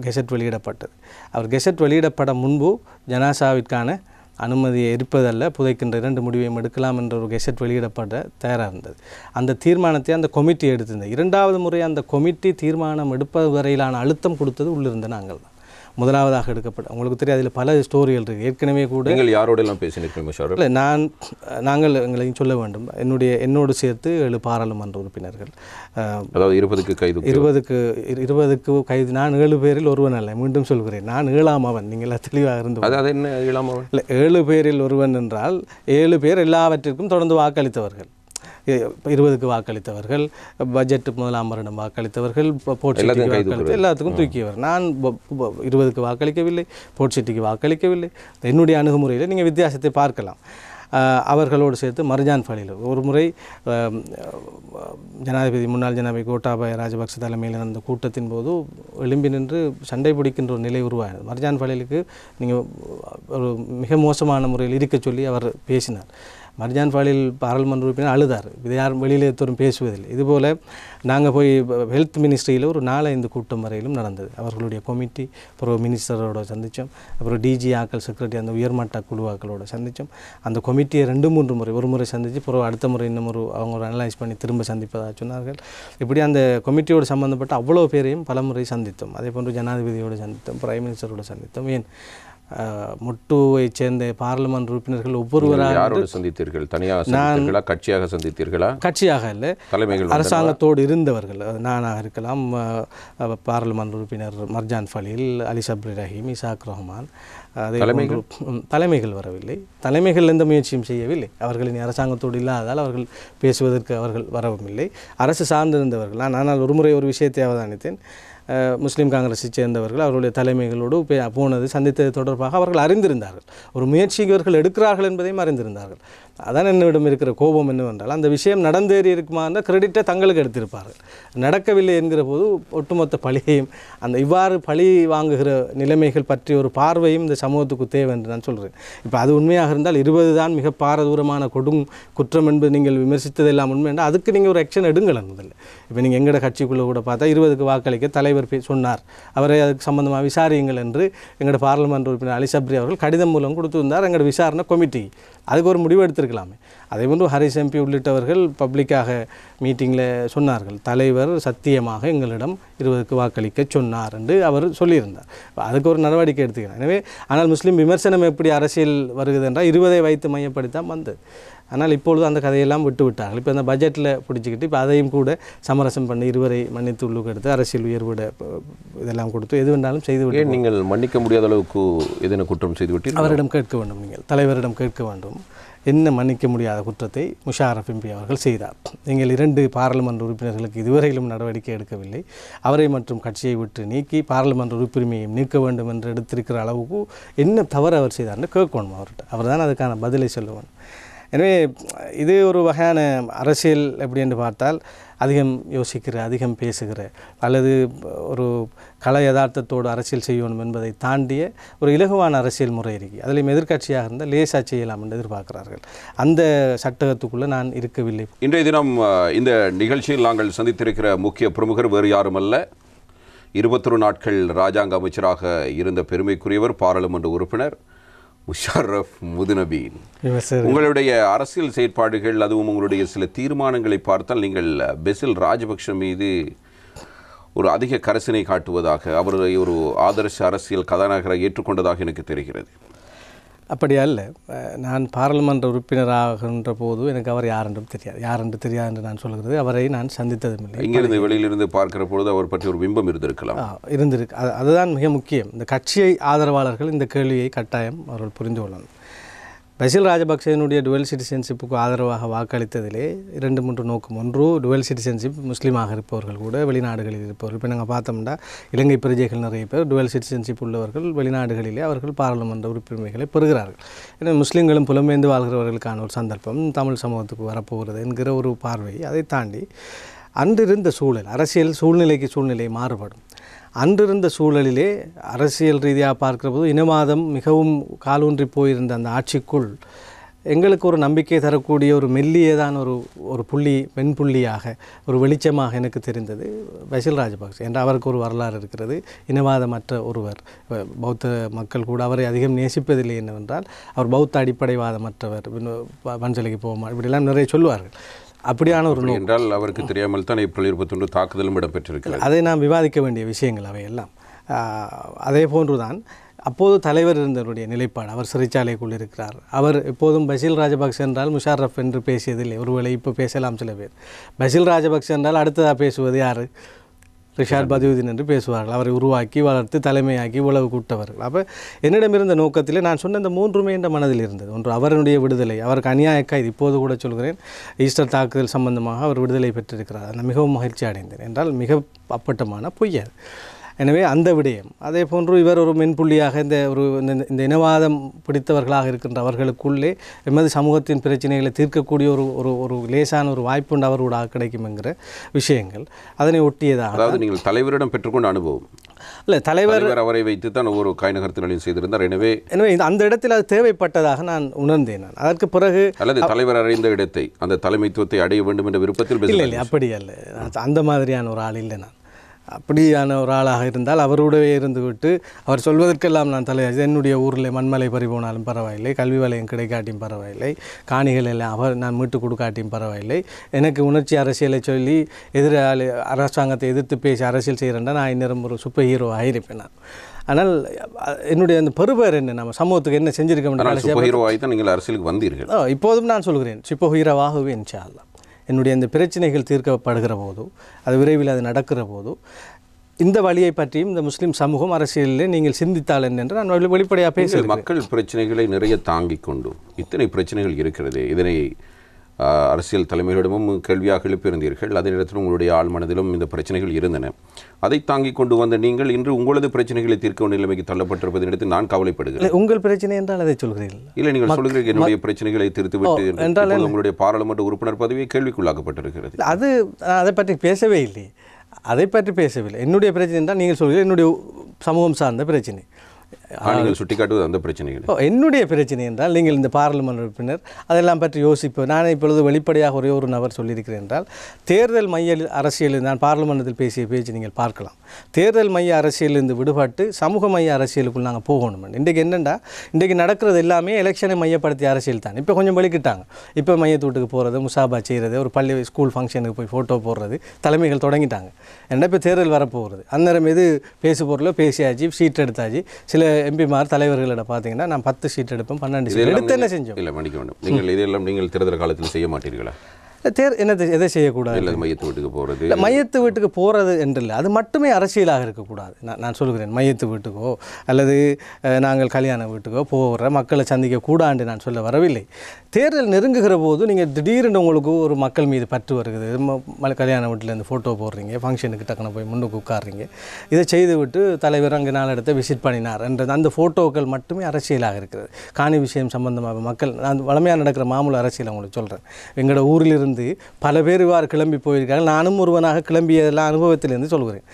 கெசட் வெளியிடப்பட்டது. அவர் கெசட் வெளியிடப்பட முன்பு ஜனாசாவிற்கான அனுமதியை இருப்பதல்ல, புதைக்கின்ற 2 முடிவையும் எடுக்கலாம் என்ற ஒரு கெசட் வெளியிடப்பட தயாராக இருந்தது. அந்த தீர்மானத்தை அந்த கொமிட்டி எடுத்திருந்தது. 2வது முறை அந்த கொமிட்டி தீர்மானம் எடுப்பது வரையிலான அழுத்தம் கொடுத்தது உள்ளிருந்த நாங்கள் தான். முதலாவதாக எடுக்கப்பட்ட, உங்களுக்கு தெரியும், அதில் பல ஸ்டோரிகள் இருக்குது. ஏற்கனவே கூட நீங்கள் யாரோடெல்லாம் பேசினீர்கள்? இல்லை, நாங்கள் எங்களையும் சொல்ல வேண்டும். என்னோடு சேர்த்து 7 பாராளுமன்ற உறுப்பினர்கள், அதாவது 20க்கு கைது. நான் 7 பேரில் ஒருவன் அல்ல, மீண்டும் சொல்கிறேன், நான் 7ஆம் அவன். நீங்கள் தெளிவாக இருந்து அது என்ன 7ஆம் அவன்? இல்லை, 7 பேரில் ஒருவன் என்றால் 7 பேர் எல்லாவற்றிற்கும் தொடர்ந்து வாக்களித்தவர்கள். 20க்கு வாக்களித்தவர்கள், பட்ஜெட் 1ஆம் வருடம் வாக்களித்தவர்கள், போர்ட்சிட்டிக்கு வாக்களித்து எல்லாத்துக்கும் தூக்கியவர். நான் 20க்கு வாக்களிக்கவில்லை, போர்ட்சிட்டிக்கு வாக்களிக்கவில்லை. என்னுடைய அணுகுமுறையில் நீங்கள் வித்தியாசத்தை பார்க்கலாம். அவர்களோடு சேர்த்து மர்ஜான் ஃபலில் ஒரு முறை முன்னாள் ஜனாதிபதி கோட்டாபய ராஜபக்ச தலைமையில் நடந்த கூட்டத்தின் போது எழும்பி நின்று சண்டை பிடிக்கின்ற ஒரு நிலை உருவானது. மர்ஜான் ஃபலிலுக்கு நீங்கள் ஒரு மிக மோசமான முறையில் இருக்க சொல்லி அவர் பேசினார். மர்ஜான் ஃபலில் பாராளுமன்ற உறுப்பினர் அழுதார். இது யாரும் வெளியில் எத்தோறும் பேசுவதில்லை. இதுபோல் நாங்கள் போய் ஹெல்த் மினிஸ்ட்ரியில் ஒரு 4-5 கூட்டம் வரையிலும் நடந்தது. அவர்களுடைய கொமிட்டி, அப்புறம் மினிஸ்டரோட சந்தித்தோம், அப்புறம் டிஜி ஆக்கள், செக்ரட்டரி, அந்த உயர்மட்ட குழுவாக்களோட சந்தித்தோம். அந்த கொமிட்டியை 2-3 முறை, ஒரு முறை சந்தித்து பிறகு அடுத்த முறை இன்னும் அவங்க ஒரு அனலைஸ் பண்ணி திரும்ப சந்திப்பதாக சொன்னார்கள். இப்படி அந்த கொமிட்டியோடு சம்மந்தப்பட்ட அவ்வளோ பேரையும் பல முறை சந்தித்தோம். அதே போன்று ஜனாதிபதியோடு சந்தித்தோம், பிரைம் மினிஸ்டரோட சந்தித்தோம். ஏன் முட்டுவைச் சேர்ந்த பாராளுமன்ற உறுப்பினர்கள் ஒவ்வொருவராக சந்தித்தீர்கள்? தனியாக சந்தித்தீர்களா, கட்சியாக சந்தித்தீர்களா? கட்சியாக இல்லை, தலைமைகள் அரசாங்கத்தோடு இருந்தவர்கள். நானாக இருக்கலாம், பாராளுமன்ற உறுப்பினர் மர்ஜான் ஃபலில், அலி சப்ரி ரஹீம், இசாக் ரஹ்மான், அதே தலைமைகள் வரவில்லை. தலைமைகள் எந்த முயற்சியும் செய்யவில்லை. அவர்களின் அரசாங்கத்தோடு இல்லாததால் அவர்கள் பேசுவதற்கு அவர்கள் வரவும் இல்லை. அரசு சார்ந்திருந்தவர்கள். ஆனால் ஒரு முறை ஒரு விஷயத்தை அவதானித்தேன். முஸ்லீம் காங்கிரஸை சேர்ந்தவர்கள் அவர்களுடைய தலைமைகளோடு போனது, சந்தித்தது தொடர்பாக அவர்கள் அறிந்திருந்தார்கள். ஒரு முயற்சி இவர்கள் எடுக்கிறார்கள் என்பதையும் அறிந்திருந்தார்கள். அதான் என்னிடம் இருக்கிற கோபம் என்னவென்றால் அந்த விஷயம் நடந்தேறி இருக்குமான்ற கிரெடிட்டை தங்களுக்கு எடுத்திருப்பார்கள். நடக்கவில்லை என்கிற போது ஒட்டுமொத்த பழியையும் அந்த இவ்வாறு பழி வாங்குகிற நிலைமைகள் பற்றி ஒரு பார்வையும் இந்த சமூகத்துக்கு தேவை என்று நான் சொல்கிறேன். இப்போ அது உண்மையாக இருந்தால் 20 தான் மிக பாரதூரமான குற்றம் என்பது நீங்கள் விமர்சித்ததெல்லாம் உண்மை என்றால் அதுக்கு நீங்கள் ஒரு ஆக்ஷன் எடுங்கள் முதல்ல. இப்போ நீங்கள் எங்களோட கட்சிக்குள்ளே கூட பார்த்தா 20க்கு வாக்களிக்க தலைவர் சொன்னார், அவரை அதுக்கு சம்பந்தமாக விசாரியுங்கள் என்று எங்களோட பார்லிமெண்ட் உறுப்பினர் அலி சப்ரி அவர்கள் கடிதம் மூலம் கொடுத்துருந்தார் எங்களோட விசாரணை கமிட்டி. அதுக்கு ஒரு முடிவு எடுத்திருக்கலாமே. அதே போன்று ஹரிஸ் எம்பி உள்ளிட்டவர்கள் பப்ளிக்காக மீட்டிங்கில் சொன்னார்கள், தலைவர் சத்தியமாக எங்களிடம் 20க்கு வாக்களிக்க சொன்னார் என்று அவர் சொல்லியிருந்தார். அதுக்கு ஒரு நடவடிக்கை எடுத்துக்கிறார். எனவே ஆனால் முஸ்லீம் விமர்சனம் எப்படி அரசியல் வருகிறது என்றால் 20ஐ வைத்து மையப்படுத்தான் வந்தது. ஆனால் இப்பொழுது அந்த கதையெல்லாம் விட்டு விட்டார்கள். இப்போ அந்த பட்ஜெட்டில் பிடிச்சிக்கிட்டு இப்போ அதையும் கூட சமரசம் பண்ணி 20ஐ மன்னித்து உள்ளுக்கு எடுத்து அரசியல் உயர்விட இதெல்லாம் கொடுத்து எது வேண்டாலும் செய்து விட்டு நீங்கள் மன்னிக்க முடியாத அளவுக்கு எதன குற்றம் செய்து விட்டு அவரிடம் கேட்க வேண்டும். நீங்கள் தலைவரிடம் கேட்க வேண்டும், என்ன மன்னிக்க முடியாத குற்றத்தை முஷாரஃப் எம்பி அவர்கள் செய்தார். நீங்கள் 2 பாராளுமன்ற உறுப்பினர்களுக்கு இதுவரையிலும் நடவடிக்கை எடுக்கவில்லை, அவரை மற்றும் கட்சியை விட்டு நீக்கி பாராளுமன்ற உறுப்பினரையும் நீக்க வேண்டும் என்று எடுத்திருக்கிற அளவுக்கு என்ன தவறு அவர் செய்தார்னு கேட்கணும் அவர்கிட்ட. அவர் தான் அதுக்கான பதிலை சொல்லுவான். எனவே இது ஒரு வகையான அரசியல் எப்படி என்று பார்த்தால் அதிகம் யோசிக்கிற, அதிகம் பேசுகிற அல்லது ஒரு கலை யதார்த்தத்தோடு அரசியல் செய்யணும் என்பதை தாண்டிய ஒரு இலகுவான அரசியல் முறை இருக்குது. அதிலும் எதிர்க்கட்சியாக இருந்தால் லேசாக செய்யலாம் என்று எதிர்பார்க்கிறார்கள். அந்த சட்டகத்துக்குள்ளே நான் இருக்கவில்லை. இன்றைய தினம் இந்த நிகழ்ச்சியில் நாங்கள் சந்தித்திருக்கிற முக்கிய பிரமுகர் வேறு யாருமல்ல, 21 நாட்கள் இராஜாங்க அமைச்சராக இருந்த பெருமைக்குரியவர் பாராளுமன்ற உறுப்பினர் முஷாரஃப் முதுநபீன். உங்களுடைய அரசியல் செயற்பாடுகள் அதுவும் உங்களுடைய சில தீர்மானங்களை பார்த்தால் நீங்கள் பெசில் ராஜபக்ஷ மீது ஒரு அதிக கரிசனை காட்டுவதாக, அவரை ஒரு ஆதர்ச அரசியல் கதாநாயகராக ஏற்றுக்கொண்டதாக எனக்கு தெரிகிறது. அப்படியா இல்லை, நான் பாராளுமன்ற உறுப்பினராகின்ற போது எனக்கு அவர் யாரென்றும் தெரியாது. யாரென்று தெரியாது என்று நான் சொல்கிறது, அவரை நான் சந்தித்ததும் இல்லை. இங்கிருந்து வெளியிலிருந்து பார்க்கிற பொழுது அவர் பற்றி ஒரு பிம்பம் இருந்திருக்கலாம். இருந்திருக்கு. அதுதான் மிக முக்கியம். இந்த கட்சியை ஆதரவாளர்கள் இந்த கேள்வியை கட்டாயம் அவர்கள் புரிந்து கொள்ளணும். பெசில் ராஜபக்சேனுடைய டுவெல் சிட்டிசன்ஷிப்புக்கு ஆதரவாக வாக்களித்ததிலே 2-3 நோக்கம். ஒன்று, டுவெல் சிட்டிசன்ஷிப் முஸ்லீமாக இருப்பவர்கள் கூட வெளிநாடுகளில் இருப்பவர்கள். இப்போ நாங்கள் பார்த்தோம்னா இலங்கை பிரஜைகள் நிறைய பேர் டுவெல் சிட்டிசன்ஷிப் உள்ளவர்கள் வெளிநாடுகளிலே அவர்கள் பாராளுமன்ற உறுப்பினர்களை பெறுகிறார்கள். எனவே முஸ்லீம்களும் புலம்பெயர்ந்து வாழ்கிறவர்களுக்கான ஒரு சந்தர்ப்பம் தமிழ் சமூகத்துக்கு வரப்போகிறது என்கிற ஒரு பார்வை. அதை தாண்டி அன்றிருந்த சூழல், அரசியல் சூழ்நிலைக்கு சூழ்நிலை மாறுபடும். அன்றிருந்த சூழலிலே அரசியல் ரீதியாக பார்க்கிற போது இனவாதம் மிகவும் காலூன்றி போயிருந்த அந்த ஆட்சிக்குள் எங்களுக்கு ஒரு நம்பிக்கை தரக்கூடிய ஒரு மெல்லியதான ஒரு புள்ளி, பெண் புள்ளியாக ஒரு வெளிச்சமாக எனக்கு தெரிந்தது பெசில் ராஜபக்சே என்ற அவருக்கு ஒரு வரலாறு இருக்கிறது. இனவாதமற்ற ஒருவர். பௌத்த மக்கள் கூட அவரை அதிகம் நேசிப்பதில்லை என்னவென்றால் அவர் பௌத்த அடிப்படைவாதமற்றவர், வன்சலைக்கு போகுமா, இப்படிலாம் நிறைய சொல்லுவார்கள். அப்படியான ஒரு நோக்கம் என்றால் அவருக்கு தெரியாமல் தான் ஏப்ரல் 21 தாக்குதலும் இடம்பெற்றிருக்கிறது. அதை நாம் விவாதிக்க வேண்டிய விஷயங்கள் அவையெல்லாம். அதே போன்றுதான் அப்போது தலைவர் இருந்தவருடைய நிலைப்பாடு. அவர் சிறைச்சாலைக்குள் இருக்கிறார். அவர் எப்போதும் பெசில் ராஜபக்சே என்றால் முஷாரஃப் என்று பேசியதில்லை. ஒருவேளை இப்போ பேசலாம் சில பேர். பெசில் ராஜபக்சே என்றால் அடுத்ததாக பேசுவது யார்? ரிஷாட் பதியுதீன் என்று பேசுவார்கள். அவரை உருவாக்கி வளர்த்து தலைமையாக்கி உளவு கூட்டவர்கள். அப்போ என்னிடமிருந்த நோக்கத்திலே நான் சொன்ன இந்த 3மே என்ற மனதில் இருந்தது. ஒன்று, அவருடைய விடுதலை. அவருக்கு அநியாய கைது, இப்போது கூட சொல்கிறேன், ஈஸ்டர் தாக்குதல் சம்பந்தமாக அவர் விடுதலை பெற்றிருக்கிறார். நான் மிகவும் மகிழ்ச்சி அடைந்தேன். என்றால் மிக அப்பட்டமான பொய் அது. எனவே அந்த விடயம். அதே போன்று இவர் ஒரு மென்புள்ளியாக இந்த இனவாதம் பிடித்தவர்களாக இருக்கின்ற அவர்களுக்குள்ளே எமது சமூகத்தின் பிரச்சனைகளை தீர்க்கக்கூடிய ஒரு லேசான ஒரு வாய்ப்புண்டு அவர்களாக கிடைக்கும் என்கிற விஷயங்கள் அதனை ஒட்டியதாக. அதாவது நீங்கள் தலைவரிடம் பெற்றுக்கொண்ட அனுபவம் இல்லை, தலைவர் அவரை வைத்து தான் ஒவ்வொரு காய்நகரத்தினாலையும் செய்திருந்தார். எனவே அந்த இடத்தில் அது தேவைப்பட்டதாக நான் உணர்ந்தேன். நான் அதற்கு பிறகு அல்லது தலைவர் அடைந்த இடத்தை, அந்த தலைமைத்துவத்தை அடைய வேண்டும் என்ற விருப்பத்தில் இல்லை, அப்படி அல்ல. அந்த மாதிரியான ஒரு ஆள் இல்லை. நான் அப்படியான ஒரு ஆளாக இருந்தால் அவருடைய இருந்துவிட்டு அவர் சொல்வதற்கெல்லாம் நான் என்னுடைய ஊரில் மண்மலை பறி போனாலும் பரவாயில்லை, கல்வி வலயம் கிடைக்காட்டியும் பரவாயில்லை, காணிகள் எல்லாம் நான் மீட்டு கொடுக்காட்டியும் பரவாயில்லை, எனக்கு உணர்ச்சி அரசியலை சொல்லி எதிராளி அரசாங்கத்தை எதிர்த்து பேசி அரசியல் செய்கிறேன்னா நான் இன்னும் ஒரு சூப்பர் ஹீரோவாக இருப்பேன். நான் ஆனால் என்னுடைய அந்த பெருபேர் என்ன, நம்ம சமூகத்துக்கு என்ன செஞ்சிருக்க முடியும். நீங்கள் அரசியலுக்கு வந்தீர்கள். இப்போதும் நான் சொல்கிறேன், சூப்பர் ஹீரோவாகவே இன்ஷா அல்லாஹ். என்னுடைய இந்த பிரச்சனைகள் தீர்க்கப்படுகிற போதோ, அது விரைவில் அது நடக்கிற போதோ, இந்த வழியை பற்றியும் இந்த முஸ்லீம் சமூகம் அரசியலில் நீங்கள் சிந்தித்தால் என்று நான் வெளிப்படையாக பேசுகிறேன். மக்கள் பிரச்சனைகளை நிறைய தாங்கிக் கொண்டு இத்தனை பிரச்சனைகள் இருக்கிறது, இதனை அரசியல் தலைமைகளிடமும் கேள்வியாக எழுப்பியிருந்தீர்கள். அதே நேரத்தில் உங்களுடைய ஆழ்மனதிலும் இந்த பிரச்சனைகள் இருந்தன. அதை தாங்கிக் கொண்டு வந்த நீங்கள் இன்று உங்களது பிரச்சனைகளை தீர்க்க நிலைமைக்கு தள்ளப்பட்டிருப்பதை எடுத்து நான் கவலைப்படுகிறேன். உங்கள் பிரச்சனை என்றால் அதை சொல்கிறீர்கள்? இல்லை, நீங்கள் சொல்கிறீர்கள் என்னுடைய பிரச்சனைகளை தீர்த்துவிட்டு என்றால் உங்களுடைய பாராளுமன்ற உறுப்பினர் பதவியை கேள்விக்குள்ளாக்கப்பட்டிருக்கிறது. அது அதை பற்றி பேசவே இல்லை. அதை பற்றி பேசவில்லை. என்னுடைய பிரச்சனை என்றால் நீங்கள் சொல்கிறீர்கள் என்னுடைய சமூகம் சார்ந்த பிரச்சனை. நீங்கள் சுட்டிக்காட்டுவது அந்த பிரச்சனைகள் என்னுடைய பிரச்சனை என்றால் நீங்கள் இந்த பாராளுமன்ற உறுப்பினர் அதெல்லாம் பற்றி யோசிப்போம். நான் இப்பொழுது வெளிப்படையாக ஒரே ஒரு நபர் சொல்லியிருக்கிறேன் என்றால், தேர்தல் மைய அரசியல் நான் பாராளுமன்றத்தில் பேசிய பேச்சு நீங்கள் பார்க்கலாம். தேர்தல் மைய அரசியலிருந்து விடுபட்டு சமூக மைய அரசியலுக்குள் நாங்கள் போகணும். இன்றைக்கு என்னென்னா, இன்றைக்கு நடக்கிறது எல்லாமே எலெக்ஷனை மையப்படுத்திய அரசியல் தான். இப்போ கொஞ்சம் வெளிக்கிட்டாங்க. இப்போ மையத்தூட்டுக்கு போகிறது, முசாபா செய்கிறது, ஒரு பள்ளி ஸ்கூல் ஃபங்க்ஷனுக்கு போய் ஃபோட்டோ போடுறது தலைமைகள் தொடங்கிட்டாங்க. ஏன்னா இப்போ தேர்தல் வரப்போகிறது. அந்நேரம் எது பேசு பொருளோ பேசியாச்சு, சீட் எடுத்தாச்சு. சில எம்பிமார் தலைவர்களிட பார்த்தீங்கன்னா நான் 10 சீட் எடுப்பேன், 12 சீட் எடுத்து என்ன செஞ்சோம்? இல்லை, மன்னிக்க வேண்டும், நீங்கள் இதெல்லாம் நீங்கள் தேர்தல் காலத்தில் செய்ய மாட்டீர்களா? என்னது எதை செய்யக்கூடாது? இல்லை, மையத்து வீட்டுக்கு போகிறது. இல்லை, மையத்து வீட்டுக்கு போகிறது என்றில்லை, அது மட்டுமே அரசியலாக இருக்கக்கூடாது. நான் சொல்கிறேன், மையத்து வீட்டுக்கோ அல்லது நாங்கள் கல்யாண வீட்டுக்கோ போகிற மக்களை சந்திக்கக்கூடாது நான் சொல்ல வரவில்லை. தேர்தல் நெருங்குகிற போது நீங்கள் திடீர்னு உங்களுக்கு ஒரு மக்கள் மீது பற்று வருகிறது, கல்யாண வீட்டிலேருந்து ஃபோட்டோ போடுறீங்க, ஃபங்க்ஷனுக்கு டக்குன்னு போய் முன்னுக்கு உட்காடுறீங்க, இதை செய்துவிட்டு தலைவர் அங்கே நாலு இடத்த விசிட் பண்ணினார் என்றது அந்த ஃபோட்டோக்கள் மட்டுமே அரசியலாக இருக்கிறது. காணி விஷயம் சம்பந்தமாக மக்கள், நான் வளமையாக நடக்கிற மாமூல் அரசியல் உங்களுக்கு சொல்கிறேன். எங்களோட ஊரிலிருந்து பல பேர் இவ்வாறு கிளம்பி போயிருக்காங்க. நானும் ஒருவனாக கிளம்பியதெல்லாம் அனுபவத்திலேருந்து சொல்கிறேன்.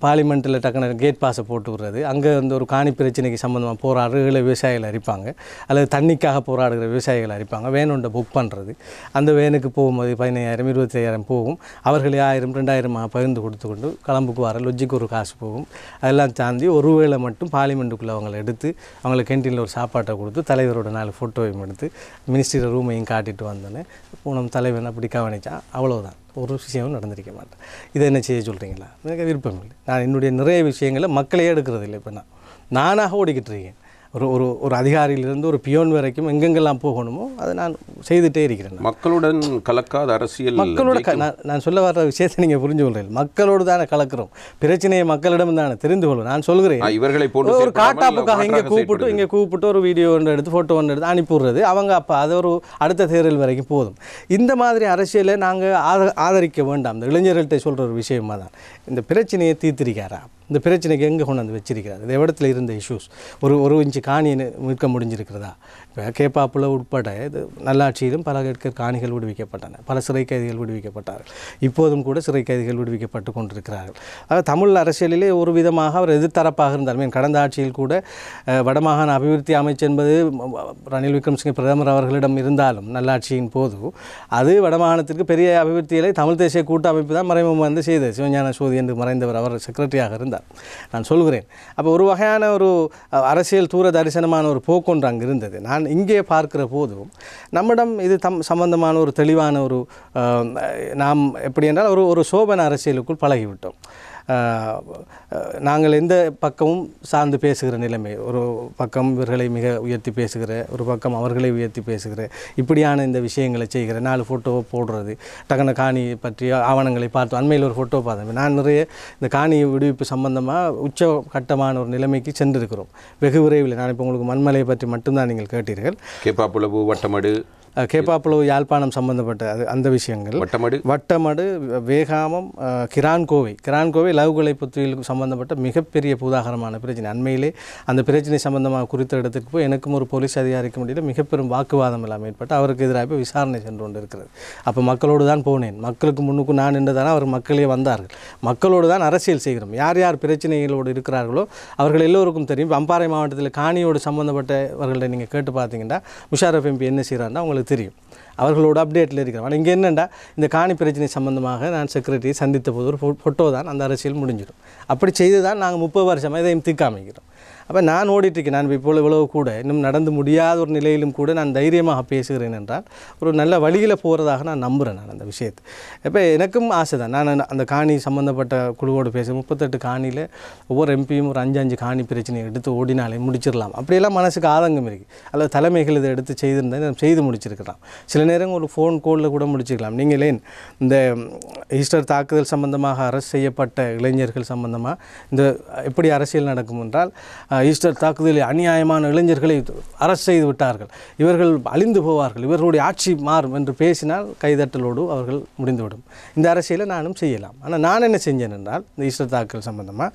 பார்லிமெண்ட்டில் டக்குனு கேட் பாஸை போட்டு விடுறது, அங்கே வந்து ஒரு காணி பிரச்சனைக்கு சம்மந்தமாக போராடுற விவசாயிகள் அரிப்பாங்க, அல்லது தண்ணிக்காக போராடுகிற விவசாயிகள் அரிப்பாங்க. வேனுண்ட புக் பண்ணுறது, அந்த வேனுக்கு போகும்போது 15,000 25,000 போகும். அவர்கள் 1000 2000 பகிர்ந்து கொடுத்து கொண்டு கிளம்புக்கு வர லொஜிக்கு ஒரு காசு போகும். அதெல்லாம் தாண்டி ஒருவேளை மட்டும் பார்லிமெண்ட்டுக்குள்ளே அவங்களை எடுத்து அவங்களை கேன்டீனில் ஒரு சாப்பாட்டை கொடுத்து தலைவரோட 4 ஃபோட்டோவையும் எடுத்து மினிஸ்ட்ரி ரூமையும் காட்டிட்டு வந்தோன்னே போனோம் தலைவன் அப்படி கவனித்தான். அவ்வளோதான், ஒரு விஷயமும் நடந்திருக்க மாட்டேன். இதை என்ன செய்ய சொல்கிறீங்களா? எனக்கு விருப்பம் இல்லை. நான் என்னுடைய நிறைய விஷயங்களை மக்களையே எடுக்கிறது இல்லை. இப்போ நானாக ஓடிக்கிட்டு இருக்கேன். ஒரு அதிகாரியிலிருந்து ஒரு பியோன் வரைக்கும் எங்கெங்கெல்லாம் போகணுமோ அதை நான் செய்துகிட்டே இருக்கிறேன். மக்களுடன் கலக்காத அரசியல், மக்களோட நான் சொல்ல வர்ற விஷயத்தை நீங்கள் புரிஞ்சு கொள்றீங்க. மக்களோடு தானே கலக்கிறோம், பிரச்சனையை மக்களிடம் தானே தெரிந்து கொள்ளும். நான் சொல்கிறேன், இவர்களை ஒரு காட்டாப்புக்காக இங்கே கூப்பிட்டு ஒரு வீடியோ ஒன்று எடுத்து ஃபோட்டோ ஒன்று எடுத்து அனுப்பிவிடுறது அவங்க. அப்போ அது ஒரு அடுத்த தேர்தல் வரைக்கும் போதும். இந்த மாதிரி அரசியலை நாங்கள் ஆதரிக்க வேண்டாம். இந்த இளைஞர்கள்ட்ட சொல்கிற ஒரு விஷயமாக தான் இந்த பிரச்சனையை தீர்த்திருக்காரா, இந்த பிரச்சனைக்கு எங்கே கொண்டு வந்து வச்சிருக்கிறார், இந்த இடத்துல இருந்த இஷ்யூஸ், ஒரு இன்ச்சு காணியை மீட்க முடிஞ்சிருக்கிறதா? இப்போ கேப்பாப்புல உட்பட இது நல்லாட்சியிலும் பல காணிகள் விடுவிக்கப்பட்டன, பல சிறை கைதிகள் விடுவிக்கப்பட்டார்கள். இப்போதும் கூட சிறை கைதிகள் விடுவிக்கப்பட்டு கொண்டிருக்கிறார்கள். அதாவது தமிழ் அரசியலிலே ஒரு விதமாக அவர் எதிர்த்தரப்பாக இருந்தார். கடந்த ஆட்சியில் கூட வடமாகாண அபிவிருத்தி அமைச்சு என்பது ரணில் விக்ரமசிங்கே பிரதமர் அவர்களிடம் இருந்தாலும் நல்லாட்சியின் போது அது வடமாகாணத்திற்கு பெரிய அபிவிருத்திகளை தமிழ் தேசிய கூட்டமைப்பு தான் மறைமுகம் வந்து செய்தது. சிவஞான சோதி என்று மறைந்தவர் அவர் செக்ரட்டரியாக இருந்தார். நான் சொல்கிறேன், அப்போ ஒரு வகையான ஒரு அரசியல் தூர தரிசனமான ஒரு போக்கொன்று அங்கே இருந்தது. நான் இங்கே பார்க்கிற போதும் நம்மிடம் இது சம்பந்தமான ஒரு தெளிவான ஒரு நாம் எப்படி என்றால் ஒரு சோபன அரசியலுக்குள் பழகிவிட்டோம். நாங்கள் எந்த பக்கமும் சார்ந்து பேசுகிற நிலைமை, ஒரு பக்கம் இவர்களை மிக உயர்த்தி பேசுகிற, ஒரு பக்கம் அவர்களை உயர்த்தி பேசுகிற, இப்படியான இந்த விஷயங்களை செய்கிற 4 ஃபோட்டோவை போடுறது, டக்குன காணி பற்றிய ஆவணங்களை பார்த்து அண்மையில் ஒரு ஃபோட்டோ பார்த்தேன். நான் நிறைய இந்த காணி விடுவிப்பு சம்பந்தமாக உச்ச கட்டமான ஒரு நிலைமைக்கு சென்றிருக்கிறோம் வெகு விரைவில். நான் இப்போ உங்களுக்கு மண்மலையை பற்றி மட்டும்தான் நீங்கள் கேட்டீர்கள். கேப்பாப்புலவு, வட்டமடு, கேப்பாப்புலவு, யாழ்ப்பாணம் சம்பந்தப்பட்ட அந்த விஷயங்கள், வட்டமடு, வேகாமம், கிரான்கோவை லவ்கொலை புத்திரிகளுக்கு சம்பந்தப்பட்ட மிகப்பெரிய பூதாகரமான பிரச்சனை. அண்மையிலே அந்த பிரச்சனை சம்பந்தமாக குறித்த இடத்துக்கு போய் எனக்கும் ஒரு போலீஸ் அதிகாரிக்கும் இடையில் மிகப்பெரும் வாக்குவாதம் எல்லாம் ஏற்பட்டு அவருக்கு எதிராக போய் விசாரணை சென்று கொண்டு இருக்கிறது. அப்போ மக்களோடு தான் போனேன், மக்களுக்கு முன்னுக்கு நான் நின்றுதானே அவர் மக்களே வந்தார்கள். மக்களோடு தான் அரசியல் செய்கிறோம். யார் யார் பிரச்சனைகளோடு இருக்கிறார்களோ அவர்கள் எல்லோருக்கும் தெரியும். அம்பாறை மாவட்டத்தில் காணியோடு சம்பந்தப்பட்டவர்களை நீங்கள் கேட்டு பார்த்தீங்கன்னா முஷாரஃப் எம்பி என்ன செய்கிறாருன்னா உங்களுக்கு தெரியும். அவர்களோட அப்டேட்டில் இருக்கிறோம். ஆனால் இங்கே என்னென்னா, இந்த காணி பிரச்சனை சம்பந்தமாக நான் செக்ரட்டரியை சந்தித்த போது ஒரு ஃபோட்டோ தான் அந்த அரசியல் முடிஞ்சிடும். அப்படி செய்து தான் நாங்கள் 30 வருஷமாக இதையும் தீர்க்காமிக்கிறோம். அப்போ நான் ஓடிட்டுருக்கேன். நான் இப்போ இவ்வளவு கூட இன்னும் நடந்து முடியாத ஒரு நிலையிலும் கூட நான் தைரியமாக பேசுகிறேன் என்றால் ஒரு நல்ல வழியில் போகிறதாக நான் நம்புகிறேன். நான் அந்த விஷயத்தை இப்போ எனக்கும் ஆசை தான். நான் அந்த காணி சம்மந்தப்பட்ட குழுவோடு பேச 38 காணியில் ஒவ்வொரு எம்பியும் ஒரு 5 காணி பிரச்சனையை எடுத்து ஓடினாலே முடிச்சிடலாம். அப்படியெல்லாம் மனசுக்கு ஆதங்கம் இருக்குது. அல்லது தலைமைகள் இதை எடுத்து செய்திருந்தேன், செய்து முடிச்சிருக்கலாம். சில நேரம் ஒரு ஃபோன் காலில் கூட முடிச்சிருக்கலாம். நீங்களே இந்த ஈஸ்டர் தாக்குதல் சம்பந்தமாக அரசு செய்யப்பட்ட இளைஞர்கள் சம்பந்தமாக இந்த எப்படி அரசியல் நடக்கும் என்றால் ஈஸ்டர் தாக்குதலில் அநியாயமான இளைஞர்களை அரசு செய்து விட்டார்கள், இவர்கள் அழிந்து போவார்கள், இவர்களுடைய ஆட்சி மாறும் என்று பேசினால் கைதட்டலோடு அவர்கள் முடிந்துவிடும். இந்த அரசியலை நானும் செய்யலாம். ஆனால் நான் என்ன செஞ்சேன் என்றால், இந்த ஈஸ்டர் தாக்குதல் சம்பந்தமாக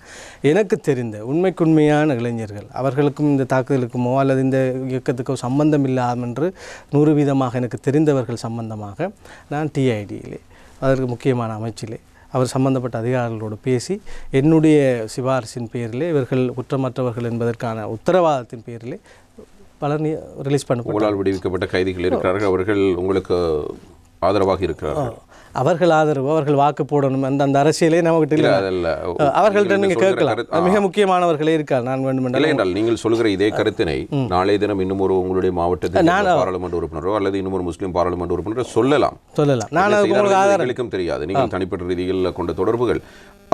எனக்கு தெரிந்த உண்மைக்குண்மையான இளைஞர்கள், அவர்களுக்கும் இந்த தாக்குதலுக்குமோ அல்லது இந்த இயக்கத்துக்கோ சம்பந்தம் இல்லாமல் என்று 100% எனக்கு தெரிந்தவர்கள் சம்பந்தமாக நான் டிஐடியிலே, அதற்கு முக்கியமான அமைச்சிலே அவர் சம்பந்தப்பட்ட அதிகாரிகளோடு பேசி என்னுடைய சிபாரிசின் பேரிலே இவர்கள் குற்றமற்றவர்கள் என்பதற்கான உத்தரவாதத்தின் பேரிலே பலர் ரிலீஸ் பண்ண உங்களால் விடுவிக்கப்பட்ட கைதிகள் இருக்கிறார்கள். அவர்கள் உங்களுக்கு ஆதரவாக இருக்கிறார்கள். அவர்கள் ஆதரவு, அவர்கள் வாக்கு போடணும் அந்த அரசியலே நமக்கு இல்லை. அவர்கள்ட்ட நீங்கள் கேட்கலாம், மிக முக்கியமானவர்களே இருக்கார். நான் வேண்டும் என்றால் நீங்கள் சொல்கிற இதே கருத்தினை நாளைய தினம் இன்னும் ஒரு உங்களுடைய மாவட்டத்தில் பாராளுமன்ற உறுப்பினரோ அல்லது இன்னும் ஒரு முஸ்லீம் பாராளுமன்ற உறுப்பினரோ சொல்லலாம். நான் உங்களுக்கு தெரியாது. நீங்கள் தனிப்பட்ட ரீதியில் கொண்ட தொடர்புகள்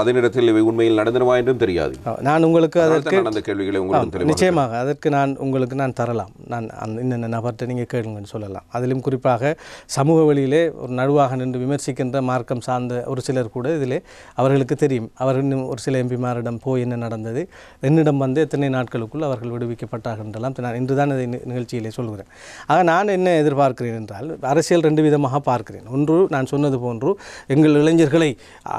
அதனிடத்தில் இவை உண்மையில் நடந்தனவா என்றும் தெரியாது. நான் உங்களுக்கு அதற்கு அந்த கேள்விகளை உங்களுக்கு நிச்சயமாக அதற்கு உங்களுக்கு நான் தரலாம். நான் இந்த நபர்கிட்ட நீங்கள் கேளுங்கன்னு சொல்லலாம். அதிலும் குறிப்பாக சமூக வழியிலே ஒரு நடுவாக நின்று விமர்சிக்கின்ற மார்க்கம் சார்ந்த ஒரு சிலர் கூட இதிலே அவர்களுக்கு தெரியும். அவர்கள் ஒரு சில எம்பிமாரிடம் போய் என்ன நடந்தது, என்னிடம் வந்து எத்தனை நாட்களுக்குள் அவர்கள் விடுவிக்கப்பட்டார்கள் என்றெல்லாம் நான் இன்று தான் அதை நிகழ்ச்சியிலே சொல்கிறேன். ஆக நான் என்ன எதிர்பார்க்கிறேன் என்றால், அரசியல் 2 விதமாக பார்க்கிறேன். ஒன்று, நான் சொன்னது போன்று எங்கள் இளைஞர்களை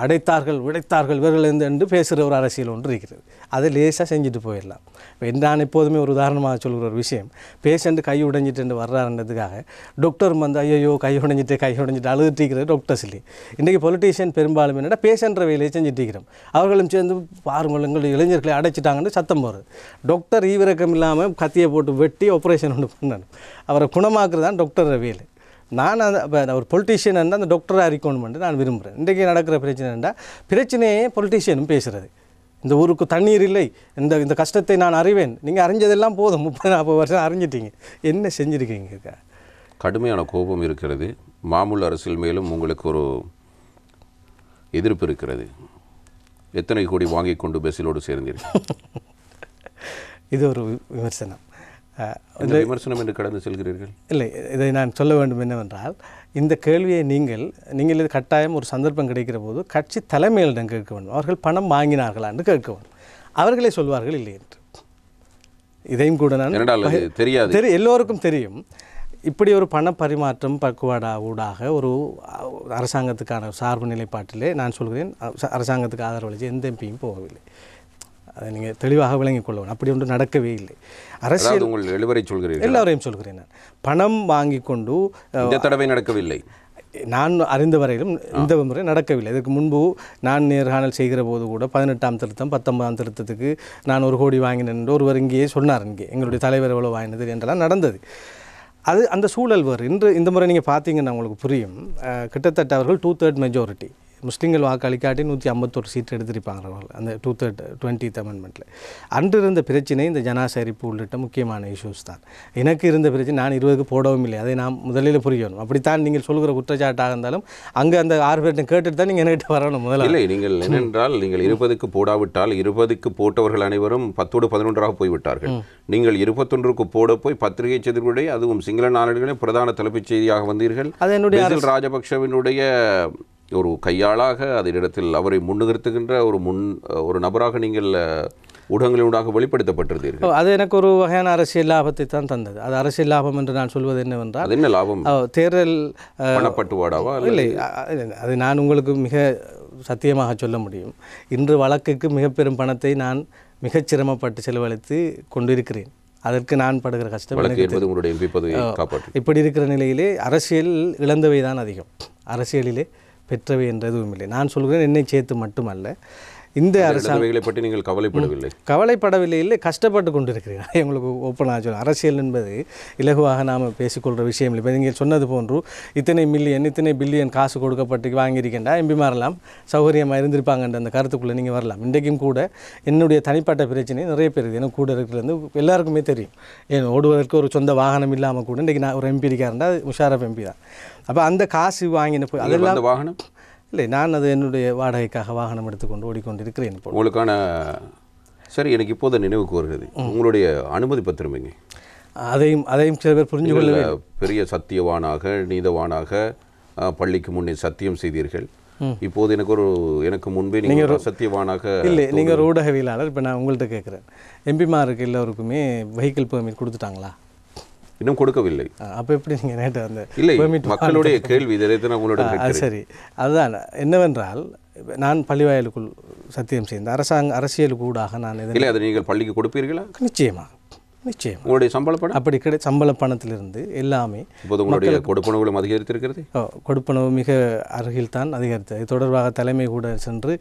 அடைத்தார்கள், விடைத்தார்கள், இவர்கள் என்று பேசுகிற ஒரு அரசியல் ஒன்று இருக்கிறது. அதை லேசாக செஞ்சுட்டு போயிடலாம். இப்போ நான் எப்போதுமே ஒரு உதாரணமாக சொல்கிற ஒரு விஷயம், பேஷண்ட் கை உடைஞ்சிட்டு வர்றாருன்றதுக்காக டாக்டர் வந்து ஐயோ கை உடைஞ்சிட்டு அழுதுட்டிருக்கிறது டாக்டர்ஸ் இல்லை. இன்றைக்கி பொலிட்டீஷியன் பெரும்பாலும் என்னென்னா பேஷண்ட்ற வேலையை செஞ்சுட்டிருக்கிறோம். அவர்களும் சேர்ந்து பாருங்கள் எங்களுடைய இளைஞர்களை அடைச்சிட்டாங்கன்னு சத்தம் போகிறது. டாக்டர் ஈவிரக்கம் இல்லாமல் கத்தியை போட்டு வெட்டி ஆப்ரேஷன் ஒன்று பண்ணணும். அவரை குணமாக்குறது தான் டாக்டர் வேலை. நான் ஒரு பொலிட்டீஷியன் என்றால் அந்த டாக்டராக அறிக்கணுமென்று நான் விரும்புகிறேன். இன்றைக்கி நடக்கிற பிரச்சனை என்றால் பிரச்சனையே பொலிட்டீஷியனும் பேசுகிறது. இந்த ஊருக்கு தண்ணீர் இல்லை, இந்த கஷ்டத்தை நான் அறிவேன். நீங்கள் அறிஞ்சதெல்லாம் போதும், 30-40 வருஷம் அறிஞ்சிட்டீங்க, என்ன செஞ்சுருக்கீங்க? கடுமையான கோபம் இருக்கிறது. மாமூல் அரசியல் மேலும் உங்களுக்கு ஒரு எதிர்ப்பு இருக்கிறது. எத்தனை கோடி வாங்கி கொண்டு பஸ்ஸிலோடு சேர்ந்தீர்கள்? இது ஒரு விமர்சனம். விமர்சனம் என்று கடந்து செல்கிறீர்கள். இல்லை, இதை நான் சொல்ல வேண்டும் என்னவென்றால், இந்த கேள்வியை நீங்கள் இது கட்டாயம் ஒரு சந்தர்ப்பம் கிடைக்கிற போது கட்சி தலைமையிடம் கேட்க வேண்டும். அவர்கள் பணம் வாங்கினார்களா என்று கேட்க வேண்டும். அவர்களே சொல்வார்கள் இல்லை என்று. இதையும் கூட நான் தெரியாது, எல்லோருக்கும் தெரியும். இப்படி ஒரு பண பரிமாற்றம் பக்குவாடா ஊடாக ஒரு அரசாங்கத்துக்கான சார்பு நிலைப்பாட்டிலே நான் சொல்கிறேன், அரசாங்கத்துக்கு ஆதரவளித்து எந்த எம்பியும் போகவில்லை. அதை நீங்கள் தெளிவாக விளங்கிக் கொள்ளணும். அப்படி ஒன்று நடக்கவே இல்லை. அரசியல் எல்லோரையும் சொல்கிறேன். நான் பணம் வாங்கி கொண்டு இந்த தடவை நடக்கவில்லை. நான் அறிந்த வரையிலும் இந்த முறை நடக்கவில்லை. இதற்கு முன்பு நான் நேர்காணல் செய்கிற போது கூட 18ஆம் திருத்தம் 19ஆம் திருத்தத்துக்கு நான் 1 கோடி வாங்கினேன் என்று ஒருவர் இங்கேயே சொன்னார். இங்கே எங்களுடைய தலைவர் எவ்வளோ வாங்கினது என்றெல்லாம் நடந்தது. அது அந்த சூழல் வேறு. இந்த முறை நீங்கள் பார்த்தீங்கன்னா உங்களுக்கு புரியும். கிட்டத்தட்ட அவர்கள் 2/3 மெஜாரிட்டி முஸ்லீம்கள் வாக்களிக்காட்டி 151 சீட் எடுத்திருப்பாங்க அந்த 20th அமெண்ட்மெண்ட்டில். அன்று இருந்த பிரச்சனை இந்த ஜனாசை அறிப்பு உள்ளிட்ட முக்கியமான இஷ்யூஸ் தான். எனக்கு இருந்த பிரச்சனை நான் 20க்கு போடவும் இல்லை. அதை நான் முதலில் புரியணும். அப்படித்தான் நீங்கள் சொல்கிற குற்றச்சாட்டாக இருந்தாலும் அங்கே அந்த 6 பேர்ட்ட கேட்டுட்டு தான் நீங்கள் என்கிட்ட வரணும். முதல்ல இல்லை, நீங்கள் என்னென்றால் நீங்கள் 20க்கு போடாவிட்டால் 20க்கு போட்டவர்கள் அனைவரும் 10ஓடு 11ஆக போய்விட்டார்கள். நீங்கள் 21க்கு போட போய் பத்திரிகை செய்திகளுடைய அதுவும் சிங்கள நாளிதழ்களில் பிரதான தலைப்புச் செய்தியாக வந்தீர்கள். அது என்னுடைய ராஜபக்ஷவினுடைய ஒரு கையாளாக அதனிடத்தில் அவரை முன்னிறுத்துகின்ற ஒரு நபராக நீங்கள் ஊடகங்களூடாக வெளிப்படுத்தப்பட்டிருந்தீர்கள். அது எனக்கு ஒரு வகையான அரசியல் லாபத்தை தான் தந்தது. அது அரசியல் லாபம் என்று நான் சொல்வது என்னவென்றால், அது என்ன லாபம்? தேர்தல் பணப்பட்டுவாடாவா? இல்லை, அது நான் உங்களுக்கு மிக சத்தியமாக சொல்ல முடியும். இன்று வழக்குக்கு மிக பெரும் பணத்தை நான் மிகச் சிரமப்பட்டு செலவழித்து கொண்டிருக்கிறேன். அதற்கு நான் படுகிற கஷ்டம் இப்படி இருக்கிற நிலையிலே அரசியல் இழந்தவை தான் அதிகம். அரசியலிலே பெற்றவை என்ற எதுவும் இல்லை. நான் சொல்கிறேன், என்னை சேர்த்து மட்டுமல்ல, இந்த அரசாங்கங்களை பற்றி நீங்கள் கவலைப்படவில்லை. இல்லை, கஷ்டப்பட்டு கொண்டிருக்கிறேன். எங்களுக்கு ஓப்பனாக சொல்ல, அரசியல் என்பது இலகுவாக நாம் பேசிக்கொள்கிற விஷயம் இல்லை. இப்போ நீங்கள் சொன்னது போன்று இத்தனை மில்லியன் இத்தனை பில்லியன் காசு கொடுக்கப்பட்டு வாங்கியிருக்கேன்டா எம்பிமாரெல்லாம் சௌகரியமாக இருந்திருப்பாங்கன்ற அந்த கருத்துக்குள்ளே நீங்கள் வரலாம். இன்றைக்கும் கூட என்னுடைய தனிப்பட்ட பிரச்சனை நிறைய பேர் இருக்குது. எனக்கு கூட இருக்கிறது எல்லாருக்குமே தெரியும். ஏன் ஓடுவதற்கு ஒரு சொந்த வாகனம் இல்லாமல் கூட இன்றைக்கி நான் ஒரு எம்பி இருக்காருண்டா முஷாரஃப் எம்பி தான். அப்போ அந்த காசு வாங்கின போய் அதெல்லாம் வாகனம் இல்லை, நான் அது என்னுடைய வாடகைக்காக வாகனம் எடுத்துக்கொண்டு ஓடிக்கொண்டிருக்கிறேன். இப்போ உங்களுக்கான சரி, எனக்கு இப்போது நினைவுக்கு வருகிறது, உங்களுடைய அனுமதி பத்திரம் எங்கே? அதையும் சில பேர் புரிஞ்சு கொள்ள. பெரிய சத்தியவானாக நீதவானாக பள்ளிக்கு முன்னே சத்தியம் செய்தீர்கள். இப்போது எனக்கு முன்பே நீங்கள் ஒரு சத்தியவானாக இல்லை, நீங்கள் ஒரு ஊடகவியலாளர். இப்போ நான் உங்கள்கிட்ட கேட்குறேன், எம்பிமாருக்கு எல்லோருக்குமே வெஹிக்கிள் பெர்மிட் கொடுத்துட்டாங்களா? இன்னும் கொடுக்கவில்லை. அப்போ எப்படி நீங்கள் நேற்று அந்த இல்லை, மக்களுடைய கேள்வி உங்களோட. சரி, அதுதான் என்னவென்றால், நான் பள்ளிவாயலுக்குள் சத்தியம் செய்த அரசியலுக்கு ஊடாக நான் இல்லை, அதை நீங்கள் பள்ளிக்கு கொடுப்பீர்களா? நிச்சயமாக. உங்களுடைய சம்பள பணம் அப்படி சம்பள பணத்திலிருந்து எல்லாமே. இப்போது உங்களுடைய கொடுப்பனவுகளும் அதிகரித்திருக்கிறது. கொடுப்பனவு மிக அருகில் தான் அதிகரித்தது. இது தொடர்பாக தலைமை கூட சென்று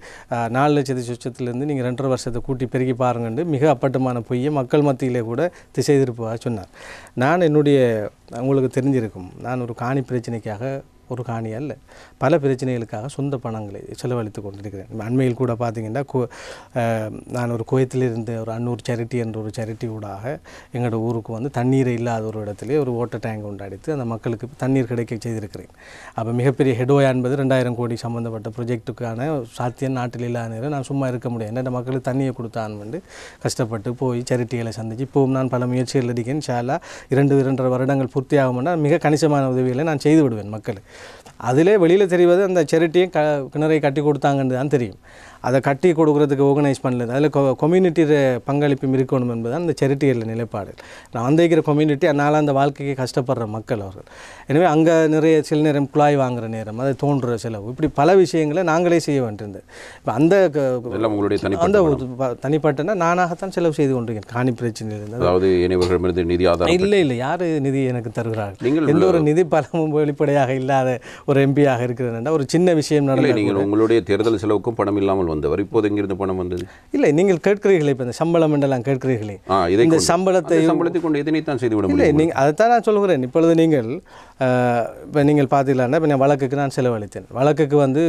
4 லட்சத்து சொச்சத்திலிருந்து நீங்கள் 2.5 வருஷத்தை கூட்டி பெருகி பாருங்கன்னு மிக அப்பட்டமான பொய்யை மக்கள் மத்தியிலே கூட திசை திருப்பதாக சொன்னார். நான் உங்களுக்கு தெரிஞ்சிருக்கும், நான் ஒரு காணி பிரச்சனைக்காக, ஒரு காணி அல்ல, பல பிரச்சனைகளுக்காக சொந்த பணங்களை செலவழித்து கொண்டிருக்கிறேன். அண்மையில் கூட பார்த்தீங்கன்னா, நான் ஒரு குவைத்தில் இருந்த ஒரு அன்னூர் சேரிட்டி என்ற ஒரு சேரிட்டி ஊடாக எங்களோட ஊருக்கு வந்து தண்ணீரை இல்லாத ஒரு இடத்துல ஒரு வாட்டர் டேங்க் ஒன்று அடித்து அந்த மக்களுக்கு தண்ணீர் கிடைக்க செய்திருக்கிறேன். அப்போ மிகப்பெரிய ஹெடோயா என்பது 2000 கோடி சம்மந்தப்பட்ட ப்ரொஜெக்டுக்கான சாத்தியம் நாட்டில் இல்லாத நேரம் நான் சும்மா இருக்க முடியாது. என்ன மக்களுக்கு தண்ணியை கொடுத்தான் வந்து கஷ்டப்பட்டு போய் சேரிட்டிகளை சந்திச்சு இப்போவும் நான் பல முயற்சிகள் எடுக்கேன். இன்ஷா அல்லாஹ் 2-2.5 வருடங்கள் பூர்த்தியாகும்னா மிக கணிசமான உதவிகளை நான் செய்து விடுவேன் மக்களுக்கு. அதிலே வெளியில் தெரிவது அந்த சேரிட்டியும் கிணறை கட்டி கொடுத்தாங்கன்னு தான் தெரியும். அதை கட்டி கொடுக்குறதுக்கு ஆர்கனைஸ் பண்ணல. அதில் கம்யூனிட்டி பங்களிப்பு இருக்கணும் என்பது அந்த சேரிட்டிகளில் நிலைப்பாடு. நான் வந்திருக்கிற கம்யூனிட்டி அதனால் அந்த வாழ்க்கைக்கு கஷ்டப்படுற மக்கள் அவர்கள். எனவே அங்கே நிறைய சில நேரம் குழாய் வாங்குகிற நேரம், அதை தோன்ற செலவு, இப்படி பல விஷயங்களை நாங்களே செய்ய வேண்டியிருந்தது. இப்போ அந்த தனிப்பட்டனா நானாகத்தான் செலவு செய்து கொண்டிருக்கேன். காணி பிரச்சனை இருந்தது. நிதி ஆதாரம் இல்லை, யார் நிதி எனக்கு தருகிறார்கள்? எந்த ஒரு நிதி பலமும் வெளிப்படையாக இல்லாத ஒரு எம்பியாக இருக்கிறதுனா ஒரு சின்ன விஷயம் நடந்தது. நீங்கள் உங்களுடைய தேர்தல் செலவுக்கும் பணம் இல்லாமல் வந்தவர், இப்போது எங்கிருந்து பணம் வந்தது? இல்லை, நீங்கள் கேட்கிறீர்களே, இப்போ இந்த சம்பளம் என்றெல்லாம் கேட்கிறீர்களே, இந்த சம்பளத்தை கொண்டு எதனைத்தான் செய்துவிட முடியும்? இல்லை, நீங்கள் அதைத்தான் நான் சொல்கிறேன். இப்பொழுது நீங்கள் பார்த்தீங்கன்னா, இப்போ நான் வழக்குக்கு நான் செலவழித்தேன். வழக்குக்கு வந்து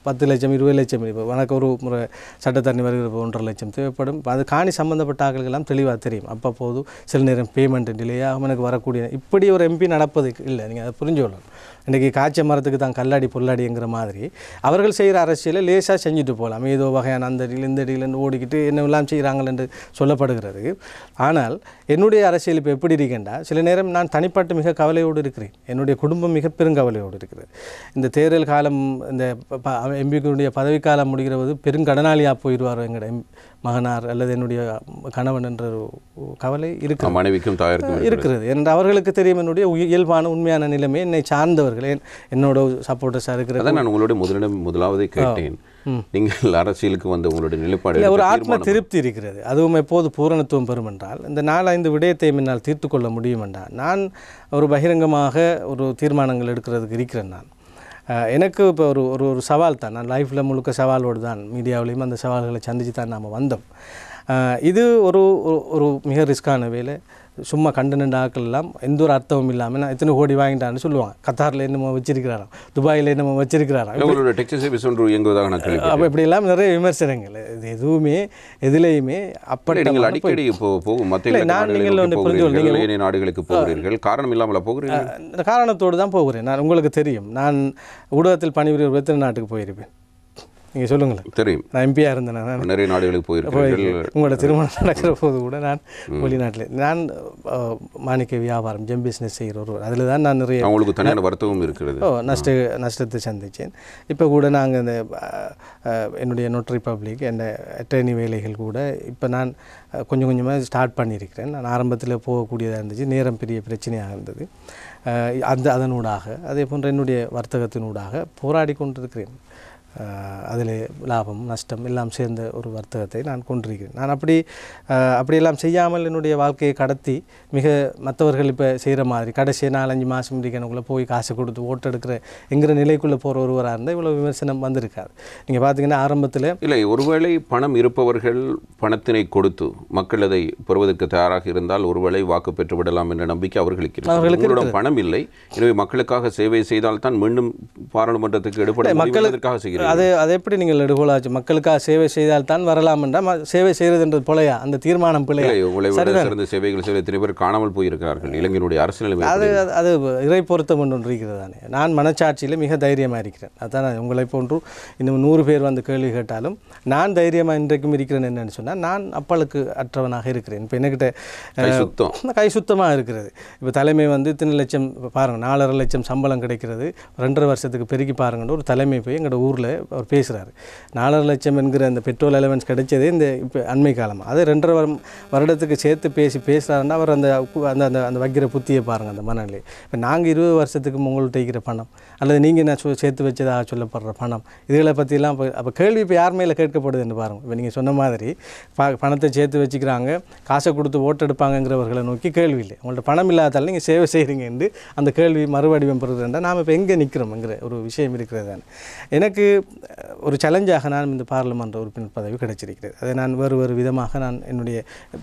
10 லட்சம் 20 லட்சம், இப்போ வழக்கு ஒரு முறை சட்டத்தண்ணி வருகிற 1.5 லட்சம் தேவைப்படும். அது காணி சம்பந்தப்பட்ட ஆட்களுக்கெல்லாம் தெளிவாக தெரியும். அப்போது சில நேரம் பேமெண்ட் டிலே ஆகும். எனக்கு வரக்கூடிய இப்படி ஒரு எம்பி நடப்பது இல்லை. நீங்கள் அதை புரிஞ்சு கொள்ளணும். இன்றைக்கி காய்ச்ச மரத்துக்கு தான் கல்லாடி பொல்லாடிங்கிற மாதிரி அவர்கள் செய்கிற அரசியலை லேசாக செஞ்சுட்டு போகலாம். ஏதோ வகையான அந்த டீல் இந்த டீலன்னு ஓடிக்கிட்டு என்னெல்லாம் செய்கிறாங்கள் என்று சொல்லப்படுகிறது. ஆனால் என்னுடைய அரசியல் இப்போ எப்படி இருக்கேன்டா, சில நேரம் நான் தனிப்பட்டு மிக கவலையோடு இருக்கிறேன். என்னுடைய குடும்பம் மிக பெருங்கவலையோடு இருக்கிறது. இந்த தேர்தல் காலம், இந்த எம்பிக்குடைய பதவிக்காலம் முடிகிறது, பெருங்கடனாளியாக போயிடுவார் எங்களோட மகனார் அல்லது என்னுடைய கணவன் என்ற கவலை இருக்கு, மனைவிக்கும் தாயாருக்கும் இருக்கிறது. என்று அவர்களுக்கு தெரியும் என்னுடைய இயல்பான உண்மையான நிலைமை. என்னை சார்ந்தவர்கள் என்னோட சப்போர்ட்டர்ஸாக இருக்கிறது. நான் உங்களுடைய முதலாவது கேட்டேன், நீங்கள் அரசியலுக்கு வந்த உங்களுடைய நிலைப்பாடு ஒரு ஆத்ம திருப்தி இருக்கிறது. அதுவும் எப்போது பூரணத்துவம் பெறும் என்றால், இந்த 4-5 விடயத்தை என்னால் தீர்த்து கொள்ள முடியும் என்றால் நான் ஒரு பகிரங்கமாக ஒரு தீர்மானங்கள் எடுக்கிறதுக்கு இருக்கிறேன். நான் எனக்கு இப்போ ஒரு சவால் தான். நான் லைஃப்பில் முழுக்க சவாலோடு தான், மீடியாவிலையும் அந்த சவால்களை சந்தித்து தான் நாம் வந்தோம். இது ஒரு மிக ரிஸ்கான வேலை. சும்மா கண்டு நின்ற ஆக்கள் எல்லாம் எந்த ஒரு அர்த்தமும் இல்லாமல் நான் எத்தனை கோடி வாங்கிட்டான்னு சொல்லுவாங்க. கத்தாரில் என்னமோ வச்சிருக்கிறாராம், துபாயில் என்னமோ வச்சிருக்கிறாராம், அப்போ இப்படி எல்லாம் நிறைய விமர்சனங்கள். இது எதுவுமே எதுலேயுமே அப்படி அடிக்கடி நாடுகளுக்கு போகிறீர்கள், காரணம் இல்லாமல் போகிறீர்கள். காரணத்தோடு தான் போகிறேன். நான் உங்களுக்கு தெரியும், நான் ஊடகத்தில் பணிபுரிய எத்தனை நாட்டுக்கு போயிருப்பேன் நீங்கள் சொல்லுங்களேன். தெரியும், நான் எம்பியாக இருந்தேன். நான் நிறைய நாடுகளுக்கு போயிருக்கேன். உங்களோட திருமணம் நடக்கிற போது கூட நான் வெளிநாட்டில், நான் மாணிக்க வியாபாரம் ஜெம் பிஸ்னஸ் செய்கிற ஒருவர். அதில் தான் நான் நிறைய உங்களுக்கு தனியான வர்த்தகம் இருக்கிறது. நஷ்டத்தை சந்தித்தேன். இப்போ கூட நாங்கள் இந்த என்னுடைய நோட்டரி பப்ளிக் என் அட்டர்னி வேலைகள் கூட இப்போ நான் கொஞ்சம் கொஞ்சமாக ஸ்டார்ட் பண்ணியிருக்கிறேன். நான் ஆரம்பத்தில் போகக்கூடியதாக இருந்துச்சு, நேரம் பெரிய பிரச்சனையாக இருந்தது. அதனூடாக அதே போன்ற என்னுடைய வர்த்தகத்தினூடாக போராடி கொண்டிருக்கிறேன். அதில் லாபம் நஷ்டம் எல்லாம் சேர்ந்த ஒரு வர்த்தகத்தை நான் கொண்டிருக்கிறேன். நான் அப்படியெல்லாம் செய்யாமல் என்னுடைய வாழ்க்கையை கடத்தி மிக மற்றவர்கள் இப்போ செய்கிற மாதிரி கடைசி 4-5 மாதம் இருக்கணுக்குள்ளே போய் காசு கொடுத்து ஓட்டு எடுக்கிற என்கிற நிலைக்குள்ளே போகிற ஒருவராக இருந்தால் இவ்வளோ விமர்சனம் வந்திருக்காது. நீங்கள் பார்த்தீங்கன்னா ஆரம்பத்தில் இல்லை, ஒருவேளை பணம் இருப்பவர்கள் பணத்தினை கொடுத்து மக்கள் அதை பெறுவதற்கு தயாராக இருந்தால் ஒருவேளை வாக்கு பெற்று விடலாம் என்ற நம்பிக்கை அவர்களுக்கு பணம் இல்லை. எனவே மக்களுக்காக சேவை செய்தால் தான் மீண்டும் பாராளுமன்றத்துக்கு எடுப்பதை மக்களுக்காக செய்கிறார். அது எப்படி நீங்கள் எடுகோலாச்சு மக்களுக்காக சேவை செய்தால் தான் வரலாம் என்றால் சேவை செய்கிறதுன்றது பிழையா? அந்த தீர்மானம் பிழையா? சிறந்த சேவைகள் செய்ய எத்தனை பேர் காணாமல் போயிருக்கிறார்கள் இளைஞனுடைய அரசியல். அது இறை பொருத்தம் ஒன்று இருக்கிறது தானே. நான் மனச்சாட்சியில் மிக தைரியமாக இருக்கிறேன். அதான் உங்களை போன்று இன்னும் 100 பேர் வந்து கேள்வி கேட்டாலும் நான் தைரியமாக இன்றைக்கும் இருக்கிறேன். என்னென்னு சொன்னால் நான் அப்பளுக்கு அற்றவனாக இருக்கிறேன். இப்போ என்கிட்ட கை சுத்தமாக இருக்கிறது. இப்போ தலைமை வந்து இத்தனை லட்சம் பாருங்கள், 4.5 லட்சம் சம்பளம் கிடைக்கிறது, 2.5 வருஷத்துக்கு பெருக்கி பாருங்கன்னு ஒரு தலைமை போய் எங்களோட ஊரில் அவர் பேசுகிறாரு. 4.5 லட்சம் என்கிற அந்த பெட்ரோல் அலவன்ஸ் கிடைச்சதே இந்த இப்போ அண்மை காலமாக. அது 2.5 வருடத்துக்கு சேர்த்து பேசுகிறாருன்னா அவர் அந்த அந்த அந்த வைக்கிற புத்தியை பாருங்கள், அந்த மனநிலை. இப்போ நாங்கள் 20 வருஷத்துக்கு உங்கள்கிட்ட இருக்கிற பணம் அல்லது நீங்கள் என்ன சேர்த்து வச்சதாக சொல்லப்படுற பணம், இதுகளை பற்றிலாம் அப்போ கேள்வி இப்போ யார் மேலே கேட்கப்படுதுன்னு பாருங்கள். இப்போ நீங்கள் சொன்ன மாதிரி பணத்தை சேர்த்து வச்சுக்கிறாங்க, காசை கொடுத்து ஓட்டு எடுப்பாங்கங்கிறவர்களை நோக்கி கேள்வி இல்லை. உங்கள்ட்ட பணம் இல்லாதாலும் நீங்கள் சேவை செய்கிறீங்க என்று அந்த கேள்வி மறுவடிவம் பெறுதுன்றா நாம் இப்போ எங்கே நிற்கிறோம்ங்கிற ஒரு விஷயம் இருக்கிறது தானே. எனக்கு ஒரு சேலஞ்சாக நான் இந்த பாராளுமன்ற உறுப்பினர் பதவி கிடைச்சிருக்கிறது. அதை நான் வேறு விதமாக நான் என்னுடைய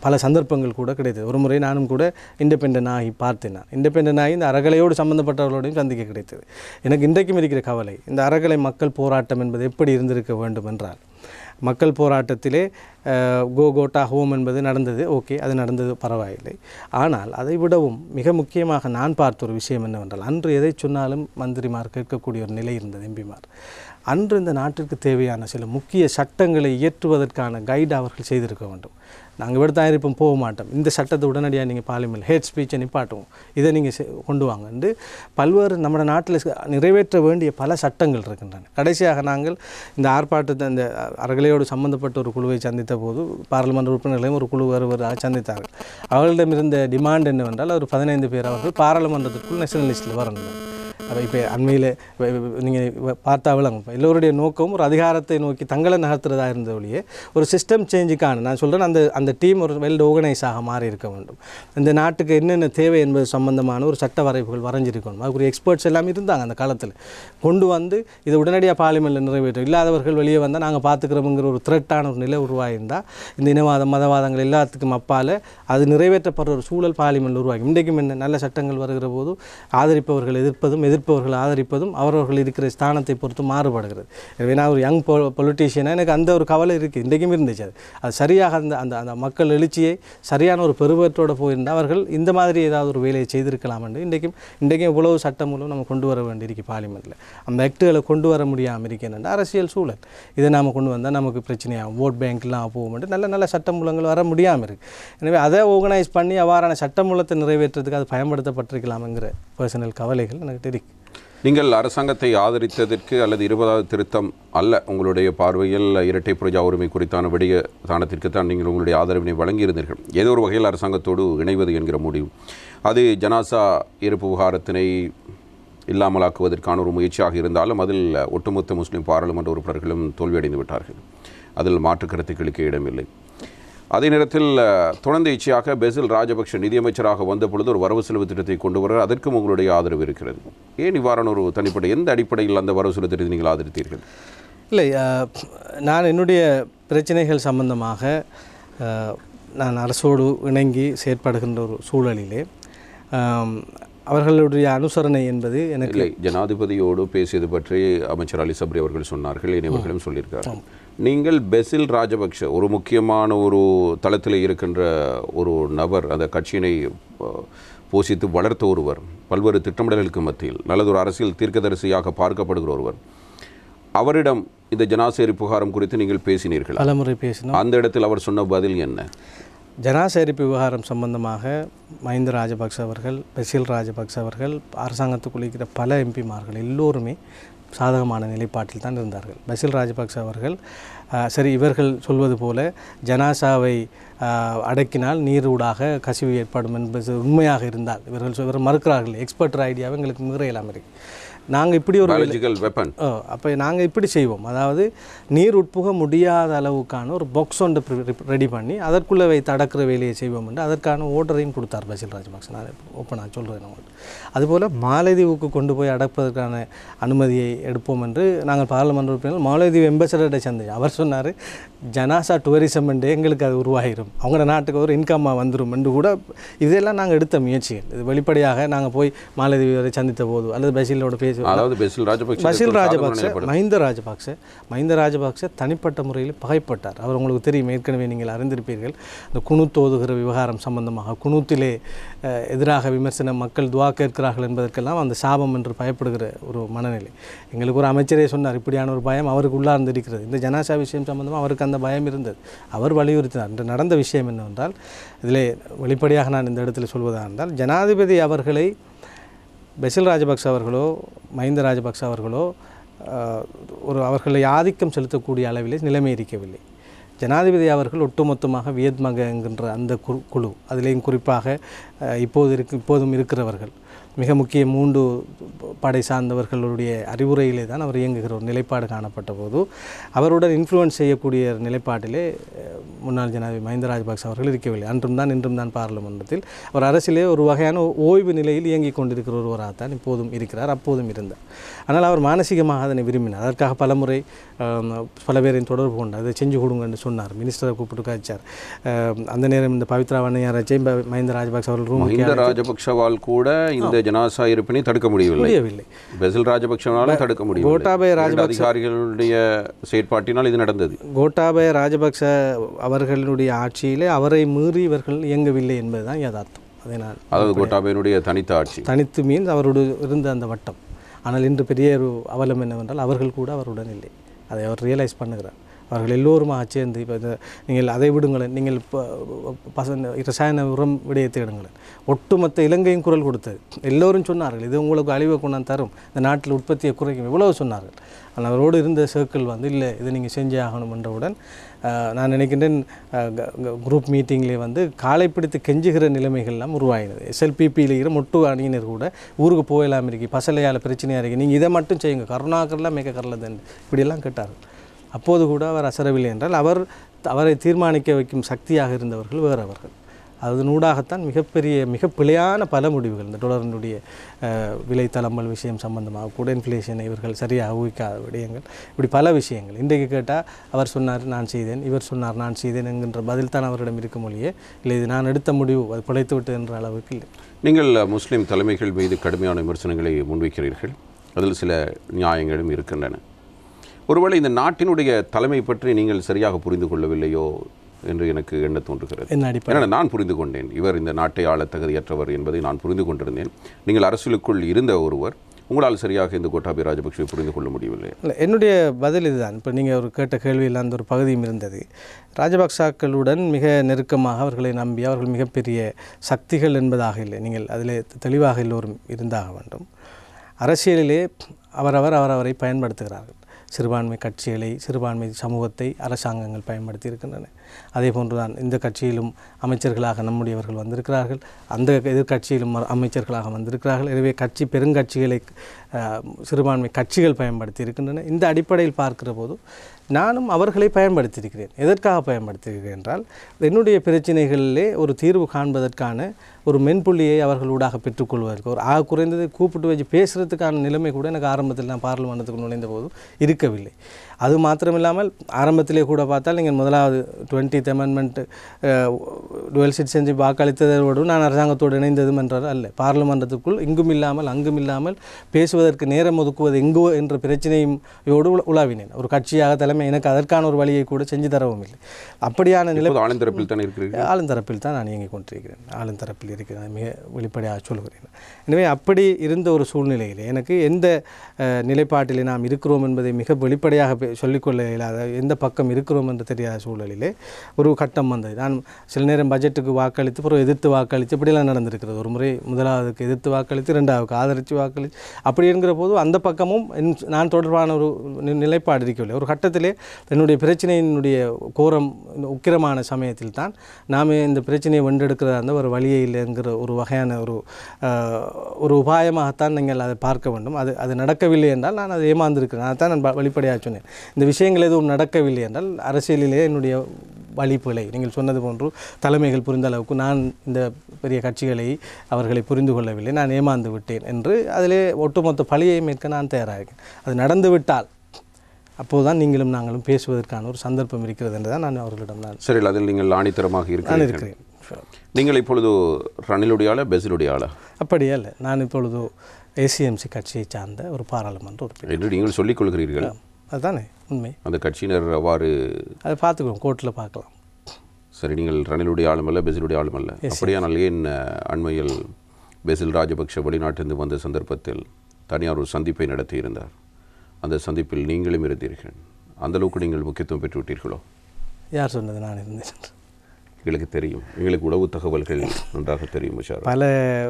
பல சந்தர்ப்பங்கள் கூட கிடைத்தது. ஒரு முறை நானும் கூட இண்டிபெண்டன்ட் ஆகி பார்த்தேன். நான் இண்டிபெண்டன்ட் ஆகி இந்த அறகலையோடு சம்மந்தப்பட்டவர்களோடையும் சந்திக்க கிடைத்தது. எனக்கு இன்றைக்கும் இருக்கிற கவலை, இந்த அறகலை மக்கள் போராட்டம் என்பது எப்படி இருந்திருக்க வேண்டும் என்றால், மக்கள் போராட்டத்திலே கோட்டா ஹோம் என்பது நடந்தது. ஓகே, அது நடந்தது, பரவாயில்லை. ஆனால் அதை விடவும் மிக முக்கியமாக நான் பார்த்த ஒரு விஷயம் என்னவென்றால், அன்று எதை சொன்னாலும் மந்திரிமார் கேட்கக்கூடிய ஒரு நிலை இருந்தது, எம்பிமார். அன்று இந்த நாட்டிற்கு தேவையான சில முக்கிய சட்டங்களை இயற்றுவதற்கான கைடு அவர்கள் செய்திருக்க வேண்டும். நாங்கள் விட தயாரிப்போம் போக மாட்டோம், இந்த சட்டத்தை உடனடியாக நீங்கள் பார்லிமெண்ட் ஹேட் ஸ்பீச்சை நிப்பாட்டுவோம், இதை நீங்கள் கொண்டு வாங்க என்று பல்வேறு நம்ம நாட்டில் நிறைவேற்ற வேண்டிய பல சட்டங்கள் இருக்கின்றன. கடைசியாக நாங்கள் இந்த ஆர்ப்பாட்டத்தை இந்த அறகலையோடு சம்பந்தப்பட்ட ஒரு குழுவை சந்தித்த போது பாராளுமன்ற உறுப்பினர்களையும் ஒரு குழு வருவதாக சந்தித்தார்கள். அவர்களிடம் இருந்த டிமாண்ட் என்னவென்றால் ஒரு 15 பேர் அவர்கள் பாராளுமன்றத்திற்குள் நேஷனல் லிஸ்ட்டில் வரணும். அப்போ இப்போ அண்மையில் நீங்கள் பார்த்தா விளங்கும், எல்லோருடைய நோக்கம் ஒரு அதிகாரத்தை நோக்கி தங்களை நகர்த்துறதா இருந்த வழியே ஒரு சிஸ்டம் சேஞ்சுக்கான நான் சொல்கிறேன், அந்த டீம் ஒரு வெல் ஆர்கனைஸாக மாறி இருக்க வேண்டும். இந்த நாட்டுக்கு என்னென்ன தேவை என்பது சம்பந்தமான ஒரு சட்ட வரைவுகள் வரைஞ்சிருக்கணும். அதுக்குரிய எக்ஸ்பர்ட்ஸ் எல்லாம் இருந்தாங்க அந்த காலத்தில். கொண்டு வந்து இதை உடனடியாக பார்லிமெண்ட்டில் நிறைவேற்றும், இல்லாதவர்கள் வெளியே வந்தால் நாங்கள் பார்த்துக்கிறோங்கிற ஒரு த்ரெட்டான ஒரு நிலை உருவாகியிருந்தால் இந்த இனவாதம் மதவாதங்கள் எல்லாத்துக்கும் அப்பால் அது நிறைவேற்றப்படுற ஒரு சூழல் பார்லிமெண்ட் உருவாகி. இன்றைக்கும் என்ன நல்ல சட்டங்கள் வருகிற போது ஆதரிப்பவர்கள் எதிர்ப்பதும் எதிர்ப்பவர்கள் ஆதரிப்பதும் அவரவர்கள் இருக்கிற ஸ்தானத்தை பொறுத்து மாறுபடுகிறது. எனவே நான் ஒரு யங் பொலிட்டீஷியனாக எனக்கு அந்த ஒரு கவலை இருக்குது, இன்றைக்கும் இருந்துச்சு. அது சரியாக அந்த அந்த அந்த மக்கள் எழுச்சியை சரியான ஒரு பெருவற்றோடு போயிருந்தால் அவர்கள் இந்த மாதிரி ஏதாவது ஒரு வேலையை செய்திருக்கலாம் என்று இன்றைக்கும் இவ்வளவு சட்டம் மூலம் நம்ம கொண்டு வர வேண்டியிருக்கு பார்லிமெண்ட்டில். அந்த ஆக்டுகளை கொண்டு வர முடியாமல் இருக்கேன். அரசியல் சூழல் இதை நாம் கொண்டு வந்தால் நமக்கு பிரச்சனையாகும், ஓட் பேங்க்லாம் போகும்போது நல்ல நல்ல சட்ட மூலங்கள் வர முடியாமல் இருக்குது. எனவே அதை ஆர்கனைஸ் பண்ணி அவ்வாறான சட்ட மூலத்தை நிறைவேற்றுறதுக்கு அது பயன்படுத்தப்பட்டிருக்கலாம்ங்கிற பர்சனல் கவலைகள் எனக்கு தெரியும். நீங்கள் அரசாங்கத்தை ஆதரித்ததற்கு அல்லது 20வது திருத்தம் அல்ல, உங்களுடைய பார்வையில் இரட்டை பிரஜா உரிமை குறித்தான விடய தானத்திற்கு தான் நீங்கள் உங்களுடைய ஆதரவினை வழங்கியிருந்தீர்கள். ஏதோ ஒரு வகையில் அரசாங்கத்தோடு இணைவது என்கிற முடிவு, அது ஜனாசா இருப்பு விவகாரத்தினை இல்லாமலாக்குவதற்கான ஒரு முயற்சியாக இருந்தாலும் அதில் ஒட்டுமொத்த முஸ்லீம் பாராளுமன்ற உறுப்பினர்களும் தோல்வியடைந்து விட்டார்கள். அதில் மாற்று கருத்துக்களுக்கு இடமில்லை. அதே நேரத்தில் தொடர்ந்து இச்சையாக பெசில் ராஜபக்ஷ நிதியமைச்சராக வந்த பொழுது ஒரு வரவு செலவு திட்டத்தை கொண்டு வர அதற்கும் உங்களுடைய ஆதரவு இருக்கிறது. ஏன் இவ்வாறான ஒரு தனிப்படை, எந்த அடிப்படையில் அந்த வரவு செலவு திட்டத்தை நீங்கள் ஆதரித்தீர்கள்? இல்லை, நான் என்னுடைய பிரச்சனைகள் சம்பந்தமாக நான் அரசோடு இணங்கி செயற்படுகின்ற ஒரு சூழலிலே அவர்களுடைய அனுசரணை என்பது எனக்கு இல்லை. ஜனாதிபதியோடு பேசியது பற்றி அமைச்சர் அலி சப்ரி அவர்கள் சொன்னார்கள், இனிவர்களும் சொல்லியிருக்கார்கள். நீங்கள் பெசில் ராஜபக்ஷ ஒரு முக்கியமான ஒரு தளத்தில் இருக்கின்ற ஒரு நபர், அந்த கட்சியினை போஷித்து வளர்த்த ஒருவர், பல்வேறு திட்டமிடல்களுக்கு மத்தியில் நல்லதொரு அரசியல் தீர்க்கதரிசியாக பார்க்கப்படுகிற ஒருவர், அவரிடம் இந்த ஜனாசேரி புகாரம் குறித்து நீங்கள் பேசினீர்கள், பலமுறை பேசினோம். அந்த இடத்தில் அவர் சொன்ன பதில் என்ன? ஜனாசேரிப்பு விவகாரம் சம்பந்தமாக மஹிந்த ராஜபக்ச அவர்கள், பெசில் ராஜபக்ச அவர்கள், அரசாங்கத்துக்குள் இருக்கிற பல எம்பிமார்கள் எல்லோருமே சாதகமான நிலைப்பாட்டில் தான் இருந்தார்கள். பெசில் ராஜபக்ச அவர்கள் சரி, இவர்கள் சொல்வது போல ஜனாசாவை அடக்கினால் நீரூடாக கசிவு ஏற்படும் என்பது உண்மையாக இருந்தால் இவர்கள் மறுக்கிறார்கள். எக்ஸ்பர்ட் ஐடியாவை எங்களுக்கு மீறையெல்லாம் இருக்குது. நாங்கள் இப்படி ஒரு அப்போ நாங்கள் இப்படி செய்வோம், அதாவது நீர் உட்புக முடியாத அளவுக்கான ஒரு பாக்ஸ் ஒன்று ரெடி பண்ணி அதற்குள்ளே வைத்து அடக்கிற வேலையை செய்வோம் என்று அதற்கான ஓர்டரையும் கொடுத்தார் பெசில் ராஜபக்ச. நான் நான் சொல்கிறேன் அவங்கள்ட்ட. அதுபோல் மாலைதீவுக்கு கொண்டு போய் அடப்பதற்கான அனுமதியை எடுப்போம் என்று நாங்கள் பாராளுமன்ற உறுப்பினர்கள் மாலைதீவு எம்பசடரை சந்திச்சு அவர் சொன்னார் ஜனாசா டூரிசம் என்று எங்களுக்கு அது உருவாகிடும், அவங்களோட நாட்டுக்கு ஒரு இன்கம்மாக வந்துடும் என்று கூட. இதெல்லாம் நாங்கள் எடுத்த முயற்சிகள். இது வெளிப்படையாக நாங்கள் போய் மாலதீவு வரை சந்தித்த போது அல்லது பசிலோட பேசி, அதாவது பசில் ராஜபக்ச மஹிந்த ராஜபக்ச தனிப்பட்ட முறையில் பகைப்பட்டார். அவர் உங்களுக்கு தெரியும், ஏற்கனவே நீங்கள் அறிந்திருப்பீர்கள், இந்த குனூத் ஓதுகிற விவகாரம் சம்பந்தமாக குனூத்திலே எதிராக விமர்சனம், மக்கள் துவா கேட்கிறார்கள் என்பதற்கெல்லாம் அந்த சாபம் என்று பயப்படுகிற ஒரு மனநிலை. எங்களுக்கு ஒரு அமைச்சரே சொன்னார், இப்படியான ஒரு பயம் அவருக்கு உள்ளார்ந்து இருக்கிறது. இந்த ஜனாசா விஷயம் சம்பந்தமாக அவருக்கு அந்த பயம் இருந்தது, அவர் வலியுறுத்தினார். இன்று நடந்த விஷயம் என்னவென்றால், இதிலே வெளிப்படையாக நான் இந்த இடத்துல சொல்வதாக இருந்தால், ஜனாதிபதி அவர்களை பசில் ராஜபக்ச அவர்களோ மஹிந்த ராஜபக்ச அவர்களோ அவர்களை ஆதிக்கம் செலுத்தக்கூடிய அளவிலே நிலைமை இருக்கவில்லை. ஜனாதிபதி அவர்கள் ஒட்டுமொத்தமாக வியட்மக என்கின்ற அந்த குழு, அதிலேயும் குறிப்பாக இப்போதும் இருக்கிறவர்கள், மிக முக்கிய 3 படை சார்ந்தவர்களுடைய அறிவுரையிலே தான் அவர் இயங்குகிற ஒரு நிலைப்பாடு காணப்பட்ட போது, அவருடன் இன்ஃப்ளூயன்ஸ் செய்யக்கூடிய நிலைப்பாட்டிலே முன்னாள் ஜனாதிபதி மஹிந்த ராஜபக்ச அவர்கள் இருக்கவில்லை. இன்றும் தான் பாராளுமன்றத்தில் அவர் அரசிலே ஒரு வகையான ஓய்வு நிலையில் இயங்கிக் கொண்டிருக்கிற ஒருவராகத்தான் இப்போதும் இருக்கிறார், அப்போதும் இருந்தார். ஆனால் அவர் மானசீகமாக அதனை விரும்பினார். அதற்காக பலமுறை பல பேரையும் தொடர்பு கொண்டார், அதை செஞ்சு கொடுங்க என்று சொன்னார். மினிஸ்டரை கூப்பிட்டு காய்ச்சார். அந்த நேரம் இந்த பவித்ரா வன்னியாராச்சை மஹிந்த ராஜபக்ச அவர்கள் மஹிந்த ராஜபக்சவால் கூட இந்த ஜனாசா இருப்பினை தடுக்க முடியவில்லை. பசில் ராஜபக்சவாலும் தடுக்க முடியவில்லை. கோட்டாபய ராஜபக்ச அதிகாரிகளுடைய செயற்பாட்டினால் இது நடந்தது. கோட்டாபய ராஜபக்ச அவர்களுடைய ஆட்சியிலே அவரை மீறி இவர்கள் இயங்கவில்லை என்பதுதான் யதார்த்தம். அதாவது கோட்டாபயனுடைய தனித்து மீன்ஸ் அவரோடு இருந்த அந்த வட்டம். ஆனால் இன்று பெரிய ஒரு அவலம் என்னவென்றால், அவர்கள் கூட அவருடன் இல்லை. அதை அவர் ரியலைஸ் பண்ணுகிறார். அவர்கள் எல்லோருமாக சேர்ந்து, இப்போ நீங்கள் அதை விடுங்களேன், நீங்கள் ரசாயன உரம் விடயத்தை எடுங்களேன், ஒட்டுமொத்த இலங்கையும் குரல் கொடுத்தது. எல்லோரும் சொன்னார்கள், இது உங்களுக்கு அழிவை கொண்டாந்து தரும், இந்த நாட்டில் உற்பத்தியை குறைக்கும், எவ்வளவு சொன்னார்கள். ஆனால் அவரோடு இருந்த சர்க்கிள் இல்லை, இதை நீங்கள் செஞ்சே ஆகணும் என்றவுடன் நான் நினைக்கின்றேன் குரூப் மீட்டிங்லேயே காலை பிடித்து கெஞ்சுகிற நிலைமைகள்லாம் உருவாகினது. SLPPயில் இருக்கிற மொட்டு அணியினர் கூட ஊருக்கு போகலாம் இருக்கு, பசலையால் பிரச்சனையாக இருக்குது, நீங்கள் இதை மட்டும் செய்யுங்க, கருணாகரெலாம் மேக்க கரலதன் இப்படியெல்லாம் கேட்டார்கள். அப்போது கூட அவர் அசரவில்லை என்றால், அவரை தீர்மானிக்க வைக்கும் சக்தியாக இருந்தவர்கள் வேறவர்கள். அதனூடாகத்தான் மிக பிழையான பல முடிவுகள், இந்த டொலரினுடைய விலை தளம்பல் விஷயம் சம்பந்தமாக கூட, இன்ஃப்ளேஷனை இவர்கள் சரியாக ஊகிக்காத விடயங்கள், இப்படி பல விஷயங்கள். இன்றைக்கு கேட்டால் அவர் சொன்னார் நான் செய்தேன், இவர் சொன்னார் நான் செய்தேன் என்கின்ற பதில் தான் அவரிடம் இருக்கும் மொழியே, இல்லை இது நான் எடுத்த முடிவு, அது பிழைத்து விட்டு என்ற அளவுக்கு இல்லை. நீங்கள் முஸ்லீம் தலைமைகள் மீது கடுமையான விமர்சனங்களை முன்வைக்கிறீர்கள், அதில் சில நியாயங்களும் இருக்கின்றன. ஒருவேளை இந்த நாட்டினுடைய தலைமை பற்றி நீங்கள் சரியாக புரிந்து கொள்ளவில்லையோ என்று எனக்கு எண்ண தோன்றுகிறது. ஏன்னா நான் புரிந்து கொண்டேன், இவர் இந்த நாட்டை ஆள தகுதியற்றவர் என்பதை நான் புரிந்து கொண்டிருந்தேன். நீங்கள் அரசியலுக்குள் இருந்த ஒருவர், உங்களால் சரியாக இந்த கோட்டாபய ராஜபக்சவை புரிந்து கொள்ள முடியவில்லை. இல்லை, என்னுடைய பதில் இதுதான். இப்போ நீங்கள் ஒரு கேட்ட கேள்வியில் அந்த ஒரு பகுதியும் இருந்தது. ராஜபக்சாக்களுடன் மிக நெருக்கமாக அவர்களை நம்பி அவர்கள் மிகப்பெரிய சக்திகள் என்பதாக இல்லை, நீங்கள் அதில் தெளிவாக எல்லோரும் இருந்தாக வேண்டும். அரசியலிலே அவரவரை பயன்படுத்துகிறார்கள். சிறுபான்மை கட்சிகளை, சிறுபான்மை சமூகத்தை அரசாங்கங்கள் பயன்படுத்தி இருக்கின்றன. அதே போன்றுதான் இந்த கட்சியிலும் அமைச்சர்களாக நம்முடையவர்கள் வந்திருக்கிறார்கள், அந்த எதிர்கட்சியிலும் அமைச்சர்களாக வந்திருக்கிறார்கள். எனவே பெருங்கட்சிகளை சிறுபான்மை கட்சிகள் பயன்படுத்தி இருக்கின்றன. இந்த அடிப்படையில் பார்க்கிற போது நானும் அவர்களை பயன்படுத்தியிருக்கிறேன். எதற்காக பயன்படுத்தியிருக்கிறேன் என்றால், என்னுடைய பிரச்சனைகளிலே ஒரு தீர்வு காண்பதற்கான ஒரு மென்புள்ளியை அவர்களூடாக பெற்றுக்கொள்வதற்கு, ஒரு குறைந்ததை கூப்பிட்டு வச்சு பேசுகிறதுக்கான நிலைமை கூட எனக்கு ஆரம்பத்தில் நான் பாராளுமன்றத்துக்கு நுழைந்த போது இருக்கவில்லை. அது மாத்திரமில்லாமல் ஆரம்பத்திலே கூட பார்த்தால், நீங்கள் முதலாவது 20th Amendment டுவெல் சிட்டிசன்ஷிப் வாக்களித்ததோடு நான் அரசாங்கத்தோடு இணைந்ததும் என்றால் அல்ல. பாராளுமன்றத்துக்குள் இங்கும் இல்லாமல் அங்கும் இல்லாமல் பேசுவதற்கு நேரம் ஒதுக்குவது எங்கோ என்ற பிரச்சனையோடு உலாவினேன். ஒரு கட்சியாக தலைமை எனக்கு அதற்கான ஒரு வழியை கூட செஞ்சு தரவும் இல்லை. அப்படியான நிலை ஆளுந்தரப்பில் தான் நான் இயங்கிக் கொண்டிருக்கிறேன். ஆளுந்தரப்பில் இருக்கிறேன், மிக வெளிப்படையாக சொல்கிறேன். எனவே அப்படி இருந்த ஒரு சூழ்நிலையில் எனக்கு எந்த நிலைப்பாட்டிலே நாம் இருக்கிறோம் என்பதை மிக வெளிப்படையாக சொல்லிக்கொள்ள இல்லாத, எந்த பக்கம் இருக்கிறோம் என்று தெரியாத சூழலிலே ஒரு கட்டம் வந்தது. நான் சில நேரம் பட்ஜெட்டுக்கு வாக்களித்து அப்புறம் எதிர்த்து வாக்களித்து இப்படியெல்லாம் நடந்திருக்கிறது. ஒரு முறை முதலாவதுக்கு எதிர்த்து வாக்களித்து, ரெண்டாவதுக்கு ஆதரித்து வாக்களித்து, அப்படி என்கிற போது அந்த பக்கமும் நான் தொடர்பான ஒரு நிலைப்பாடு இருக்கவில்லை. ஒரு கட்டத்திலே என்னுடைய பிரச்சனையினுடைய கோரம் உக்கிரமான சமயத்தில் தான் நாம் இந்த பிரச்சனையை வென்றெடுக்கிறதா இருந்த ஒரு வழியே இல்லைங்கிற ஒரு வகையான ஒரு உபாயமாகத்தான் நீங்கள் அதை பார்க்க வேண்டும். அது நடக்கவில்லை என்றால் நான் அதை ஏமாந்திருக்கிறேன். அதான் நான் வெளிப்படையாக சொன்னேன். இந்த விஷயங்கள் எதுவும் நடக்கவில்லை என்றால் அரசியலிலே என்னுடைய வழிப்புகளை நீங்கள் சொன்னது போன்று தலைமைகள் புரிந்த அளவுக்கு நான் இந்த பெரிய கட்சிகளை அவர்களை புரிந்து கொள்ளவில்லை, நான் ஏமாந்து விட்டேன் என்று அதிலே ஒட்டுமொத்த பழியை மேற்க நான் தயாராகிறேன். அது நடந்துவிட்டால் அப்போது தான் நீங்களும் நாங்களும் பேசுவதற்கான ஒரு சந்தர்ப்பம் இருக்கிறது என்று தான் நான் அவர்களிடம் சரி, அதில் நீங்கள் ஆணித்தரமாக இருக்கிறேன். நீங்கள் இப்பொழுது ரணிலுடைய ஆளா பெசிலுடைய ஆளா? அப்படியே இல்லை, நான் இப்பொழுது ஏசிஎம்சி கட்சியை சார்ந்த ஒரு பாராளுமன்ற உறுப்பினர் என்று நீங்கள் சொல்லிக் கொள்கிறீர்கள். அதுதானே உண்மை. அந்த கட்சியினர் அவ்வாறு அதை பார்த்துக்குவோம், கோர்ட்டில் பார்க்கலாம். சரி, நீங்கள் ரணிலுடைய ஆளுமல்ல பெசிலுடைய ஆளுமல்ல. அப்படியானால் ஏன் அண்மையில் பெசில் ராஜபக்ஷ வெளிநாட்டிலிருந்து வந்த சந்தர்ப்பத்தில் தனியார் ஒரு சந்திப்பை நடத்தியிருந்தார்? அந்த சந்திப்பில் நீங்களும் இருந்தீர்கள். அந்தளவுக்கு நீங்கள் முக்கியத்துவம் பெற்றுவிட்டீர்களோ? யார் சொன்னது நான் இருந்தேன்? எங்களுக்கு தெரியும், எங்களுக்கு உளவு தகவல்கள் நன்றாக தெரியும் முஷாரஃப். பல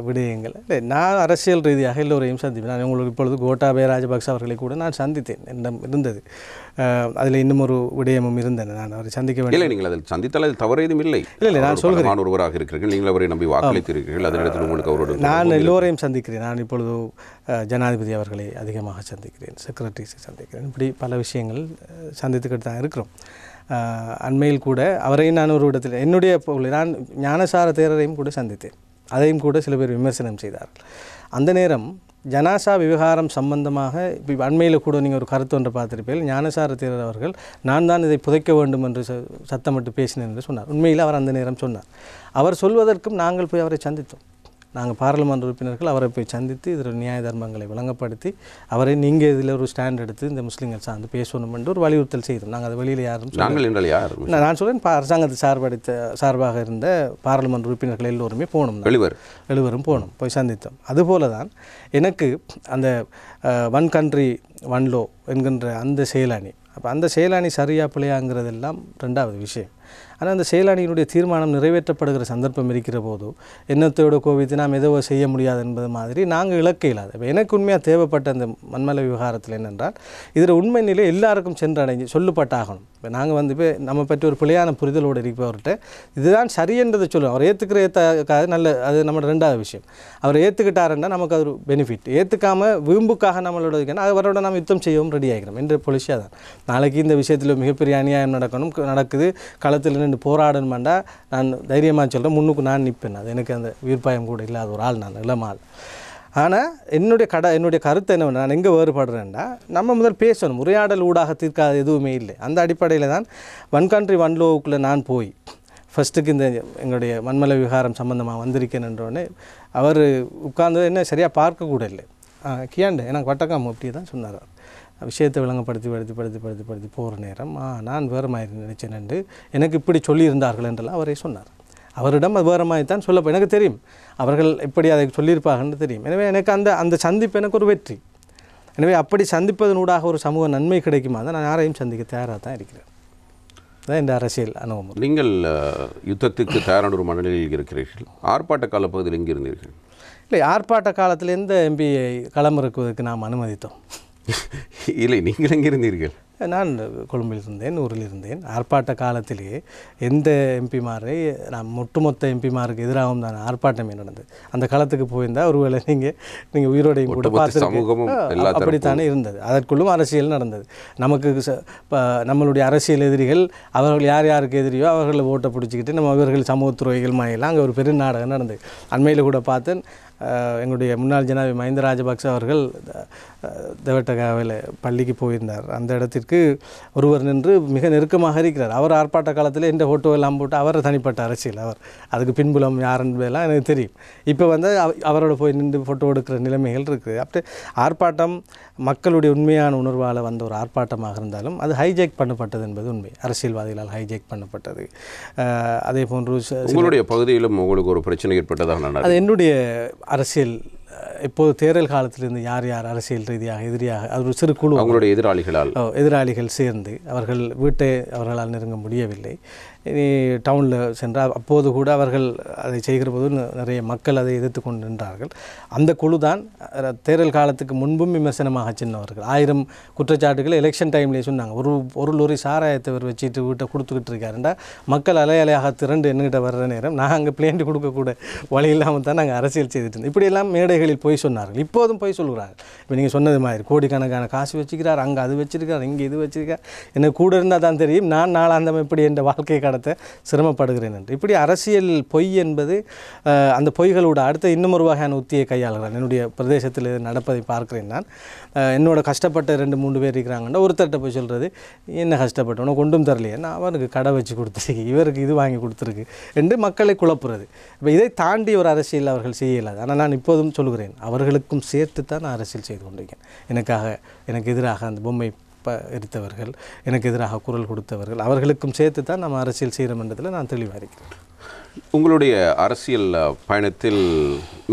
விடயங்கள் இல்லை, நான் அரசியல் ரீதியாக எல்லோரையும் சந்திப்பேன். நான் உங்களுக்கு இப்பொழுது கோட்டாபய ராஜபக்ச அவர்களை கூட நான் சந்தித்தேன், என்னிடம் இருந்தது. அதில் இன்னும் ஒரு விடயமும் இருந்தேன், நான் அவரை சந்திக்க வேண்டும். இல்லை, நீங்கள் அதில் சந்தித்தால் அது தவறு எதுவும் இல்லை. இல்லை, நான் சொல்கிறேன், ஒருவராக இருக்கிறீர்கள், நீங்கள் அவரை நம்பி வாக்களித்திருக்கிறீர்கள். அதனிடத்தில் உங்களுக்கு அவரோட நான் எல்லோரையும் சந்திக்கிறேன். நான் இப்பொழுது ஜனாதிபதி அவர்களை அதிகமாக சந்திக்கிறேன், செக்ரட்டரிஸை சந்திக்கிறேன், இப்படி பல விஷயங்கள் சந்தித்துக்கிட்டு தான் இருக்கிறோம். அண்மையில் கூட அவரையும் நான் ஒரு இடத்தில் நான் ஞானசார தேரரையும் கூட சந்தித்தேன். அதையும் கூட சில பேர் விமர்சனம் செய்தார்கள். அந்த நேரம் ஜனாசா விவகாரம் சம்பந்தமாக இப்போ அண்மையில் கூட நீங்கள் ஒரு கருத்து ஒன்று பார்த்துருப்பீர்கள். ஞானசார தேரர் அவர்கள் நான் தான் இதை புதைக்க வேண்டும் என்று சத்தமிட்டு பேசினேன் என்று சொன்னார். உண்மையில் அவர் அந்த நேரம் சொன்னார். அவர் சொல்வதற்கும் நாங்கள் போய் அவரை சந்தித்தோம். நாங்கள் பாராளுமன்ற உறுப்பினர்கள் அவரை போய் சந்தித்து இதில் நியாய தர்மங்களை விளங்கப்படுத்தி அவரை நீங்கள் இதில் ஒரு ஸ்டாண்ட் எடுத்து இந்த முஸ்லீம்கள் சார்ந்து பேசணும் என்று ஒரு வலியுறுத்தல் செய்தோம். நாங்கள் அதை வெளியில் யாரும் நான் சொல்கிறேன், அரசாங்கத்தை சார்பாக இருந்த பாராளுமன்ற உறுப்பினர்கள் எல்லோருமே போனோம், எழுவரும் போனோம், போய் சந்தித்தோம். அதுபோல தான் எனக்கு அந்த ஒன் கண்ட்ரி ஒன் லோ என்கின்ற அந்த செயலாணி, அப்போ அந்த செயலாணி சரியா பிழையாங்கிறதெல்லாம் ரெண்டாவது விஷயம். ஆனால் அந்த செயலாணியினுடைய தீர்மானம் நிறைவேற்றப்படுகிற சந்தர்ப்பம் இருக்கிற போது எண்ணத்தோடு கோவித்து நாம் எதோ செய்ய முடியாது என்பது மாதிரி நாங்கள் இலக்க இல்லாத. இப்போ எனக்கு உண்மையாக தேவைப்பட்ட அந்த மண்மலை விவகாரத்தில் என்னென்றால் இதில் உண்மை நிலை எல்லாருக்கும் சென்றடைஞ்சு சொல்லப்பட்டாகணும். இப்போ நாங்கள் இப்போ நம்ம பற்றி ஒரு பிழையான புரிதலோடு இருப்பவர்கிட்ட இதுதான் சரி என்றதை சொல்லுவோம். அவர் ஏற்றுக்கிற நல்ல, அது நம்மளோட ரெண்டாவது விஷயம். அவர் ஏற்றுக்கிட்டாருன்னா நமக்கு அது ஒரு பெனிஃபிட். ஏற்றுக்காமல் வீம்புக்காக நம்மளோட அவரோட நம்ம யுத்தம் செய்யவும் ரெடி ஆகிக்கிறோம் என்ற பொலிசியாக தான். நாளைக்கு இந்த விஷயத்தில் மிகப்பெரிய அநியாயம் நடக்குது, களத்தில் நின்று போராடணுமாண்டா நான் தைரியமாக சொல்கிறேன், முன்னுக்கு நான் நிற்பேன். அது எனக்கு அந்த வீர்ப்பாயம் கூட இல்லாத ஒரு ஆள், நான் இளமாள். ஆனால் என்னுடைய கருத்து என்ன, நான் எங்கே வேறுபடுறேன்டா, நம்ம முதல் பேசணும். உரையாடல் ஊடாக தீர்க்காத எதுவுமே இல்லை. அந்த அடிப்படையில் தான் ஒன் கண்ட்ரி ஒன் லோவுக்குள்ளே நான் போய் ஃபஸ்ட்டுக்கு இந்த எங்களுடைய மண்மலை விவகாரம் சம்மந்தமாக வந்திருக்கேன்ன்றோடனே அவர் உட்கார்ந்து என்ன சரியாக பார்க்கக்கூட இல்லை. கியாண்டு எனக்கு வட்டக்காம அப்படி தான் சொன்னார். விஷயத்தை விளங்கப்படுத்தி போகிற நேரம் நான் வேறு மாதிரி நினச்சேன், எனக்கு இப்படி சொல்லியிருந்தார்கள் என்றெல்லாம் அவரே சொன்னார். அவரிடம் அது வேறு மாதிரி தான் சொல்லப்போ எனக்கு தெரியும், அவர்கள் எப்படி அதை சொல்லியிருப்பாங்கன்னு தெரியும். எனவே எனக்கு அந்த சந்திப்பு எனக்கு ஒரு வெற்றி. எனவே அப்படி சந்திப்பதனூடாக ஒரு சமூக நன்மை கிடைக்குமா தான் நான் யாரையும் சந்திக்க தயாராக தான் இருக்கிறேன். அதுதான் இந்த அரசியல் அனுபவம். நீங்கள் யுத்தத்துக்கு தயாரான ஒரு மனநிலையில் இருக்கிறீர்கள். ஆர்ப்பாட்ட காலப்பகுதியில் எங்கே இருந்தீர்கள்? இல்லை, ஆர்ப்பாட்ட காலத்தில் எந்த எம்பியை களமிறக்குவதற்கு நாம் அனுமதித்தோம்? இல்லை, நீங்கள் எங்கே இருந்தீர்கள்? நான் கொழும்பில் இருந்தேன், ஊரில் இருந்தேன். ஆர்ப்பாட்ட காலத்திலேயே எந்த எம்பிமாரை நான் ஒட்டுமொத்த எம்பிமாருக்கு எதிராகவும் தான் ஆர்ப்பாட்டமே நடந்தது. அந்த காலத்துக்கு போயிருந்தால் ஒருவேளை நீங்கள் உயிரோடையும் கூட பார்த்துருக்கீங்க. அப்படித்தானே இருந்தது. அதற்குள்ளும் அரசியல் நடந்தது. நமக்கு நம்மளுடைய அரசியல் எதிரிகள் அவர்கள் யார் யாருக்கு எதிரியோ அவர்களை ஓட்டை பிடிச்சிக்கிட்டு நம்ம இவர்கள் சமூகத்துறைகள் மாயெல்லாம் அங்கே ஒரு பெரிய நாடகம் நடந்தது. அண்மையில் கூட பார்த்தேன், எங்களுடைய முன்னாள் ஜனாதிபதி மஹிந்த ராஜபக்ச அவர்கள் தெவட்டகாவில் பள்ளிக்கு போயிருந்தார். அந்த இடத்திற்கு ஒருவர் நின்று மிக நெருக்கமாக இருக்கிறார். அவர் ஆர்ப்பாட்ட காலத்தில் எந்த ஃபோட்டோ எல்லாம் போட்டு அவர் தனிப்பட்ட அரசியல், அவர் அதுக்கு பின்புலம் யாருன்றதெல்லாம் எனக்கு தெரியும். இப்போ அவரோட போய் நின்று ஃபோட்டோ எடுக்கிற நிலைமைகள் இருக்குது. அப்படி ஆர்ப்பாட்டம் மக்களுடைய உண்மையான உணர்வால் வந்த ஒரு ஆர்ப்பாட்டமாக இருந்தாலும் அது ஹைஜேக் பண்ணப்பட்டது என்பது உண்மை. அரசியல்வாதிகளால் ஹைஜேக் பண்ணப்பட்டது. அதே போன்று உங்களுடைய பகுதியிலும் உங்களுக்கு ஒரு பிரச்சனை ஏற்பட்டதாக? அது என்னுடைய அரசியல் இப்போது தேர்தல் காலத்திலிருந்து யார் யார் அரசியல் ரீதியாக எதிரியாக அது ஒரு சிறு குழு, அவங்களுடைய எதிராளிகள் சேர்ந்து அவர்கள் வீட்டை அவர்களால் நெருங்க முடியவில்லை. இனி டவுனில் சென்றால் அப்போது கூட அவர்கள் அதை செய்கிற போது நிறைய மக்கள் அதை எதிர்த்து கொண்டு நின்றார்கள். அந்த குழு தான் தேர்தல் காலத்துக்கு முன்பும் விமர்சனமாக சின்னவர்கள். 1000 குற்றச்சாட்டுகள் எலெக்ஷன் டைம்லேயே சொன்னாங்க. ஒரு லோரி சாராயத்தவர் வச்சுட்டு வீட்டை கொடுத்துக்கிட்டு இருக்காருண்டா மக்கள் அலையாக திரண்டு என்கிட்ட வர்ற நேரம் நான் அங்கே பிளேண்டு கொடுக்கக்கூட வழி இல்லாமல் தான் நாங்கள் அரசியல் செய்துட்டு இருந்தோம். இப்படியெல்லாம் மேடைகளில் போய் சொன்னார்கள். இப்போதும் போய் சொல்கிறார்கள். இப்போ நீங்கள் சொன்னது மாதிரி கோடிக்கணக்கான காசு வச்சுக்கிறார், அங்கே அது வச்சிருக்கார், இங்கே இது வச்சிருக்கார். எனக்கு கூட இருந்தால் தான் தெரியும் நான் நாளாந்தம் எப்படி என் வாழ்க்கையை கடந்து நடத்த சிரமப்படுகிறேன் என்று. இப்படி அரசியல் பொய் என்பது அந்த பொய்களோட அடுத்த இன்னும் ஒரு வகையான உத்தியை கையாளுகிறேன். என்னுடைய பிரதேசத்தில் நடப்பதை பார்க்கிறேன். நான் என்னோட கஷ்டப்பட்ட 2-3 பேர் இருக்கிறாங்கன்னா ஒருத்தர்கிட்ட போய் சொல்கிறது, என்ன கஷ்டப்பட்டு உனக்கு ஒன்றும் தரலையே, நான் அவருக்கு கடை வச்சு கொடுத்துருக்கு, இவருக்கு இது வாங்கி கொடுத்துருக்கு என்று மக்களை குழப்புறது. இப்போ இதை தாண்டி ஒரு அரசியல் அவர்கள் செய்யலாது. ஆனால் நான் இப்போதும் சொல்கிறேன், அவர்களுக்கும் சேர்த்து தான் நான் அரசியல் செய்து கொண்டிருக்கேன். எனக்கு எதிராக அந்த பொம்மை எரித்தவர்கள், எனக்கு எதிராக குரல் கொடுத்தவர்கள், அவர்களுக்கும் சேர்த்து தான் நம்ம அரசியல் செய்கிறோம் என்றதில் நான் தெளிவாக இருக்கிறேன். உங்களுடைய அரசியல் பயணத்தில்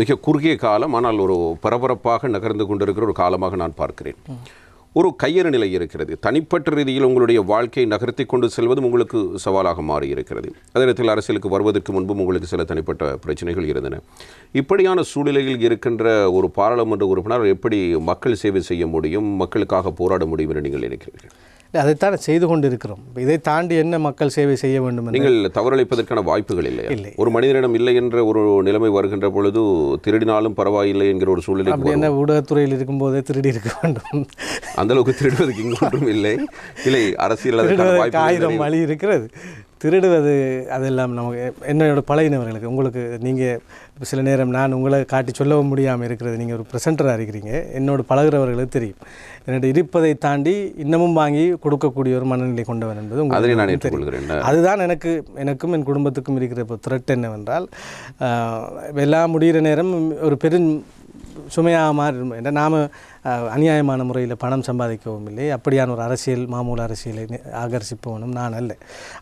மிக குறுகிய காலம், ஆனால் ஒரு பரபரப்பாக நகர்ந்து கொண்டிருக்கிற ஒரு காலமாக நான் பார்க்கிறேன். ஒரு கையறு நிலை இருக்கிறது. தனிப்பட்ட ரீதியில் உங்களுடைய வாழ்க்கையை நகர்த்தி கொண்டு செல்வதும் உங்களுக்கு சவாலாக மாறி இருக்கிறது. அதே நேரத்தில் அரசியலுக்கு வருவதற்கு முன்பும் உங்களுக்கு சில தனிப்பட்ட பிரச்சனைகள் இருந்தன. இப்படியான சூழ்நிலையில் இருக்கின்ற ஒரு பாராளுமன்ற உறுப்பினர் எப்படி மக்கள் சேவை செய்ய முடியும், மக்களுக்காக போராட முடியும் என்று நீங்கள் நினைக்கிறீர்கள்? அதைத்தான் செய்து கொண்டு இருக்கிறோம். இதை தாண்டி என்ன மக்கள் சேவை செய்ய வேண்டும்? நீங்கள் தவறளிப்பதற்கான வாய்ப்புகள் இல்லை. ஒரு மனிதனிடம் இல்லை என்ற ஒரு நிலைமை வருகின்ற பொழுது திருடினாலும் பரவாயில்லை என்கிற ஒரு சூழ்நிலை. அப்படி என்ன ஊடகத்துறையில் இருக்கும்போதே திருடி இருக்க வேண்டும்? அந்த அளவுக்கு திருடுவதற்கு இங்கு ஒன்றும் இல்லை. அரசியல் 1000 வழி இருக்கிறது. திருடுவது அதெல்லாம் நமக்கு என்னோட பழகினவர்களுக்கு. உங்களுக்கு நீங்கள் சில நேரம் நான் உங்களை காட்டி சொல்லவும் முடியாமல் இருக்கிறது. நீங்கள் ஒரு ப்ரெசென்டராக இருக்கிறீங்க, என்னோட பழகிறவர்களுக்கு தெரியும். என்னோட இருப்பதை தாண்டி இன்னமும் வாங்கி கொடுக்கக்கூடிய ஒரு மனநிலை கொண்டவன் என்பது உங்களுக்கு தெரியும். அதுதான் எனக்கும் என் குடும்பத்துக்கும் இருக்கிற இப்போ த்ரெட் என்னவென்றால், எல்லாம் முடிகிற நேரம் ஒரு பெரும் சுமையாக மாறி என்ற நாம் அநியாயமான முறையில் பணம் சம்பாதிக்கவும் இல்லை, அப்படியான ஒரு மாமூல் அரசியலை ஆகர்ஷிப்பவனும் நான் அல்ல.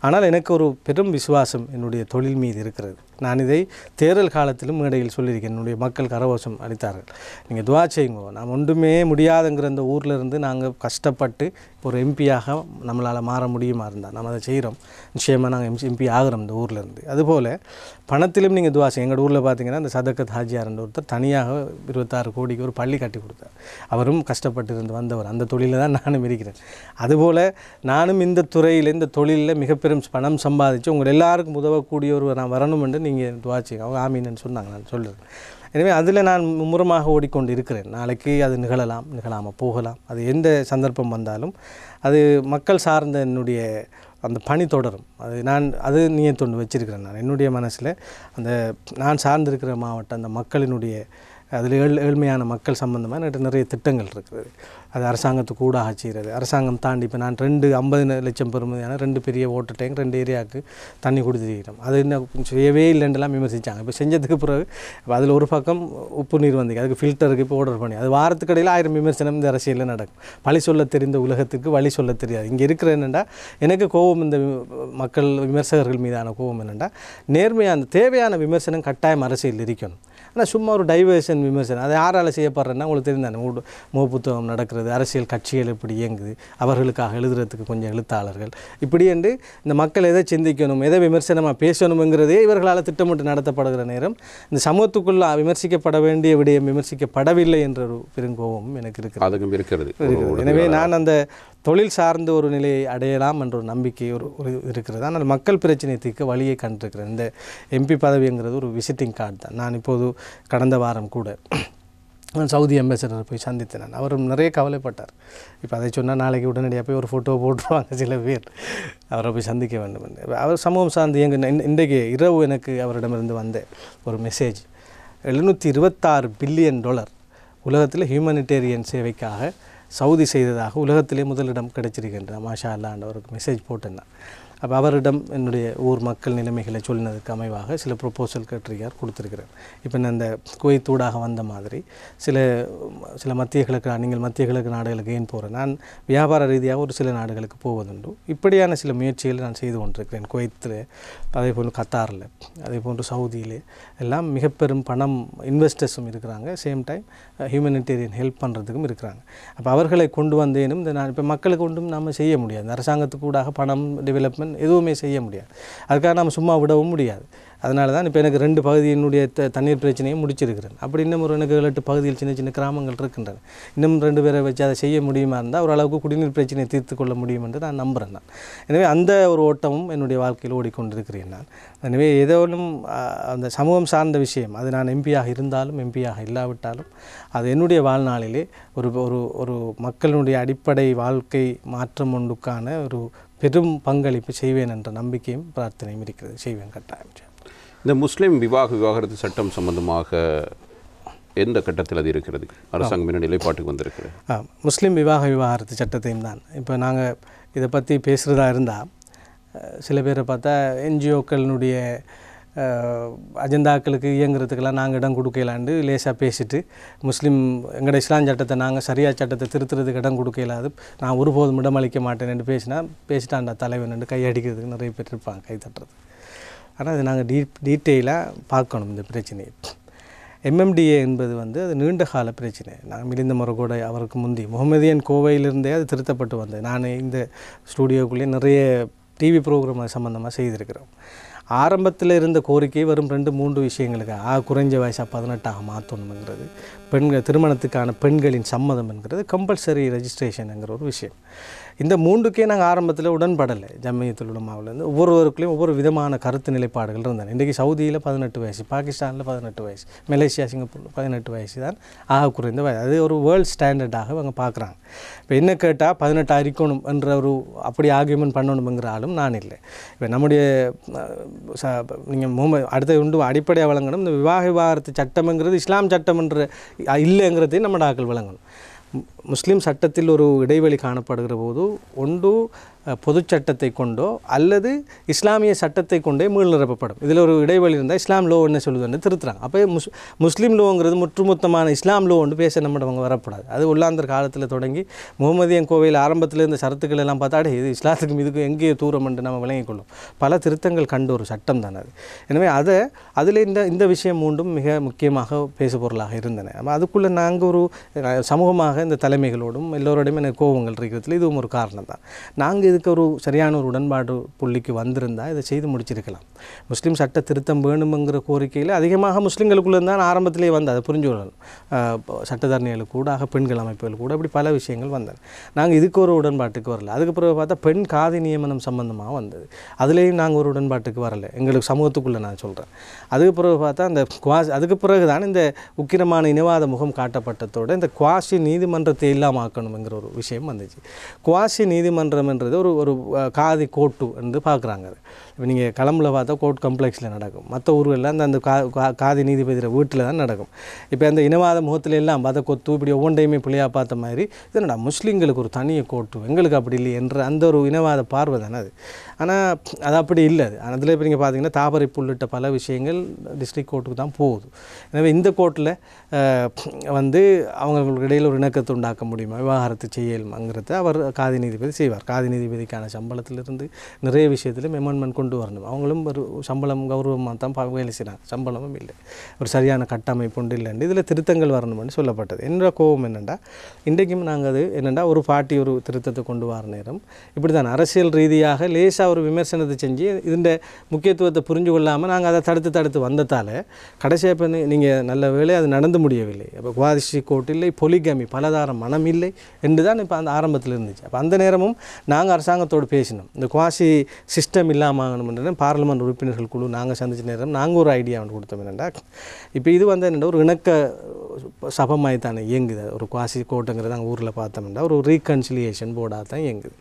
ஆனால் எனக்கு ஒரு பெரும் விசுவாசம் என்னுடைய தொழில் மீது இருக்கிறது. நான் இதை தேர்தல் காலத்திலும் மேடையில் சொல்லியிருக்கேன். என்னுடைய மக்கள் கரகோஷம் அளித்தார்கள், நீங்கள் துவா செய்யுங்க, நாம் ஒன்றுமே முடியாதுங்கிற அந்த ஊரில் இருந்து நாங்கள் கஷ்டப்பட்டு ஒரு எம்பியாக நம்மளால் மாற முடியுமா இருந்தால் நம்ம அதை செய்கிறோம். நிச்சயமாக நாங்கள் எம்பி ஆகிறோம் இந்த ஊரில் இருந்து. அதுபோல் பணத்திலும் நீங்கள் துவா செய்யுங்க. எங்கள் ஊரில் பார்த்தீங்கன்னா இந்த சதக்கத் ஹாஜியார் என்ற ஒருத்தர் தனியாக 26 கோடிக்கு ஒரு பள்ளி கட்டி கொடுத்தார். அவரும் கஷ்டப்பட்டு இருந்து வந்தவர். அந்த தொழிலில் தான் நானும் இருக்கிறேன். அதுபோல் நானும் இந்த துறையில் இந்த தொழிலில் மிக பெரும் பணம் சம்பாதிச்சு உங்கள் எல்லாருக்கும் உதவக்கூடிய ஒரு நான் வரணும் என்று நீங்கள் துவா செய்யுங்க. அவங்க ஆமீன்னு சொன்னாங்க, நான் சொல்லுறேன். எனவே அதில் நான் மும்முரமாக ஓடிக்கொண்டு இருக்கிறேன். நாளைக்கு அது நிகழாமல் போகலாம். அது எந்த சந்தர்ப்பம் வந்தாலும் அது மக்கள் சார்ந்த என்னுடைய அந்த பணி தொடரும். அது நியத்தொண்டு வச்சிருக்கிறேன். நான் என்னுடைய மனசில் அந்த நான் சார்ந்திருக்கிற மாவட்டம் அந்த மக்களினுடைய அதில் ஏழ்மையான மக்கள் சம்பந்தமாக நிறைய திட்டங்கள் இருக்குது. அது அரசாங்கத்துக்கு ஊடாக செய்கிறது. அரசாங்கம் தாண்டி இப்போ நான் 50 லட்சம் பெறுமதியான 2 பெரிய வாட்டர் டேங்க் 2 ஏரியாவுக்கு தண்ணி கொடுத்துருக்கிறோம். அது இன்னும் செய்யவே இல்லைன்றெல்லாம் விமர்சித்தாங்க. இப்போ செஞ்சதுக்கு பிறகு அதில் ஒரு பக்கம் உப்பு நீர் வந்து அதுக்கு ஃபில்டருக்கு இப்போ ஆர்டர் பண்ணி அது வாரத்துக்கு இடையில் 1000 விமர்சனம் இந்த அரசியலில் நடக்கும். பழி சொல்ல தெரிந்த உலகத்துக்கு வழி சொல்ல தெரியாது. இங்கே இருக்கிற என்னென்னா எனக்கு கோபம், இந்த மக்கள் விமர்சகர்கள் மீதான கோபம் என்னென்னா, நேர்மையான தேவையான விமர்சனம் கட்டாயம் அரசியல் இருக்கணும். ஆனால் சும்மா ஒரு டைவர்ஷன் விமர்சனம் அது யாரால் செய்யப்படுறேன்னா உங்களுக்கு தெரிந்தானே, புத்தகம் நடக்கிறது, அரசியல் கட்சிகள் எப்படி இயங்குது, அவர்களுக்காக எழுதுறதுக்கு கொஞ்சம் எழுத்தாளர்கள் இப்படி என்று இந்த மக்கள் எதை சிந்திக்கணும், எதை விமர்சனமாக பேசணுங்கிறதே இவர்களால் திட்டமிட்டு நடத்தப்படுகிற நேரம் இந்த சமூகத்துக்குள்ள விமர்சிக்கப்பட வேண்டிய விடயம் விமர்சிக்கப்படவில்லை என்ற ஒரு பெருங்கோபம் எனக்கு இருக்கிறது. எனவே நான் அந்த தொழில் சார்ந்த ஒரு நிலையை அடையலாம் என்ற ஒரு நம்பிக்கை ஒரு இருக்கிறது. ஆனால் மக்கள் பிரச்சனை தீர்க்க வழியை கண்டிருக்கிறேன். இந்த எம்பி பதவிங்கிறது ஒரு விசிட்டிங் கார்டு தான். நான் இப்போது கடந்த வாரம் கூட சவுதி அம்பாசடரை போய் சந்தித்தேன். அவரும் நிறைய கவலைப்பட்டார். இப்போ அதை சொன்னால் நாளைக்கு உடனடியாக போய் ஒரு ஃபோட்டோ போட்டுருவாங்க சில பேர். அவரை போய் சந்திக்க வேண்டும் என்று அவர் சமூகம் சார்ந்து இன்றைக்கு இரவு எனக்கு அவரிடமிருந்து வந்த ஒரு மெசேஜ், $726 பில்லியன் உலகத்தில் ஹியூமனிடேரியன் சேவைக்காக சவுதி செய்ததாக உலகத்திலே முதலிடம் கிடைச்சிருக்கின்ற மாஷா அல்லாண்ட ஒரு மெசேஜ் போட்டேன். அப்போ அவரிடம் என்னுடைய ஊர் மக்கள் நிலைமைகளை சொல்லினதுக்கு அமைவாக சில ப்ரொப்போசல் கேட்டிருக்கார், கொடுத்துருக்கிறேன். இப்போ நான் இந்த குவைத்தூடாக வந்த மாதிரி சில மத்திய கிழக்கு நாடுகளுக்கு ஏன் போகிறேன், நான் வியாபார ரீதியாக ஒரு சில நாடுகளுக்கு போவதுண்டு. இப்படியான சில முயற்சிகளை நான் செய்து கொண்டிருக்கிறேன். குவைத்தில், அதே போன்று கத்தாரில், அதே போன்று சவுதியிலே எல்லாம் மிக பெரும் பணம் இன்வெஸ்டர்ஸும் இருக்கிறாங்க. சேம் டைம் ஹியூமனிடேரியன் ஹெல்ப் பண்ணுறதுக்கும் இருக்கிறாங்க. அப்போ அவர்களை கொண்டு வந்தேனும் இந்த நான் இப்போ மக்களுக்கு ஒன்றும் நம்ம செய்ய முடியாது. அரசாங்கத்துக்கு கூடாக பணம் டெவலப்மெண்ட் எதுவுமே செய்ய முடியாது. அதுக்காக நம்ம சும்மா விடவும் முடியாது. அதனால தான் இப்போ எனக்கு 2 பகுதியினுடைய தண்ணீர் பிரச்சனையை முடிச்சிருக்கிறேன். அப்படி இன்னும் ஒரு எனக்கு 7-8 பகுதியில் சின்ன சின்ன கிராமங்கள் இருக்கின்றன. இன்னும் 2 பேரை வச்சு அதை செய்ய முடியுமா இருந்தால் ஓரளவுக்கு குடிநீர் பிரச்சனையை தீர்த்து கொள்ள முடியும் என்று நான் நம்புகிறேன். நான் எனவே அந்த ஒரு ஓட்டமும் என்னுடைய வாழ்க்கையில் ஓடிக்கொண்டிருக்கிறேன். நான் எனவே ஏதோனும் அந்த சமூகம் சார்ந்த விஷயம், அது நான் எம்பியாக இருந்தாலும் எம்பியாக இல்லாவிட்டாலும் அது என்னுடைய வாழ்நாளிலே ஒரு மக்களினுடைய அடிப்படை வாழ்க்கை மாற்றம் ஒன்றுக்கான ஒரு பெரும் பங்களிப்பு செய்வேன் என்ற நம்பிக்கையும் பிரார்த்தனையும் இருக்கிறது. செய்வேன் கட்டாயம். இந்த முஸ்லீம் விவாகரத்து சட்டம் சம்பந்தமாக எந்த கட்டத்தில் அது இருக்கிறது? அரசாங்கம் என்ன நிலைப்பாட்டுக்கு வந்திருக்கிறது? முஸ்லீம் விவாகரத்து சட்டத்தையும் தான் இப்போ நாங்கள் இதை பற்றி பேசுகிறதா இருந்தால் சில பேரை பார்த்தா என்ஜிஓக்களினுடைய அஜெண்டாக்களுக்கு இயங்குறதுக்கெல்லாம் நாங்கள் இடம் கொடுக்கலாண்டு லேசாக பேசிட்டு முஸ்லீம் எங்களோட இஸ்லாம் சட்டத்தை நாங்கள் சரியா சட்டத்தை திருத்துறதுக்கு இடம் கொடுக்கலாது, நான் ஒருபோதும் இடமளிக்க மாட்டேன்னு பேசிட்டாண்டா தலைவன் கையடிக்கிறதுக்கு நிறைய பேர் இருப்பாங்க, கை தட்டுறது. ஆனால் அது நாங்கள் டீட்டெயிலாக பார்க்கணும் இந்த பிரச்சனையை. எம்எம்டிஏ என்பது அது நீண்ட கால பிரச்சனை. நாங்கள் மிலிந்த முறை அவருக்கு முந்தி முகமதியன் கோவையிலிருந்தே அது திருத்தப்பட்டு வந்தது. நான் இந்த ஸ்டூடியோக்குள்ளேயே நிறைய டிவி ப்ரோக்ராம் அது சம்மந்தமாக செய்திருக்கிறோம். ஆரம்பத்தில் இருந்த கோரிக்கை வரும் 2-3 விஷயங்களுக்கு குறைஞ்ச வயசாக 18 மாற்றணுங்கிறது, பெண்கள் திருமணத்துக்கான பெண்களின் சம்மதம் என்கிறது, கம்பல்சரி ரெஜிஸ்ட்ரேஷனுங்கிற ஒரு விஷயம். இந்த 3க்கே நாங்கள் ஆரம்பத்தில் உடன்படலை. ஜம்மியத்துல் உலமாவிலேருந்து ஒவ்வொருவருக்குள்ளேயும் ஒவ்வொரு விதமான கருத்து நிலைப்பாடுகள் இருந்தன. இன்றைக்கி சவுதியில் 18 வயசு, பாகிஸ்தானில் 18 வயசு, மலேசியா சிங்கப்பூரில் 18 வயசு தான் குறைந்த வயது. அது ஒரு வேர்ல்டு ஸ்டாண்டர்டாக அவங்க பார்க்குறாங்க. இப்போ என்ன கேட்டால் 18 இருக்கணும் என்ற ஒரு அப்படி ஆர்கியூமெண்ட் பண்ணணுங்கிற ஆளும் நான் இல்லை. இப்போ நம்முடைய நீங்கள் அடுத்த அடிப்படையாக வழங்கணும். இந்த விவாகரத்து சட்டம்ங்கிறது இஸ்லாம் சட்டம் என்ற இல்லைங்கிறதையும் நம்ம ஆக்கள் வழங்கணும். முஸ்லீம் சட்டத்தில் ஒரு இடைவெளி காணப்படுகிற போது ஒன்று பொது சட்டத்தை கொண்டோ அல்லது இஸ்லாமிய சட்டத்தை கொண்டே மீள்நிரப்பப்படும். இதில் ஒரு இடைவெளி இருந்தால் இஸ்லாம் லோ என்ன சொல்லுதுன்னு திருத்துறாங்க. அப்போ முஸ்லீம் லோங்கிறது முற்றுமொத்தமான இஸ்லாம் லோ ஒன்று பேச நம்மளவங்க வரக்கூடாது. அது உள்ளாந்தர் காலத்தில் தொடங்கி முகமதியன் கோவையில் ஆரம்பத்தில் இருந்த சரத்துக்கள் எல்லாம் பார்த்தாடே இது இஸ்லாத்துக்கும் இதுக்கும் எங்கேயோ தூரம் என்று நம்ம விளங்கிக்கொள்ளும். பல திருத்தங்கள் கண்டு ஒரு சட்டம் தான் அது. எனவே அதில் இந்த விஷயம் மூன்றும் மிக முக்கியமாக பேசு பொருளாக இருந்தன. அதுக்குள்ளே நாங்கள் ஒரு சமூகமாக இந்த தலைமைகளோடும் எல்லோரோடையும் எனக்கு கோபங்கள் இருக்கிறதுல இதுவும் ஒரு காரணம் தான். நாங்கள் இதுக்கு ஒரு சரியான ஒரு உடன்பாடு புள்ளிக்கு வந்திருந்தால் இதை செய்து முடிச்சிருக்கலாம். முஸ்லீம் சட்ட திருத்தம் வேணுமெங்கிற கோரிக்கையில் அதிகமாக முஸ்லீம்களுக்குள்ளே தான் ஆரம்பத்திலே வந்து அதை புரிஞ்சு கொள்ளணும். சட்டத்தரணிகளுக்கு கூட பெண்கள் அமைப்புகள் கூட இப்படி பல விஷயங்கள் வந்தன. நாங்கள் இதுக்கு ஒரு உடன்பாட்டுக்கு வரல. அதுக்கு பிறகு பார்த்தா பெண் காதி நியமனம் சம்பந்தமாக வந்தது. அதுலேயும் நாங்கள் ஒரு உடன்பாட்டுக்கு வரலை, எங்களுக்கு சமூகத்துக்குள்ளே நான் சொல்கிறேன். அதுக்கு பிறகு பார்த்தா அந்த அதுக்கு பிறகு தான் இந்த உக்கிரமான இனவாத முகம் காட்டப்பட்டதோடு இந்த குவாசி நீதிமன்றத்தை இல்லாமல் ஆக்கணுங்கிற ஒரு விஷயம் வந்துச்சு. குவாசி நீதிமன்றம்ன்றது ஒரு காதி கோர்ட்டு என்று பார்க்குறாங்க. அது இப்போ நீங்கள் கிளம்புல பார்த்தா கோர்ட் காம்ப்ளெக்ஸில் நடக்கும். மற்ற ஊர்களில் அந்த காதி நீதிபதியில் வீட்டில் தான் நடக்கும். இப்போ அந்த இனவாத முகத்தில் எல்லாம் பத கொத்து இப்படி ஒவ்வொன்றையுமே பிள்ளையாக பார்த்த மாதிரி இதனடா முஸ்லீம்களுக்கு ஒரு தனியை கோர்ட்டு, எங்களுக்கு அப்படி இல்லை என்ற அந்த ஒரு இனவாத பார்வை தானே அது. ஆனால் அது அப்படி இல்லை. அது அதில் இப்போ நீங்கள் பார்த்தீங்கன்னா தாபரிப்பு உள்ளிட்ட பல விஷயங்கள் டிஸ்ட்ரிக்ட் கோர்ட்டுக்கு தான் போகுது. எனவே இந்த கோர்ட்டில் அவங்களுக்கு இடையில் ஒரு இணக்கத்தை உண்டாக்க முடியுமா, விவாகரத்து செய்யலுமாங்கிறத அவர் காதி நீதிபதி செய்வார். காதி நீதிபதிக்கான சம்பளத்திலிருந்து நிறைய விஷயத்தில் அமெண்ட்மெண்ட் கொண்டு வரணும். அவங்களும் ஒரு சம்பளம் கௌரவமாக தான் வேலை செய்கிறாங்க, சம்பளமும் இல்லை, ஒரு சரியான கட்டமைப்பு ஒன்று இல்லைன்னு இதில் திருத்தங்கள் வரணும்னு சொல்லப்பட்டது. என்னோட கோபம் என்னென்னா இன்றைக்கும் நாங்கள் அது என்னென்னா ஒரு பார்ட்டி ஒரு திருத்தத்தை கொண்டு வர நேரம் இப்படி தான் அரசியல் ரீதியாக லேசாக ஒரு விமர்சனத்தை செஞ்சு இதன் முக்கியத்துவத்தை புரிஞ்சு கொள்ளாமல் நாங்கள் அதை தடுத்து வந்ததால் கடைசியாக இப்போ நீங்கள் நல்ல வேலை அது நடந்து முடியவில்லை. அப்போ குவாதிஷி கோர்ட் இல்லை, பொலிகமி பலதாரம் மனம் இல்லை என்று தான் இப்போ அந்த ஆரம்பத்தில் இருந்துச்சு. அப்போ அந்த நேரமும் நாங்கள் அரசாங்கத்தோடு பேசினோம். இந்த குவாசி சிஸ்டம் இல்லாமணும்ன்ற பார்லிமெண்ட் உறுப்பினர்கள் குழு நாங்கள் சந்திச்ச நேரம் நாங்கள் ஒரு ஐடியா ஒன்று கொடுத்தோம். என்னென்னா இப்போ இது என்னென்னா ஒரு இணக்க சபமாய் தானே இயங்குது. ஒரு குவாசி கோர்ட்டுங்கிறது நாங்கள் ஊரில் பார்த்தோம்னா ஒரு ரீகன்சிலியேஷன் போர்டாக தான் இயங்குது.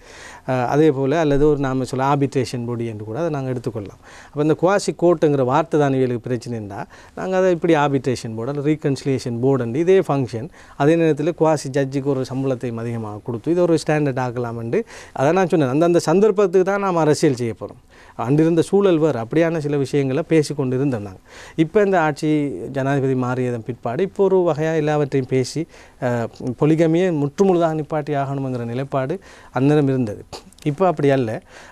அதே போல் அல்லது ஒரு நாம் சொல்ல ஆர்பிட்ரேஷன் பாடி என்று கூட அதை நாங்கள் எடுத்துக்கொள்ளலாம். அப்போ இந்த குவாசி கோர்ட்டுங்கிற வார்த்தை தான் இவர்களுக்கு பிரச்சனைன்னா நாங்கள் அதை இப்படி ஆர்பிட்ரேஷன் போர்டு அல்லது ரீகன்சிலியேஷன் போர்டு இதே ஃபங்க்ஷன் அதே நேரத்தில் குவாசி ஜட்ஜுக்கு ஒரு சம்பளத்தையும் அதிகமாக கொடுத்து இது ஒரு ஸ்டாண்டர்ட் ஆக்கலாம்ண்டு அதை நான் சொன்னேன். அந்தந்த சந்தர்ப்பத்துக்கு தான் நாம் அரசியல் செய்ய போகிறோம். அன்றிருந்த சூழல் வேறு அப்படியான சில விஷயங்களை பேசிக்கொண்டு இருந்தோம் நாங்கள். இப்போ இந்த ஆட்சி ஜனாதிபதி மாறியதன் பிற்பாடு இப்போ ஒரு வகையாக எல்லாவற்றையும் பேசி பொலிகமியை முற்றுமுழுதாக நிப்பாட்டி ஆகணுங்கிற நிலைப்பாடு அந்நேரம் இருந்தது. இப்போ அப்படி அல்ல,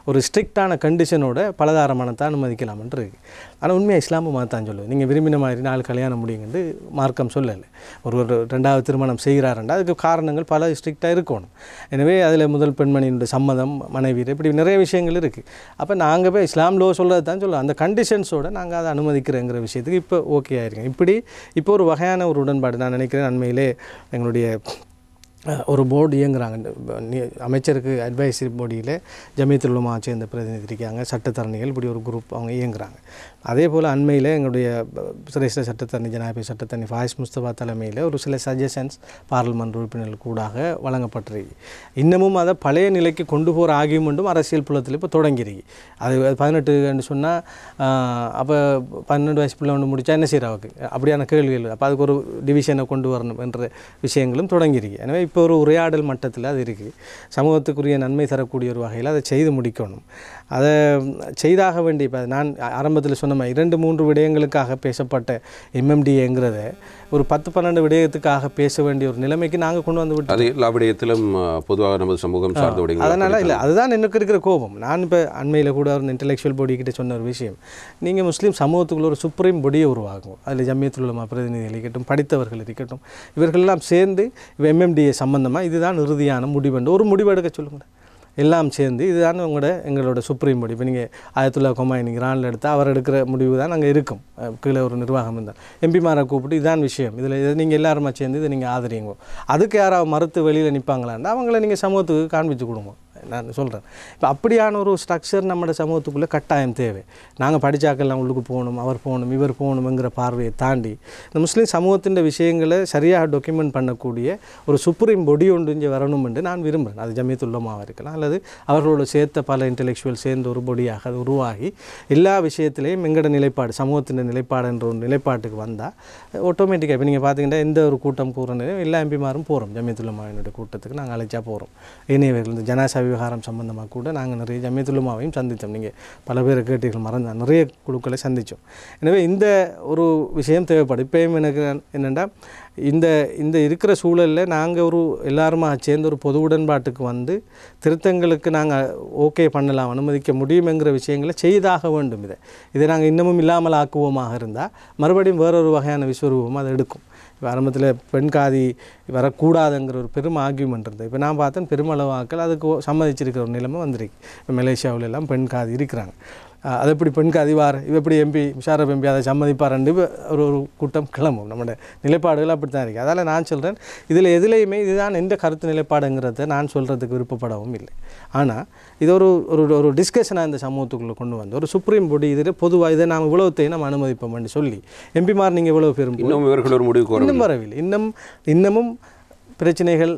ஒரு ஸ்ட்ரிக்டான கண்டிஷனோட பலதாரமானத்தை அனுமதிக்கலாம்னு இருக்குது. ஆனால் உண்மையாக இஸ்லாமும் தான் சொல்லுது, நீங்கள் விரும்பின மாதிரி 4 கல்யாணம் முடியுங்கன்னு மார்க்கம் சொல்லலை. ஒரு 2வது திருமணம் செய்கிறாருண்டா அதுக்கு காரணங்கள் பல ஸ்ட்ரிக்டாக இருக்கணும். எனவே அதில் முதல் பெண்மணியினுடைய சம்மதம், மனைவி, இப்படி நிறைய விஷயங்கள் இருக்குது. அப்போ நாங்கள் போய் இஸ்லாம் லோ சொல்கிறது தான் சொல்லுவோம். அந்த கண்டிஷன்ஸோடு நாங்கள் அதை அனுமதிக்கிறேங்கிற விஷயத்துக்கு இப்போ ஓகே ஆகிருக்கேன். இப்போ ஒரு வகையான ஒரு உடன்பாடு நான் நினைக்கிறேன். அண்மையிலே எங்களுடைய ஒரு போர்டு இயங்குறாங்க, அமைச்சருக்கு அட்வைசரி போர்டியில் ஜமியத்துல் உலமா சேர்ந்த பிரதிநிதி இருக்காங்க, சட்டத்தரணிகள், இப்படி ஒரு குரூப் அவங்க இயங்குறாங்க. அதே போல் அண்மையில் எங்களுடைய சிரேஷ்ட சட்டத்தரணி ஜனாதிபதி சட்டத்தரணி ஃபாயிஸ் முஸ்தபா தலைமையில் ஒரு சில சஜஷன்ஸ் பார்லிமெண்ட் உறுப்பினர்கள் கூடாக வழங்கப்பட்டிருக்கு. இன்னமும் அதை பழைய நிலைக்கு கொண்டு போகிற ஆகியமெண்ட்டும் அரசியல் புலத்தில் இப்போ தொடங்கிருக்கு. அது 18 சொன்னால் அப்போ 12 வயசு பிள்ளை ஒன்று முடித்தா என்ன செய்கிறாவுக்கு அப்படியான கேள்விகள், அப்போ அதுக்கு ஒரு டிவிஷனை கொண்டு வரணும் என்ற விஷயங்களும் தொடங்கிருக்கு. எனவே இப்போ ஒரு உரையாடல் மட்டத்தில் அது இருக்குது. சமூகத்துக்குரிய நன்மை தரக்கூடிய ஒரு வகையில் அதை செய்து முடிக்கணும். அதை செய்தாக வேண்டிய இப்போ நான் ஆரம்பத்தில் சொன்ன மாதிரி 2-3 விடயங்களுக்காக பேசப்பட்ட எம்எம்டிஏங்கிறத ஒரு 10-12 விடயத்துக்காக பேச வேண்டிய ஒரு நிலைமைக்கு நாங்கள் கொண்டு வந்து விட்டோம். அது எல்லா விடயத்திலும் பொதுவாக நமது சமூகம் சார்ந்த விடயங்கள். அதனால் இல்லை, அதுதான் எனக்கு இருக்கிற கோபம். நான் இப்போ அண்மையில் கூட ஒரு இன்டெலெக்சுவல் பாடி கிட்ட சொன்ன ஒரு விஷயம், நீங்கள் முஸ்லீம் சமூகத்துக்குள்ள ஒரு சுப்ரீம் பொடியை உருவாகும். அதில் ஜம்மியத்துல் உலமா பிரதிநிதிகள் இருக்கட்டும், படித்தவர்கள் இருக்கட்டும், இவர்களெல்லாம் சேர்ந்து எம்எம்டிஏ சம்பந்தமாக இதுதான் இறுதியான முடிவென்று ஒரு முடிவெடுக்க சொல்லுங்கள். எல்லாம் சேர்ந்து இதுதான் எங்களோட சுப்ரீம் பாடி. இப்போ நீங்கள் ஆயத்துல்லா கொமாயினி இரானில் எடுத்தால் அவர் எடுக்கிற முடிவு தான் அங்கே இருக்கும். கீழே ஒரு நிர்வாகம் இருந்தால் எம்பிமாரை கூப்பிட்டு இதுதான் விஷயம், இதில் இதை நீங்கள் எல்லாருமா சேர்ந்து இதை நீங்கள் ஆதரிங்க. அதுக்கு யாராவது மறுத்து வெளியில் நிற்பாங்களான்னு அவங்கள நீங்கள் சமூகத்துக்கு காண்பித்து கொடுங்க. நான் சொல்கிறேன், இப்போ அப்படியான ஒரு ஸ்ட்ரக்சர் நம்ம சமூகத்துக்குள்ளே கட்டாயம் தேவை. நாங்கள் படித்தாக்கெல்லாம் உள்ளுக்கு போகணும், அவர் போகணும், இவர் போகணுங்கிற பார்வையை தாண்டி இந்த முஸ்லீம் சமூகத்தின் விஷயங்களை சரியாக டாக்குமெண்ட் பண்ணக்கூடிய ஒரு சுப்ரீம் பொடி ஒன்று இங்கே வரணும் என்று நான் விரும்புகிறேன். அது ஜம்மியத்துல் உலமாவாக இருக்கலாம், அல்லது அவர்களோட சேர்த்த பல இன்டெலெக்சுவல் சேர்ந்த ஒரு பொடியாக அது உருவாகி எல்லா விஷயத்திலையும் எங்களோட நிலைப்பாடு, சமூகத்தின் நிலைப்பாடு என்ற ஒரு நிலைப்பாட்டுக்கு வந்தால் ஆட்டோமேட்டிக்காக இப்போ நீங்கள் பார்த்தீங்கன்னா எந்த ஒரு கூட்டம் கூறணும் எல்லா எம்பிமாரும் போகிறோம். ஜம்மியத்துல் உலமாவினுடைய கூட்டத்துக்கு நாங்கள் அழைச்சா போகிறோம். இணையவர்கள் இந்த ஜனாசா விவகாரம் சம்பந்தமாக கூட நாங்கள் நிறைய ஜம்மியத்துல் உலமாவையும் சந்தித்தோம். நீங்கள் பல பேர் கேட்டீர்கள், மறந்த நிறைய குழுக்களை சந்தித்தோம். எனவே இந்த ஒரு விஷயம் தேவைப்படும். இப்போயும் எனக்கு என்னென்னா இந்த இருக்கிற சூழலில் நாங்கள் ஒரு எல்லாருமா சேர்ந்து ஒரு பொது உடன்பாட்டுக்கு வந்து திருத்தங்களுக்கு நாங்கள் ஓகே பண்ணலாம், அனுமதிக்க முடியுமெங்கிற விஷயங்களை செய்தாக வேண்டும். இதை நாங்கள் இன்னமும் இல்லாமல் ஆக்குவோமாக இருந்தால் மறுபடியும் வேறொரு வகையான விஸ்வரூபம் அதை எடுக்கும். ஆரம்பத்தில் பெண் காதி வரக்கூடாதுங்கிற ஒரு பெரும் ஆர்கியூமெண்ட் இருந்தது. இப்போ நான் பார்த்தேன் பெருமளவு ஆக்கள் அதுக்கு சம்மதிச்சிருக்கிற ஒரு நிலைமை வந்திருக்கு. இப்போ மலேசியாவில் எல்லாம் பெண் காதி இருக்கிறாங்க. அது எப்படி பெண் காதி வார் இவ எப்படி எம்பி முஷாரப் எம்பி அதை சம்மதிப்பாருன்னு ஒரு கூட்டம் கிளம்பும். நம்மளோட நிலைப்பாடுகள் அப்படி தான் இருக்குது. அதால் நான் சொல்கிறேன், இதில் எதுலேயுமே இதுதான் எந்த கருத்து நிலைப்பாடுங்கிறத நான் சொல்கிறதுக்கு விருப்பப்படவும் இல்லை. ஆனால் இது ஒரு டிஸ்கஷனாக இந்த சமூகத்துக்குள்ளே கொண்டு வந்து ஒரு சுப்ரீம் பொடி இதில் பொதுவாக இதை நாம் இவ்வளவுத்தையும் நம்ம அனுமதிப்போம்னு சொல்லி எம்பிமார் நீங்கள் இவ்வளோ பேரும் இன்னும் வரவில்லை. இன்னமும் பிரச்சனைகள்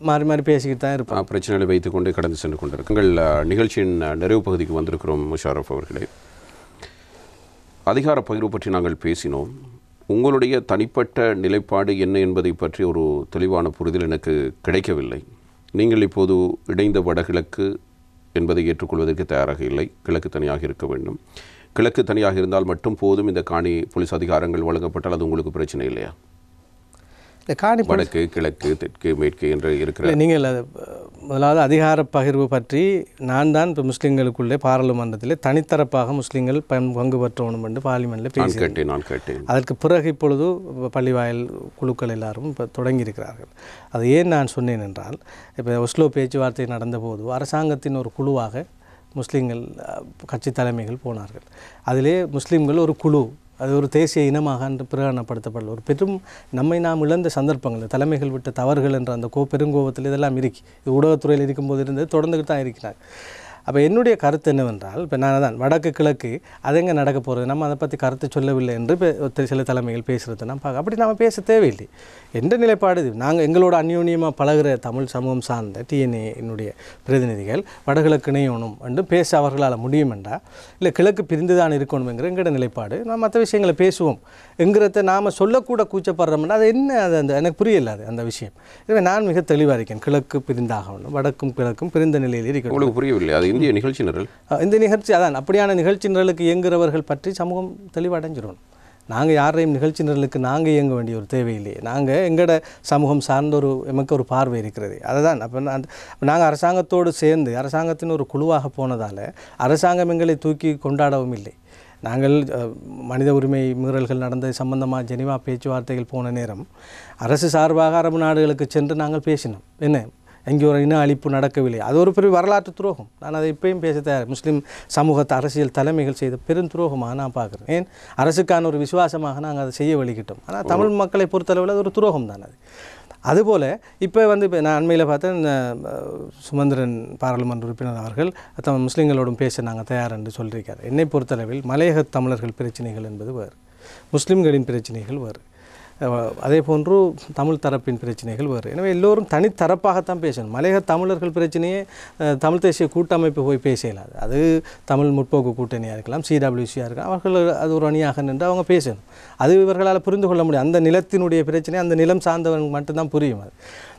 மாறி மாறி பேசிக்கிட்டு தான் இருப்போம். பிரச்சனைகளை வைத்துக்கொண்டு கடந்து சென்று கொண்டிருக்கோம். எங்கள் நிகழ்ச்சியின் நிறைவு பகுதிக்கு வந்திருக்கிறோம். முஷாரஃப் அவர்களே, அதிகார பகிர்வு பற்றி நாங்கள் பேசினோம். உங்களுடைய தனிப்பட்ட நிலைப்பாடு என்ன என்பதை பற்றி ஒரு தெளிவான புரிதல் எனக்கு கிடைக்கவில்லை. நீங்கள் இப்போது இணைந்த வடகிழக்கு என்பதை ஏற்றுக்கொள்வதற்கு தயாராக இல்லை. கிழக்கு தனியாக இருக்க வேண்டும். கிழக்கு தனியாக இருந்தால் மட்டும் போதும், இந்த காணி போலீஸ் அதிகாரங்கள் வழங்கப்பட்டால் அது உங்களுக்கு பிரச்சனை இல்லையா? வடக்கு கிழக்கு தெற்கு மேற்கு என்று இருக்கிற நீங்கள் முதலாவது அதிகார பகிர்வு பற்றி நான் தான் இப்போ முஸ்லீம்களுக்குள்ளே பாராளுமன்றத்தில் தனித்தரப்பாக முஸ்லீம்கள் பங்கு பெற்றணும் என்று பார்லிமெண்ட்டில் பேசி நான் கேட்டேன். அதற்கு பிறகு இப்பொழுது பள்ளிவாயல் குழுக்கள் எல்லாரும் இப்போ தொடங்கியிருக்கிறார்கள். அது ஏன் நான் சொன்னேன் என்றால், இப்போ ஒஸ்லோ பேச்சுவார்த்தை நடந்தபோது அரசாங்கத்தின் ஒரு குழுவாக முஸ்லீம்கள் கட்சி தலைமைகள் போனார்கள். அதிலே முஸ்லீம்கள் ஒரு குழு, அது ஒரு தேசிய இனமாக என்று பிரகடனப்படுத்தப்படல. ஒரு பெரும் நம்மை நாம் இழந்த சந்தர்ப்பங்கள், தலைமைகள் விட்ட தவறுகள் என்ற அந்த பெருங்கோபத்தில் இதெல்லாம் இருக்கு. இது ஊடகத்துறையில் இருக்கும்போது இருந்தது, தொடர்ந்துக்கிட்டு தான் இருக்கிறாங்க. அப்போ என்னுடைய கருத்து என்னவென்றால், இப்போ நான் தான் வடக்கு கிழக்கு அது எங்கே நடக்க போகிறது, நம்ம அதை பற்றி கருத்து சொல்லவில்லை என்று இப்போ சில தலைமைகள் பேசுகிறது நான் பார்க்க. அப்படி நம்ம பேச தேவையில்லை. எந்த நிலைப்பாடு இது? நாங்கள் எங்களோட அந்யோன்யமாக பழகிற தமிழ் சமூகம் சார்ந்த டிஎன்ஏ என்னுடைய பிரதிநிதிகள் வடகிழக்கு இணையணும் என்று பேச அவர்களால் முடியும் என்றால், இல்லை கிழக்கு பிரிந்து தான் இருக்கணுங்கிற எங்களோட நிலைப்பாடு. நாம் மற்ற விஷயங்களை பேசுவோம் என்கிறத நாம் சொல்லக்கூட கூச்சப்படுறோம்னா அது என்ன? அது அந்த எனக்கு புரியல அது அந்த விஷயம். எனவே நான் மிக தெளிவாக இருக்கேன், கிழக்கு பிரிந்தாகணும், வடக்கும் கிழக்கும் பிரிந்த நிலையில் இருக்கணும். உங்களுக்கு புரியவில்லை? அது இந்திய நிகழ்ச்சி நிரல். இந்த நிகழ்ச்சி அதான் அப்படியான நிகழ்ச்சி நிரலுக்கு இயங்குகிறவர்கள் பற்றி சமூகம் தெளிவடைஞ்சிடணும். நாங்கள் யாரையும் நிகழ்ச்சி நிரலுக்கு நாங்கள் இயங்க வேண்டிய ஒரு தேவையில்லையே. நாங்கள் எங்களோட சமூகம் சார்ந்த எமக்கு ஒரு பார்வை இருக்கிறது. அதை தான் அப்போ நாங்கள் அரசாங்கத்தோடு சேர்ந்து அரசாங்கத்தின் ஒரு குழுவாக போனதால் அரசாங்கம் எங்களை தூக்கி கொண்டாடவும் இல்லை. நாங்கள் மனித உரிமை மீறல்கள் நடந்தது சம்பந்தமாக ஜெனீவா பேச்சுவார்த்தைகள் போன நேரம் அரசு சார்பாக அரபு நாடுகளுக்கு சென்று நாங்கள் பேசினோம். என்ன எங்கே ஒரு இன அழிப்பு நடக்கவில்லை, அது ஒரு பெரிய வரலாற்று துரோகம். நான் அதை இப்பயும் பேச தயார். முஸ்லீம் சமூகத்தை அரசியல் தலைமைகள் செய்த பெரும் துரோகமாக நான் பார்க்குறேன். ஏன் அரசுக்கான ஒரு விசுவாசமாக நாங்கள் அதை செய்ய வழிகிட்டோம். ஆனால் தமிழ் மக்களை பொறுத்தளவில் அது ஒரு துரோகம் தான். அது அதுபோல் இப்போ நான் அண்மையில் பார்த்தேன் சுமந்திரன் பாராளுமன்ற உறுப்பினர் அவர்கள் முஸ்லீம்களோடும் பேச நாங்கள் தயார் என்று சொல்லியிருக்கார். என்னை பொறுத்தளவில் மலையக தமிழர்கள் பிரச்சனைகள் என்பது வேறு, முஸ்லீம்களின் பிரச்சனைகள் வேறு, அதே போன்று தமிழ் தரப்பின் பிரச்சனைகள் வேறு. எனவே எல்லோரும் தனித்தரப்பாகத்தான் பேசணும். மலையக தமிழர்கள் பிரச்சனையே தமிழ் தேசிய கூட்டமைப்பு போய் பேச இயலாது. அது தமிழ் முற்போக்கு கூட்டணியாக இருக்கலாம், CWCயாக இருக்கலாம், அவர்கள் அது ஒரு அணியாக நின்று அவங்க பேசணும். அது இவர்களால் புரிந்து கொள்ள முடியும். அந்த நிலத்தினுடைய பிரச்சனை அந்த நிலம் சார்ந்தவங்க மட்டும்தான் புரியும். அது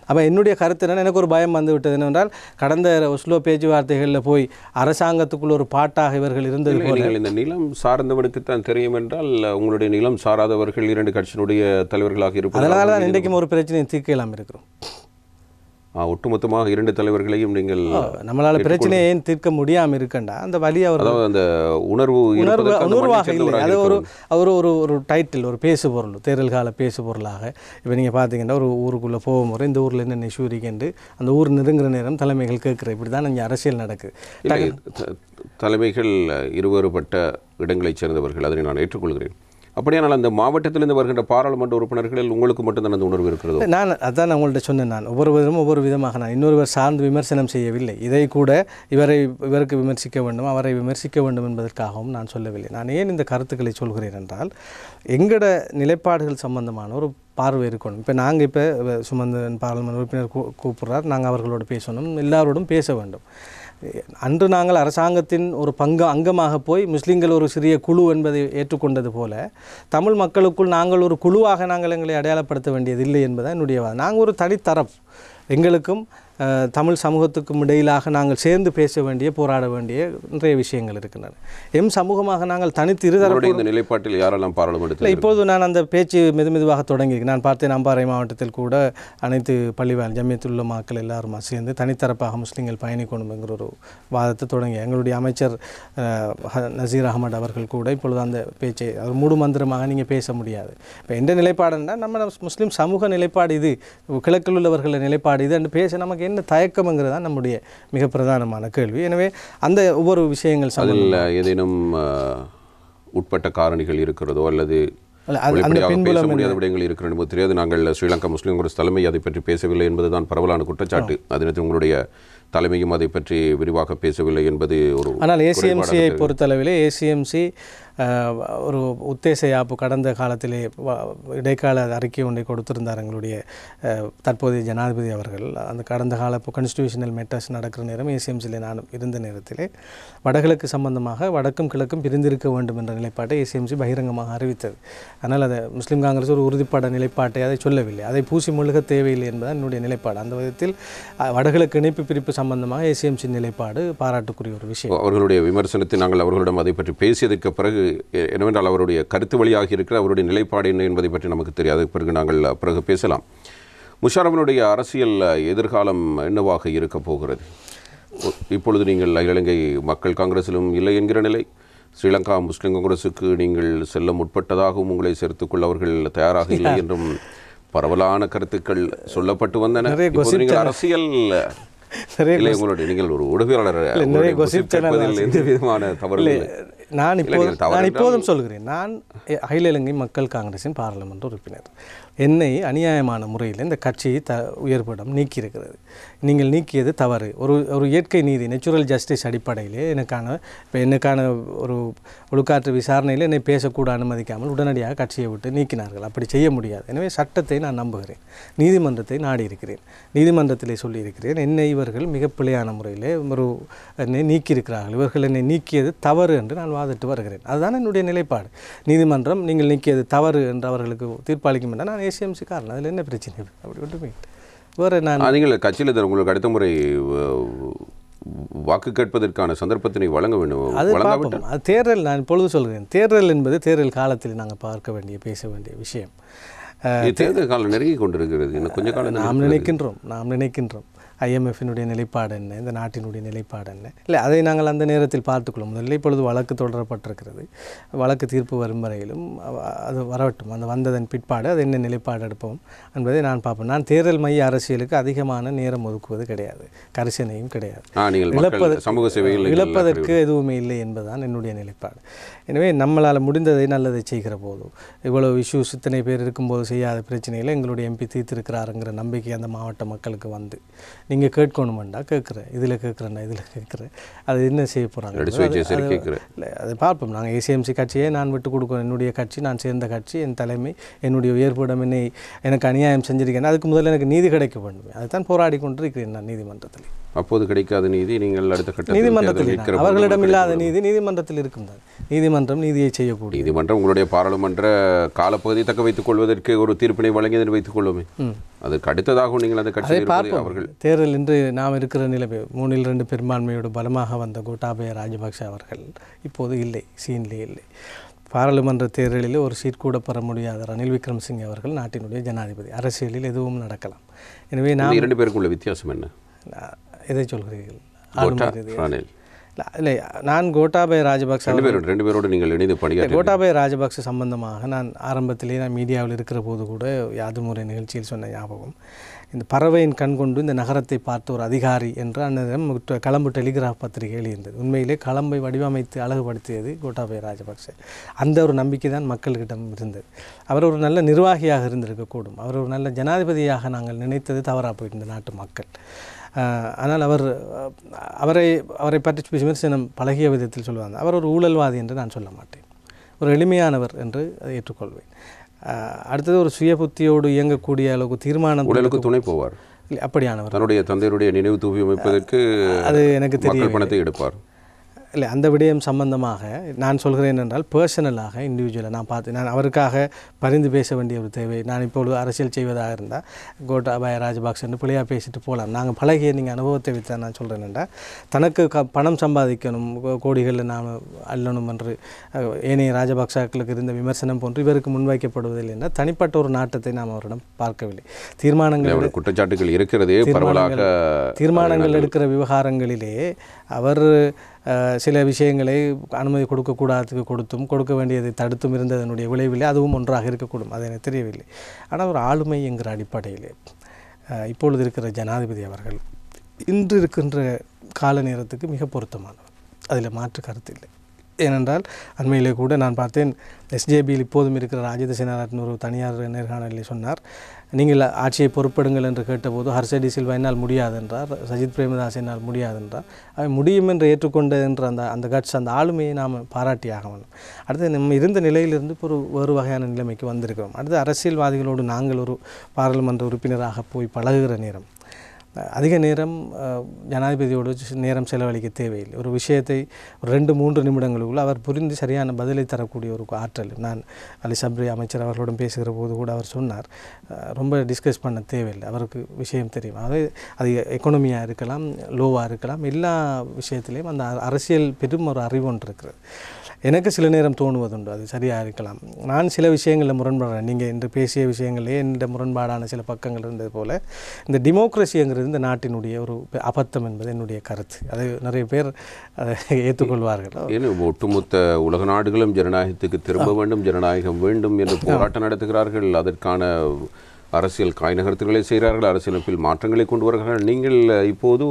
அப்போ என்னுடைய கருத்து என்னென்னா, எனக்கு ஒரு பயம் வந்து விட்டது என்னவென்றால், கடந்த ஒஸ்லோ பேச்சுவார்த்தைகளில் போய் அரசாங்கத்துக்குள்ள ஒரு பாட்டாக இவர்கள் இருந்தது போல இந்த நிலம் சார்ந்தவனுக்குத்தான் தெரியும் என்றால் உங்களுடைய நிலம் சாராதவர்கள் 2 கட்சியினுடைய தலைவர்களாக இருப்பது. அதனால தான் இன்றைக்கும் ஒரு பிரச்சனையை தீர்க்க இல்லாமல் இருக்கிறோம். ஒட்டுமொத்தமாக 2 தலைவர்களையும் நீங்கள் நம்மளால் பிரச்சனையை ஏன் தீர்க்க முடியாமல் இருக்கண்டா அந்த வழி அவர் அந்த உணர்வாக இல்லை. அது ஒரு டைட்டில், ஒரு பேசு பொருள், தேர்தல் கால பேசு பொருளாக. இப்போ நீங்கள் பார்த்தீங்கன்னா ஒரு ஊருக்குள்ளே போகும் முறை இந்த ஊரில் என்ன இஷ்யூ இருக்குன்னு அந்த ஊர் நெருங்குற நேரம் தலைமைகள் கேட்குற இப்படி தான் இங்கே அரசியல் நடக்குது. தலைமைகள் இருவேறுபட்ட இடங்களைச் சேர்ந்தவர்கள், அதனை நான் ஏற்றுக்கொள்கிறேன். அப்படியானால் அந்த மாவட்டத்திலிருந்து வருகின்ற பாராளுமன்ற உறுப்பினர்களில் உங்களுக்கு மட்டும்தான் அந்த உணர்வு இருக்கிறது? நான் அதான் உங்கள்கிட்ட சொன்னேன். நான் ஒவ்வொருவரும் ஒவ்வொரு விதமாக நான் இன்னொருவர் சார்ந்து விமர்சனம் செய்யவில்லை. இதை கூட இவருக்கு விமர்சிக்க வேண்டும், அவரை விமர்சிக்க வேண்டும் என்பதற்காகவும் நான் சொல்லவில்லை. நான் ஏன் இந்த கருத்துக்களை சொல்கிறேன் என்றால், எங்களோட நிலைப்பாடுகள் சம்பந்தமான ஒரு பார்வை இருக்கணும். இப்போ நாங்கள் சுமந்திரன் பாராளுமன்ற உறுப்பினர் கூப்பிட்றார், நாங்கள் அவர்களோடு பேசணும், எல்லாரோடும் பேச வேண்டும். அன்று நாங்கள் அரசாங்கத்தின் ஒரு அங்கமாக போய் முஸ்லீம்கள் ஒரு சிறிய குழு என்பதை ஏற்றுக்கொண்டது போல தமிழ் மக்களுக்குள் நாங்கள் ஒரு குழுவாக நாங்கள் எங்களை அடையாளப்படுத்த வேண்டியதில்லை என்பதுதான் என்னுடைய வாதம். நாங்கள் ஒரு தனித்தரப்பு, எங்களுக்கும் தமிழ் சமூகத்துக்கும் இடையிலாக நாங்கள் சேர்ந்து பேச வேண்டிய, போராட வேண்டிய நிறைய விஷயங்கள் இருக்கின்றன. சமூகமாக நாங்கள் தனித்து இருதரப்பு இந்த நிலைப்பாட்டில் யாரெல்லாம் பாராளுமன்றத்தில் இப்போது நான் அந்த பேச்சு மெதுவாக தொடங்கியிருக்கேன். நான் பார்த்தேன் அம்பாறை மாவட்டத்தில் கூட அனைத்து பள்ளிவாழ் ஜமியத்தில் உள்ள மக்கள் எல்லாருமா சேர்ந்து தனித்தரப்பாக முஸ்லீம்கள் பயணிக்கணும் என்கிற ஒரு வாதத்தை தொடங்கி எங்களுடைய அமைச்சர் நசீர் அகமது அவர்கள் கூட இப்பொழுது அந்த பேச்சை அவர் மூடு மந்திரமாக நீங்கள் பேச முடியாது. இப்போ எந்த நிலைப்பாடுன்னா நம்ம முஸ்லீம் சமூக நிலைப்பாடு இது, கிழக்கில் உள்ளவர்களின் நிலைப்பாடு இது என்று பேச நமக்கு என்ன தயக்கம்ங்கிறது தான் நம்முடைய மிக பிரதானமான கேள்வி. எனவே அந்த ஒவ்வொரு விஷயங்கள் அதில் ஏதேனும் உட்பட்ட காரணிகள் இருக்கிறதோ அல்லது பேச முடியாத விடயங்கள் இருக்கிறது தெரியாது. நாங்கள் ஸ்ரீலங்கா முஸ்லீம் காங்கிரஸ் தலைமை அதை பற்றி பேசவில்லை என்பதுதான் பரவலான குற்றச்சாட்டு. அதனது உங்களுடைய தலைமையும் அதை பற்றி விரிவாக பேசவில்லை என்பது ஒரு. ஆனால் ஏசிஎம்சியை பொறுத்தளவிலே ஏசிஎம்சி ஒரு உத்தேச யாப்பு கடந்த காலத்திலே இடைக்கால அறிக்கை ஒன்றை கொடுத்திருந்தார் எங்களுடைய தற்போதைய ஜனாதிபதி அவர்கள். அந்த கடந்த கால கான்ஸ்டிடியூஷனல் மேட்டர்ஸ் நடக்கிற நேரம் ஏசிஎம்சியில் நான் இருந்த நேரத்திலே வடகிழக்கு சம்பந்தமாக வடக்கும் கிழக்கும் பிரிந்திருக்க வேண்டும் என்ற நிலைப்பாட்டை ஏசிஎம்சி பகிரங்கமாக அறிவித்தது. ஆனால் அதை முஸ்லீம் காங்கிரஸ் ஒரு உறுதிப்பட நிலைப்பாட்டை அதை சொல்லவில்லை. அதை பூசி முழுக தேவையில்லை என்பது என்னுடைய நிலைப்பாடு. அந்த விதத்தில் வடகிழக்கு இணைப்பு பிரிப்பு சம்பந்தமாக ஏசிஎம்சி நிலைப்பாடு பாராட்டுக்குரிய ஒரு விஷயம். அவர்களுடைய விமர்சனத்தை நாங்கள் அவர்களிடம் அதை பற்றி பேசியதற்கு பிறகு என்னவென்றால் அவருடைய கருத்து வழியாக இருக்கிற அவருடைய நிலைப்பாடு என்ன என்பதை பற்றி நமக்கு தெரியாது. பிறகு நாங்கள் பிறகு பேசலாம். முஷாரஃபினுடைய அரசியல் எதிர்காலம் என்னவாக இருக்க போகிறது? இப்பொழுது நீங்கள் இலங்கை மக்கள் காங்கிரஸிலும் இல்லை என்கிற நிலை, ஸ்ரீலங்கா முஸ்லீம் காங்கிரஸுக்கு நீங்கள் செல்ல முற்பட்டதாகவும் உங்களை சேர்த்துக்கொள்ள அவர்கள் தயாராக இல்லை என்றும் பரவலான கருத்துக்கள் சொல்லப்பட்டு வந்தன. அரசியல் நீங்கள் ஒரு ஊடகவியலாளர், எந்த விதமான தவறு நான் இப்போதும் சொல்கிறேன். நான் அகில இலங்கை மக்கள் காங்கிரஸின் பாராளுமன்ற உறுப்பினர். என்னை அநியாயமான முறையில் இந்த கட்சியை உயர்படம் நீக்கியிருக்கிறது. நீங்கள் நீக்கியது தவறு. ஒரு இயற்கை நீதி, நேச்சுரல் ஜஸ்டிஸ் அடிப்படையிலே எனக்கான ஒரு ஒழுக்காற்று விசாரணையில் என்னை பேசக்கூட அனுமதிக்காமல் உடனடியாக கட்சியை விட்டு நீக்கினார்கள். அப்படி செய்ய முடியாது. எனவே சட்டத்தை நான் நம்புகிறேன், நீதிமன்றத்தை நாடி இருக்கிறேன், நீதிமன்றத்திலே சொல்லியிருக்கிறேன். என்னை இவர்கள் மிக பிழையான முறையில் என்னை நீக்கியிருக்கிறார்கள், இவர்கள் என்னை நீக்கியது தவறு என்று நான் வாதிட்டு வருகிறேன். அதுதான் என்னுடைய நிலைப்பாடு. நீதிமன்றம் நீங்கள் நீக்கியது தவறு என்று அவர்களுக்கு தீர்ப்பளிக்கும் என்றால் நான் ஏசிஎம்சி காரணம், அதில் என்ன பிரச்சனை? அப்படி ஒன்றுமே வேறு. நீங்கள் கட்சியில் உங்களுக்கு அடுத்த முறை வாக்கு கேட்பதற்கான சந்தர்ப்பத்தினை வழங்க வேண்டும். அது பார்ப்போம். அது தேர்தல். நான் இப்பொழுது சொல்கிறேன், தேர்தல் என்பது தேர்தல் காலத்தில் நாங்கள் பார்க்க வேண்டிய, பேச வேண்டிய விஷயம். தேர்தல் காலம் நெருங்கி கொண்டிருக்கிறது. இன்னும் கொஞ்சம் காலம் நாம் நினைக்கின்றோம். IMFினுடைய நிலைப்பாடு என்ன, இந்த நாட்டினுடைய நிலைப்பாடு என்ன, இல்லை அதை நாங்கள் அந்த நேரத்தில் பார்த்துக்கொள்ளும். முதல்ல இப்பொழுது வழக்கு தொடரப்பட்டிருக்கிறது. வழக்கு தீர்ப்பு வரும் வரையிலும் அது வரட்டும். அந்த வந்ததன் பிற்பாடு அது என்ன நிலைப்பாடு எடுப்போம் என்பதை நான் பார்ப்பேன். நான் தேர்தல் மைய அரசியலுக்கு அதிகமான நேரம் ஒதுக்குவது கிடையாது, கரிசனையும் கிடையாது. இழப்பதற்கு எதுவுமே இல்லை என்பதுதான் என்னுடைய நிலைப்பாடு. எனவே நம்மளால் முடிந்ததை நல்லதை செய்கிற போது, இவ்வளவு இஷ்யூஸ் இத்தனை பேர் இருக்கும்போது செய்யாத பிரச்சனையில் எங்களுடைய MP தீர்த்திருக்கிறாருங்கிற நம்பிக்கை அந்த மாவட்ட மக்களுக்கு வந்து நீங்கள் கேட்கணுமெண்டா கேட்குறேன், இதில் கேட்குறேன்டா இதில் கேட்குறேன், அது என்ன செய்ய போகிறாங்க இல்லை அதை பார்ப்போம். நாங்கள் ACMC கட்சியை நான் விட்டு கொடுக்கணும். என்னுடைய கட்சி, நான் சேர்ந்த கட்சி, என் தலைமை, என்னுடைய உயர்ப்பிடம் எனக்கு அநியாயம் செஞ்சிருக்கேன். அதுக்கு முதல்ல எனக்கு நீதி கிடைக்க வேண்டும். அதுதான் போராடி கொண்டிருக்கிறேன் நான் நீதிமன்றத்தில். அப்போது கிடைக்காத நீதி நீங்கள் அடுத்த கட்ட நீதிமன்றத்தில், அவர்களிடம் இல்லாத நீதி நீதிமன்றத்தில் இருக்கும். தான் நீதிமன்றம் நீதியை செய்யக்கூடிய நீதிமன்றம் உங்களுடைய பாராளுமன்ற காலப்பகுதியை தக்க வைத்துக் கொள்வதற்கு ஒரு தீர்ப்பினை வழங்கியதை வைத்துக் கொள்ளுமே. அதற்கு அடுத்ததாகவும் நீங்கள் அந்த கட்சியை அவர்கள் தேர்தல் இன்று நாம் இருக்கிற நிலைமை 3/2 பெரும்பான்மையோடு பலமாக வந்த கோட்டாபய ராஜபக்ஷ அவர்கள் இப்போது இல்லை, சீனிலே இல்லை. பாராளுமன்ற தேர்தலில் ஒரு சீட் கூட பெற முடியாத ரணில் விக்ரமசிங்கே அவர்கள் நாட்டினுடைய ஜனாதிபதி. அரசியலில் எதுவும் நடக்கலாம். எனவே நான் 2 பேருக்குள்ள வித்தியாசம் என்ன? எதை சொல்கிறீர்கள்? இல்லை, நான் கோட்டாபய ராஜபக்ஷ 2 பேரோடு நீங்கள் இணைந்து பணியாற்ற கோட்டாபய ராஜபக்ஷ சம்பந்தமாக நான் ஆரம்பத்திலே நான் மீடியாவில் இருக்கிற போது கூட யாதுமுறை நிகழ்ச்சியில் சொன்ன ஞாபகம், இந்த பறவையின் கண் கொண்டு இந்த நகரத்தை பார்த்த ஒரு அதிகாரி என்று அந்த கலம்பு டெலிகிராஃப் பத்திரிகை எழுதியிருந்தது. உண்மையிலே கலம்பை வடிவமைத்து அழகுபடுத்தியது கோட்டாபய ராஜபக்ஷ. அந்த ஒரு நம்பிக்கை தான் மக்களிடம் இருந்தது. அவர் ஒரு நல்ல நிர்வாகியாக இருந்திருக்கக்கூடும், அவர் ஒரு நல்ல ஜனாதிபதியாக நாங்கள் நினைத்தது தவறாக போயிருந்த நாட்டு மக்கள். ஆனால் அவரை பற்றி விமர்சனம் பழகிய விதத்தில் சொல்லுவாங்க. அவர் ஒரு ஊழல்வாதி என்று நான் சொல்ல மாட்டேன், ஒரு எளிமையானவர் என்று அதை ஏற்றுக்கொள்வேன். அடுத்தது ஒரு சுய புத்தியோடு இயங்கக்கூடிய அளவுக்கு தீர்மானம் ஊழலுக்கு துணை போவார். அப்படியானவர். தன்னுடைய தந்தையுடைய நினைவு தூவி அமைப்பதற்கு அது எனக்கு தெரியும் பணத்தை எடுப்பார். இல்லை, அந்த விடயம் சம்பந்தமாக நான் சொல்கிறேன் என்றால் பர்சனலாக இண்டிவிஜுவலாக நான் பார்த்து, நான் அவருக்காக பரிந்து பேச வேண்டிய ஒரு தேவை. நான் இப்பொழுது அரசியல் செய்வதாக இருந்தால் கோட்டாபய ராஜபக்ஷன்னு பிள்ளையாக பேசிட்டு போகலாம். நாங்கள் பழகிய நீங்கள் அனுபவத்தை வைத்து நான் சொல்கிறேன் என்றால், தனக்கு பணம் சம்பாதிக்கணும், கோடிகளில் நாம் அள்ளணும் என்று ஏனைய ராஜபக்ஷாக்களுக்கு இருந்த விமர்சனம் போன்று இவருக்கு முன்வைக்கப்படுவதில்லை என்றால் தனிப்பட்ட ஒரு நாட்டத்தை நாம் அவரிடம் பார்க்கவில்லை. தீர்மானங்கள் குற்றச்சாட்டுகள் இருக்கிறதே, தீர்மானங்கள் எடுக்கிற விவகாரங்களிலே அவர் சில விஷயங்களை அனுமதி கொடுக்கக்கூடாததுக்கு கொடுத்தும் கொடுக்க வேண்டியதை தடுத்தும் இருந்ததனுடைய விளைவிலே அதுவும் ஒன்றாக இருக்கக்கூடும். அது எனக்கு தெரியவில்லை. ஆனால் ஒரு ஆளுமை என்கிற அடிப்படையிலே இப்பொழுது இருக்கிற ஜனாதிபதி அவர்கள் இன்று இருக்கின்ற கால நேரத்துக்கு மிக பொருத்தமானவர், அதில் மாற்று கருத்து இல்லை. ஏனென்றால் அண்மையிலே கூட நான் பார்த்தேன், SJBயில் இப்போதும் இருக்கிற ராஜித சேனாரத்ன ஒரு தனியார் நேர்காணலில் சொன்னார், நீங்கள் ஆட்சியை பொறுப்படுங்கள் என்று கேட்டபோது ஹர்ஷடி சில்வா என்னால் முடியாது என்றார், சஜித் பிரேமதாஸ் என்னால் முடியாது என்றார். அவை முடியும் என்று ஏற்றுக்கொண்ட என்ற அந்த கட்சி, அந்த ஆளுமையை நாம் பாராட்டியாக வேண்டும். அடுத்து நம்ம இருந்த நிலையிலிருந்து இப்போ ஒரு வேறு வகையான நிலைமைக்கு வந்திருக்கிறோம். அடுத்து அரசியல்வாதிகளோடு நாங்கள் ஒரு பாராளுமன்ற உறுப்பினராக போய் பழகுகிற நேரம், அதிக நேரம் ஜனாதிபதியோடு நேரம் செலவழிக்க தேவையில்லை. ஒரு விஷயத்தை ஒரு 2-3 நிமிடங்களுக்குள் அவர் புரிந்து சரியான பதிலை தரக்கூடிய ஒரு ஆற்றல். நான் அலி சப்ரி அமைச்சர் அவர்களுடன் பேசுகிற போது கூட அவர் சொன்னார், ரொம்ப டிஸ்கஸ் பண்ண தேவையில்லை, அவருக்கு விஷயம் தெரியும். அது எக்கனாமியாக இருக்கலாம், லோவாக இருக்கலாம், எல்லா விஷயத்திலையும் அந்த அரசியல் பெரும் ஒரு அறிவு ஒன்று இருக்கிறது. எனக்கு சில நேரம் தோணுவதுண்டு, அது சரியாக இருக்கலாம். நான் சில விஷயங்களில் முரண்பாடுறேன். நீங்கள் இன்று பேசிய விஷயங்களே இந்த முரண்பாடான சில பக்கங்கள் இருந்தது போல், இந்த டிமோக்ரஸிங்கிறது இந்த நாட்டினுடைய ஒரு அபத்தம் என்பது என்னுடைய கருத்து. அதை நிறைய பேர் அதை ஏற்றுக்கொள்வார்கள். ஏன்னா ஒட்டுமொத்த உலக நாடுகளும் ஜனநாயகத்துக்கு திரும்ப வேண்டும், ஜனநாயகம் வேண்டும் என்று போராட்டம் நடத்துகிறார்கள். அதற்கான அரசியல் காய் நகர்த்துகளை செய்கிறார்கள், அரசியலமைப்பில் மாற்றங்களை கொண்டு வருகிறார்கள். நீங்கள் இப்போது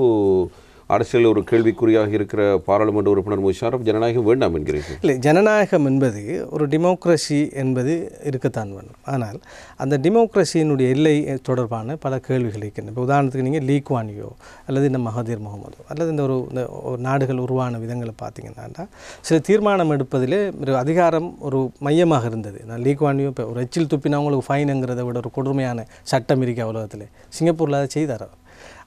அரசியல் ஒரு கேள்விக்குறியாக இருக்கிற பாராளுமன்ற உறுப்பினர் முஷாரஃப் ஜனநாயகம் வேண்டாம் என்கிறீர்கள். இல்லை, ஜனநாயகம் என்பது ஒரு டிமோக்ரஸி என்பது இருக்கத்தான் வேண்டும். ஆனால் அந்த டிமோக்ரஸியினுடைய எல்லை தொடர்பான பல கேள்விகள் இருக்கின்றன. இப்போ உதாரணத்துக்கு நீங்கள் லீ குவான் யூ அல்லது இந்த மகாதீர் முகமது அல்லது இந்த ஒரு நாடுகள் உருவான விதங்களை பார்த்தீங்கன்னா, சில தீர்மானம் எடுப்பதிலே ஒரு அதிகாரம் ஒரு மையமாக இருந்தது. நான் லீ குவான் யூ இப்போ ஒரு எச்சில் துப்பினவங்களுக்கு ஃபைனுங்கிறத விட ஒரு கொடுமையான சட்டம் இருக்க உலகத்தில் சிங்கப்பூரில் அதை செய்தார்.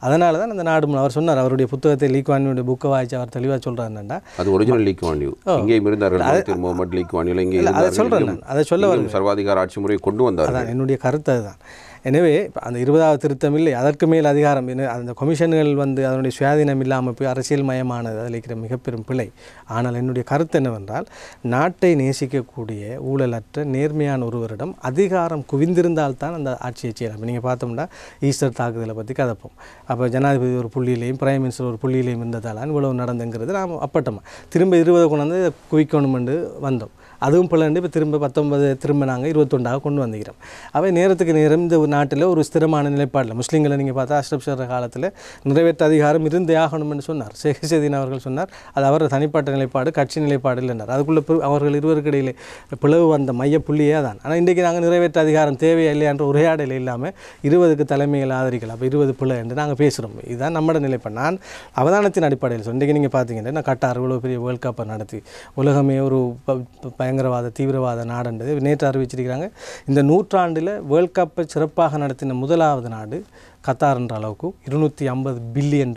அதனால தான் அந்த நாடு அவர் சொன்னார், அவருடைய புத்தகத்தை லீ குவான் யூடைய புக்கை வாய்ச்சி அவர் தெளிவாக சொல்கிறாருன்னா, அது ஒரிஜினல் லீ குவான் யூ இங்கேயும் இருந்தார்கள். முகமது லீ குவான் யூ இங்கே அதை சொல்கிறேன் நான், அதை சொல்ல வர சர்வாதிகார ஆட்சி முறையை கொண்டு வந்தார். அதான் என்னுடைய கருத்து. அதுதான் எனவே அந்த 20வது திருத்தம் இல்லை, அதற்கு மேல் அதிகாரம் அந்த கமிஷன்கள் வந்து அதனுடைய சுயாதீனம் இல்லாமல் போய் அரசியல் மயமானது, அதில் இருக்கிற மிகப்பெரும் பிழை. ஆனால் என்னுடைய கருத்து என்னவென்றால், நாட்டை நேசிக்கக்கூடிய ஊழலற்ற நேர்மையான ஒருவரிடம் அதிகாரம் குவிந்திருந்தால்தான் அந்த ஆட்சியை செய்யலாம். நீங்கள் பார்த்தோம்னா ஈஸ்டர் தாக்குதலை பற்றி கதைப்போம். அப்போ ஜனாதிபதி ஒரு புள்ளியிலையும் பிரைம் மினிஸ்டர் ஒரு புள்ளியிலையும் இருந்ததால் இவ்வளவு நடந்துங்கிறது நாம் அப்பட்டமாக திரும்ப 20 கொண்டு வந்து குவிக்கணுமென்று வந்தோம். அதுவும் பிள்ளைண்டு இப்போ திரும்ப 19 திரும்ப நாங்கள் 21 கொண்டு வந்துக்கிறோம். அவை நேரத்துக்கு நேரம் இந்த நாட்டில் ஒரு ஸ்திரமான நிலைப்பாடில் முஸ்லீம்களை நீங்கள் பார்த்தா அஷ்ரப் ஷர் காலத்தில் நிறைவேற்ற அதிகாரம் இருந்தே ஆகணும்னு சொன்னார். ஷேக் ஹசீன் அவர்கள் சொன்னார், அது அவர் தனிப்பட்ட நிலைப்பாடு, கட்சி நிலைப்பாடு இல்லைன்னார். அதுக்குள்ளே அவர்கள் இருவருக்கு இடையிலே பிளவு வந்த மைய புள்ளியே தான். ஆனால் இன்றைக்கு நாங்கள் நிறைவேற்ற அதிகாரம் தேவையா இல்லையான்ற உரையாடல் இல்லாமல் 20க்கு தலைமையில் ஆதரிக்கலாம், அப்போ 20 பிள்ளை என்று நாங்கள் பேசுகிறோம். இதுதான் நம்மட நிலைப்பாடு. நான் அவதானத்தின் அடிப்படையில் இன்றைக்கு நீங்கள் பார்த்தீங்கன்னா நான் கட்டார் இவ்வளோ பெரிய வேர்ல்ட் கப்பை நடத்தி உலகமே ஒரு பயங்கரவாத தீவிரவாத நாடுன்றது நேற்று அறிவிச்சிருக்கிறாங்க. இந்த நூற்றாண்டில் வேர்ல்ட் கப்பை சிறப்பாக நடத்தின முதலாவது நாடு கத்தார் என்ற அளவுக்கு $250 பில்லியன்,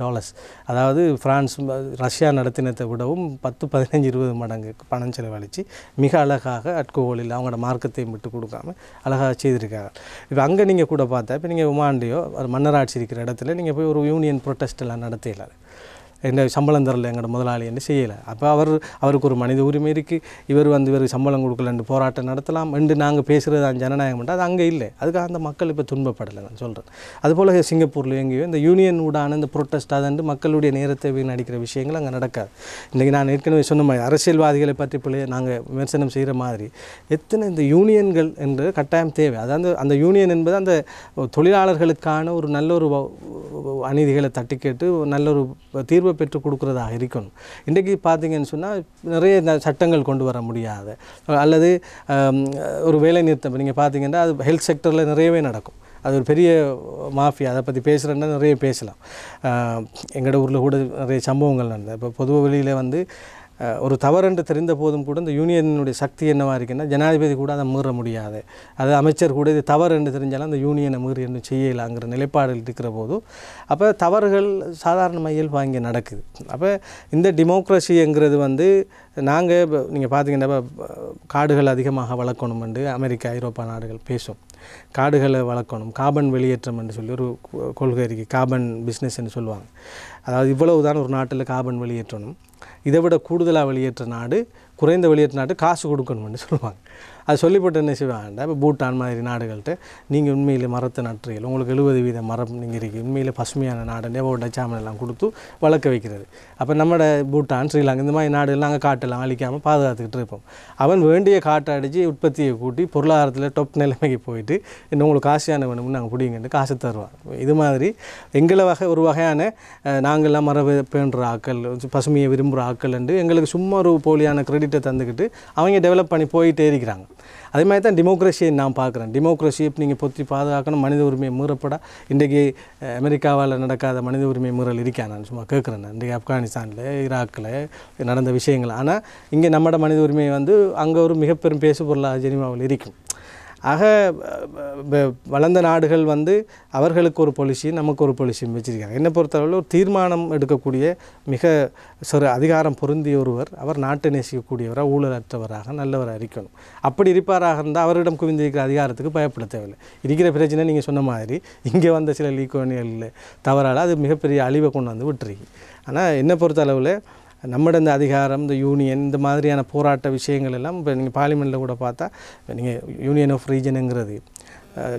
அதாவது பிரான்ஸ் ரஷ்யா நடத்தினதை விடவும் 10, 15, 20 மடங்கு பணம் செலவழித்து மிக அழகாக அட்கோலில் அவங்களோட மார்க்கத்தையும் விட்டு கொடுக்காம அழகாக செய்திருக்காங்க. இப்போ அங்கே நீங்கள் கூட பார்த்தா இப்போ நீங்கள் உமாண்டியோ மன்னராட்சி இருக்கிற இடத்துல நீங்கள் போய் ஒரு யூனியன் ப்ரொட்டஸ்ட் எல்லாம் நடத்தல, என்ன சம்பளம் தரல எங்களோட முதலாளி என்று செய்யலை. அப்போ அவருக்கு ஒரு மனித உரிமை இருக்குது, இவர் சம்பளம் கொடுக்கலன்னு போராட்டம் நடத்தலாம் என்று நாங்கள் பேசுகிறது அந்த ஜனநாயகம் அது அங்கே இல்லை. அதுக்காக அந்த மக்கள் இப்போ துன்பப்படலை நான் சொல்கிறேன். அதுபோல் சிங்கப்பூரில் எங்கேயோ இந்த யூனியன் ஊடான இந்த ப்ரொட்டஸ்ட் அதன்று மக்களுடைய நேரத்தை வீணடிக்கிற விஷயங்கள் அங்கே நடக்காது. இன்றைக்கி நான் ஏற்கனவே சொன்ன மாதிரி அரசியல்வாதிகளை பற்றி பிள்ளை நாங்கள் விமர்சனம் செய்கிற மாதிரி எத்தனை இந்த யூனியன்கள் என்று கட்டாயம் தேவை. அதாவது அந்த யூனியன் என்பது அந்த தொழிலாளர்களுக்கான ஒரு நல்ல ஒரு அநீதிகளை தட்டி கேட்டு நல்ல ஒரு தீர்வு பெற்றுக் கொடுக்குறதாக இருக்கணும். இன்றைக்கு பார்த்தீங்கன்னு சொன்னால் நிறைய சட்டங்கள் கொண்டு வர முடியாத அல்லது ஒரு வேலை நிறுத்தம் நீங்கள் பார்த்தீங்கன்னா அது ஹெல்த் செக்டரில் நிறையவே நடக்கும். அது ஒரு பெரிய மாஃபியா, அதை பற்றி பேசுகிறேன்னா நிறைய பேசலாம். எங்களோட ஊரில் கூட நிறைய சம்பவங்கள் நடந்தது. இப்போ பொதுவ வெளியில் வந்து ஒரு தவறென்று தெரிந்த போதும் கூட இந்த யூனியனுடைய சக்தி என்னவாக இருக்குன்னா ஜனாதிபதி கூட அதை மீற முடியாது, அது அமைச்சர் கூட இது தவறு என்று தெரிஞ்சாலும் அந்த யூனியனை மீறி என்று செய்யலாங்கிற நிலைப்பாடுகள் இருக்கிற போதும் அப்போ தவறுகள் சாதாரணமாக இயல்பாக இங்கே நடக்குது. அப்போ இந்த டெமோக்ரஸிங்கிறது வந்து நாங்கள் நீங்கள் பார்த்தீங்கன்னா காடுகள் அதிகமாக வளர்க்கணும் என்று அமெரிக்கா ஐரோப்பா நாடுகள் பேசும். காடுகளை வளர்க்கணும், கார்பன் வெளியேற்றம் என்று சொல்லி ஒரு கொள்கை இருக்குது, கார்பன் பிஸ்னஸ் என்று சொல்லுவாங்க. அதாவது இவ்வளவு தான் ஒரு நாட்டில் கார்பன் வெளியேற்றணும், இதை விட கூடுதலாக வெளியேற்ற நாடு குறைந்த வெளியேற்ற நாடு காசு கொடுக்கணும்னு சொல்லுவாங்க. அது சொல்லிப்பட்டு என்ன செய்வாங்கண்டா இப்போ பூட்டான் மாதிரி நாடுகள்கிட்ட நீங்கள் உண்மையில் மரத்தை நட்டுறீங்க, உங்களுக்கு 70% மரம் நீங்கள் இருக்குது, உண்மையில் பசுமையான நாடு நெவோட சாமனெல்லாம் கொடுத்து வளர்க்க வைக்கிறது. அப்போ நம்மளோட பூட்டான் ஸ்ரீலங்கா இந்த மாதிரி நாடுகள் நாங்கள் காட்டெல்லாம் அழிக்காமல் பாதுகாத்துக்கிட்டு இருப்போம். அவன் வேண்டிய காட்டை அடித்து உற்பத்தியை கூட்டி பொருளாதாரத்தில் டொப் நிலைமைக்கு போயிட்டு இன்னும் உங்களுக்கு காசியான வேணும்னு நாங்கள் பிடிங்கிட்டு காசு தருவாங்க. இது மாதிரி எங்களை ஒரு வகையான நாங்கள்லாம் மர பேணுற ஆக்கள், பசுமையை விரும்புகிற ஆக்கள் என்று எங்களுக்கு சும்மா ஒரு போலியான கிரெடிட்டை தந்துக்கிட்டு அவங்க டெவலப் பண்ணி போயிட்டே இருக்கிறாங்க. அதே மாதிரி தான் டெமோக்ரஸியை நான் பார்க்குறேன். டெமோக்ரஸியை இப்போ நீங்கள் பொத்தி பாதுகாக்கணும், மனித உரிமையை மீறப்பட இன்றைக்கி அமெரிக்காவால் நடக்காத மனித உரிமை மீறல் இருக்கா நான் சும்மா கேட்குறேன். இன்றைக்கி ஆப்கானிஸ்தானில் ஈராக்கில் நடந்த விஷயங்கள், ஆனால் இங்கே நம்மளோட மனித உரிமையை வந்து அங்கே ஒரு மிகப்பெரும் பேசு பொருளாக ஜெனீவாவில் இருக்கும். ஆக வளர்ந்த நாடுகள் வந்து அவர்களுக்கு ஒரு பாலிசி நமக்கு ஒரு பாலிசியும் வச்சுருக்காங்க. என்னை பொறுத்தளவில் ஒரு தீர்மானம் எடுக்கக்கூடிய மிக அதிகாரம் பொருந்திய ஒருவர், அவர் நாட்டை நேசிக்கக்கூடியவராக ஊழலற்றவராக நல்லவராக இருக்கணும். அப்படி இருப்பாராக இருந்தால் அவரிடம் குவிந்திருக்கிற அதிகாரத்துக்கு பயப்பட தேவையில்லை. இருக்கிற பிரச்சனை நீங்கள் சொன்ன மாதிரி இங்கே வந்த சில லீக்கோனியல் தவறால் அது மிகப்பெரிய அழிவை கொண்டு வந்து விட்டுருக்கு. ஆனால் என்னை பொறுத்த அளவில் நம்மட இந்த அதிகாரம், இந்த யூனியன், இந்த மாதிரியான போராட்ட விஷயங்கள் எல்லாம் இப்போ நீங்கள் பார்லிமெண்ட்டில் கூட பார்த்தா இப்போ நீங்கள் யூனியன் ஆஃப் ரீஜனுங்கிறது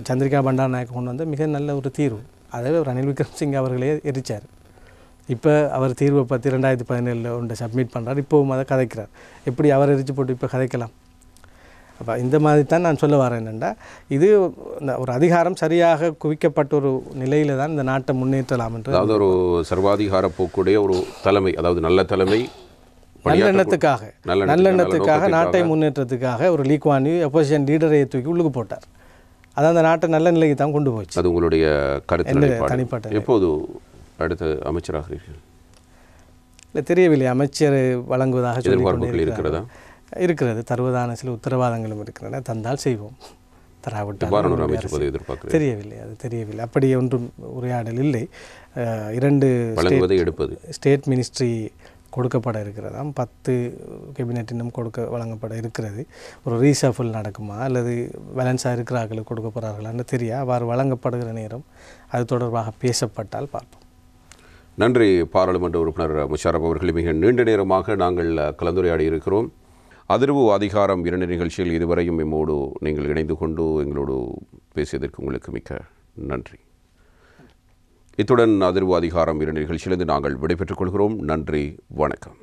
சந்திரிகா பண்டாரநாயக்க கொண்டு வந்த மிக நல்ல ஒரு தீர்வு. அதை ரணில் விக்ரமசிங்கே அவர்களே எரிச்சார். இப்போ அவர் தீர்வை பற்றி 2017 ஒன்றை சப்மிட் பண்ணுறார். இப்போவும் அதை கதைக்கிறார். எப்படி அவர் எரிச்சு போட்டு இப்போ கதைக்கலாம்? அப்போ இந்த மாதிரி தான் நான் சொல்ல வரேன். என்னென்னா இது ஒரு அதிகாரம் சரியாக குவிக்கப்பட்ட ஒரு நிலையில் தான் இந்த நாட்டை முன்னேற்றலாம் என்று. அதாவது ஒரு சர்வாதிகார போக்குடைய ஒரு தலைமை, அதாவது நல்ல தலைமை, நல்லெண்ணத்துக்காக நாட்டை முன்னேற்றத்துக்காக ஒரு லீ குவான் யூ அப்போசிஷன் லீடரை தூக்கி உள்ளுக்கு போட்டார். அது அந்த நாட்டை நல்ல நிலைக்கு தான் கொண்டு போச்சு. அது உங்களுடைய கருத்து தனிப்பட்ட. எப்போது அடுத்த அமைச்சராக இல்லை தெரியவில்லை. அமைச்சர் வழங்குவதாக எதிர்பார்ப்புகள் இருக்கிறதா? இருக்கிறது, தருவதான சில உத்தரவாதங்களும் இருக்கின்றன. தந்தால் செய்வோம், தராவிட்டால் தெரியவில்லை. அது தெரியவில்லை. அப்படி ஒன்றும் உரையாடல் இல்லை. 2 எடுப்பது ஸ்டேட் மினிஸ்ட்ரி கொடுக்கப்பட இருக்கிறதாம். 10 கேபினெட் இன்னும் வழங்கப்பட இருக்கிறது. ஒரு ரீஷஃபில் நடக்குமா அல்லது பேலன்ஸாக இருக்கிறார்களுக்கு கொடுக்க போகிறார்களான்னு தெரியா. அவ்வாறு வழங்கப்படுகிற நேரம் அது தொடர்பாக பேசப்பட்டால் பார்ப்போம். நன்றி பாராளுமன்ற உறுப்பினர் முஷாரப் அவர்கள். மிக நீண்ட நேரமாக நாங்கள் கலந்துரையாடி இருக்கிறோம். அதிர்வு அதிகாரம் 2 நிகழ்ச்சியில் இதுவரையும் எம்மோடு நீங்கள் இணைந்து கொண்டு எங்களோடு பேசியதற்கு உங்களுக்கு மிக்க நன்றி. இத்துடன் அதிர்வு அதிகாரம் 2 நிகழ்ச்சியிலிருந்து நாங்கள் விடைபெற்றுக் கொள்கிறோம். நன்றி, வணக்கம்.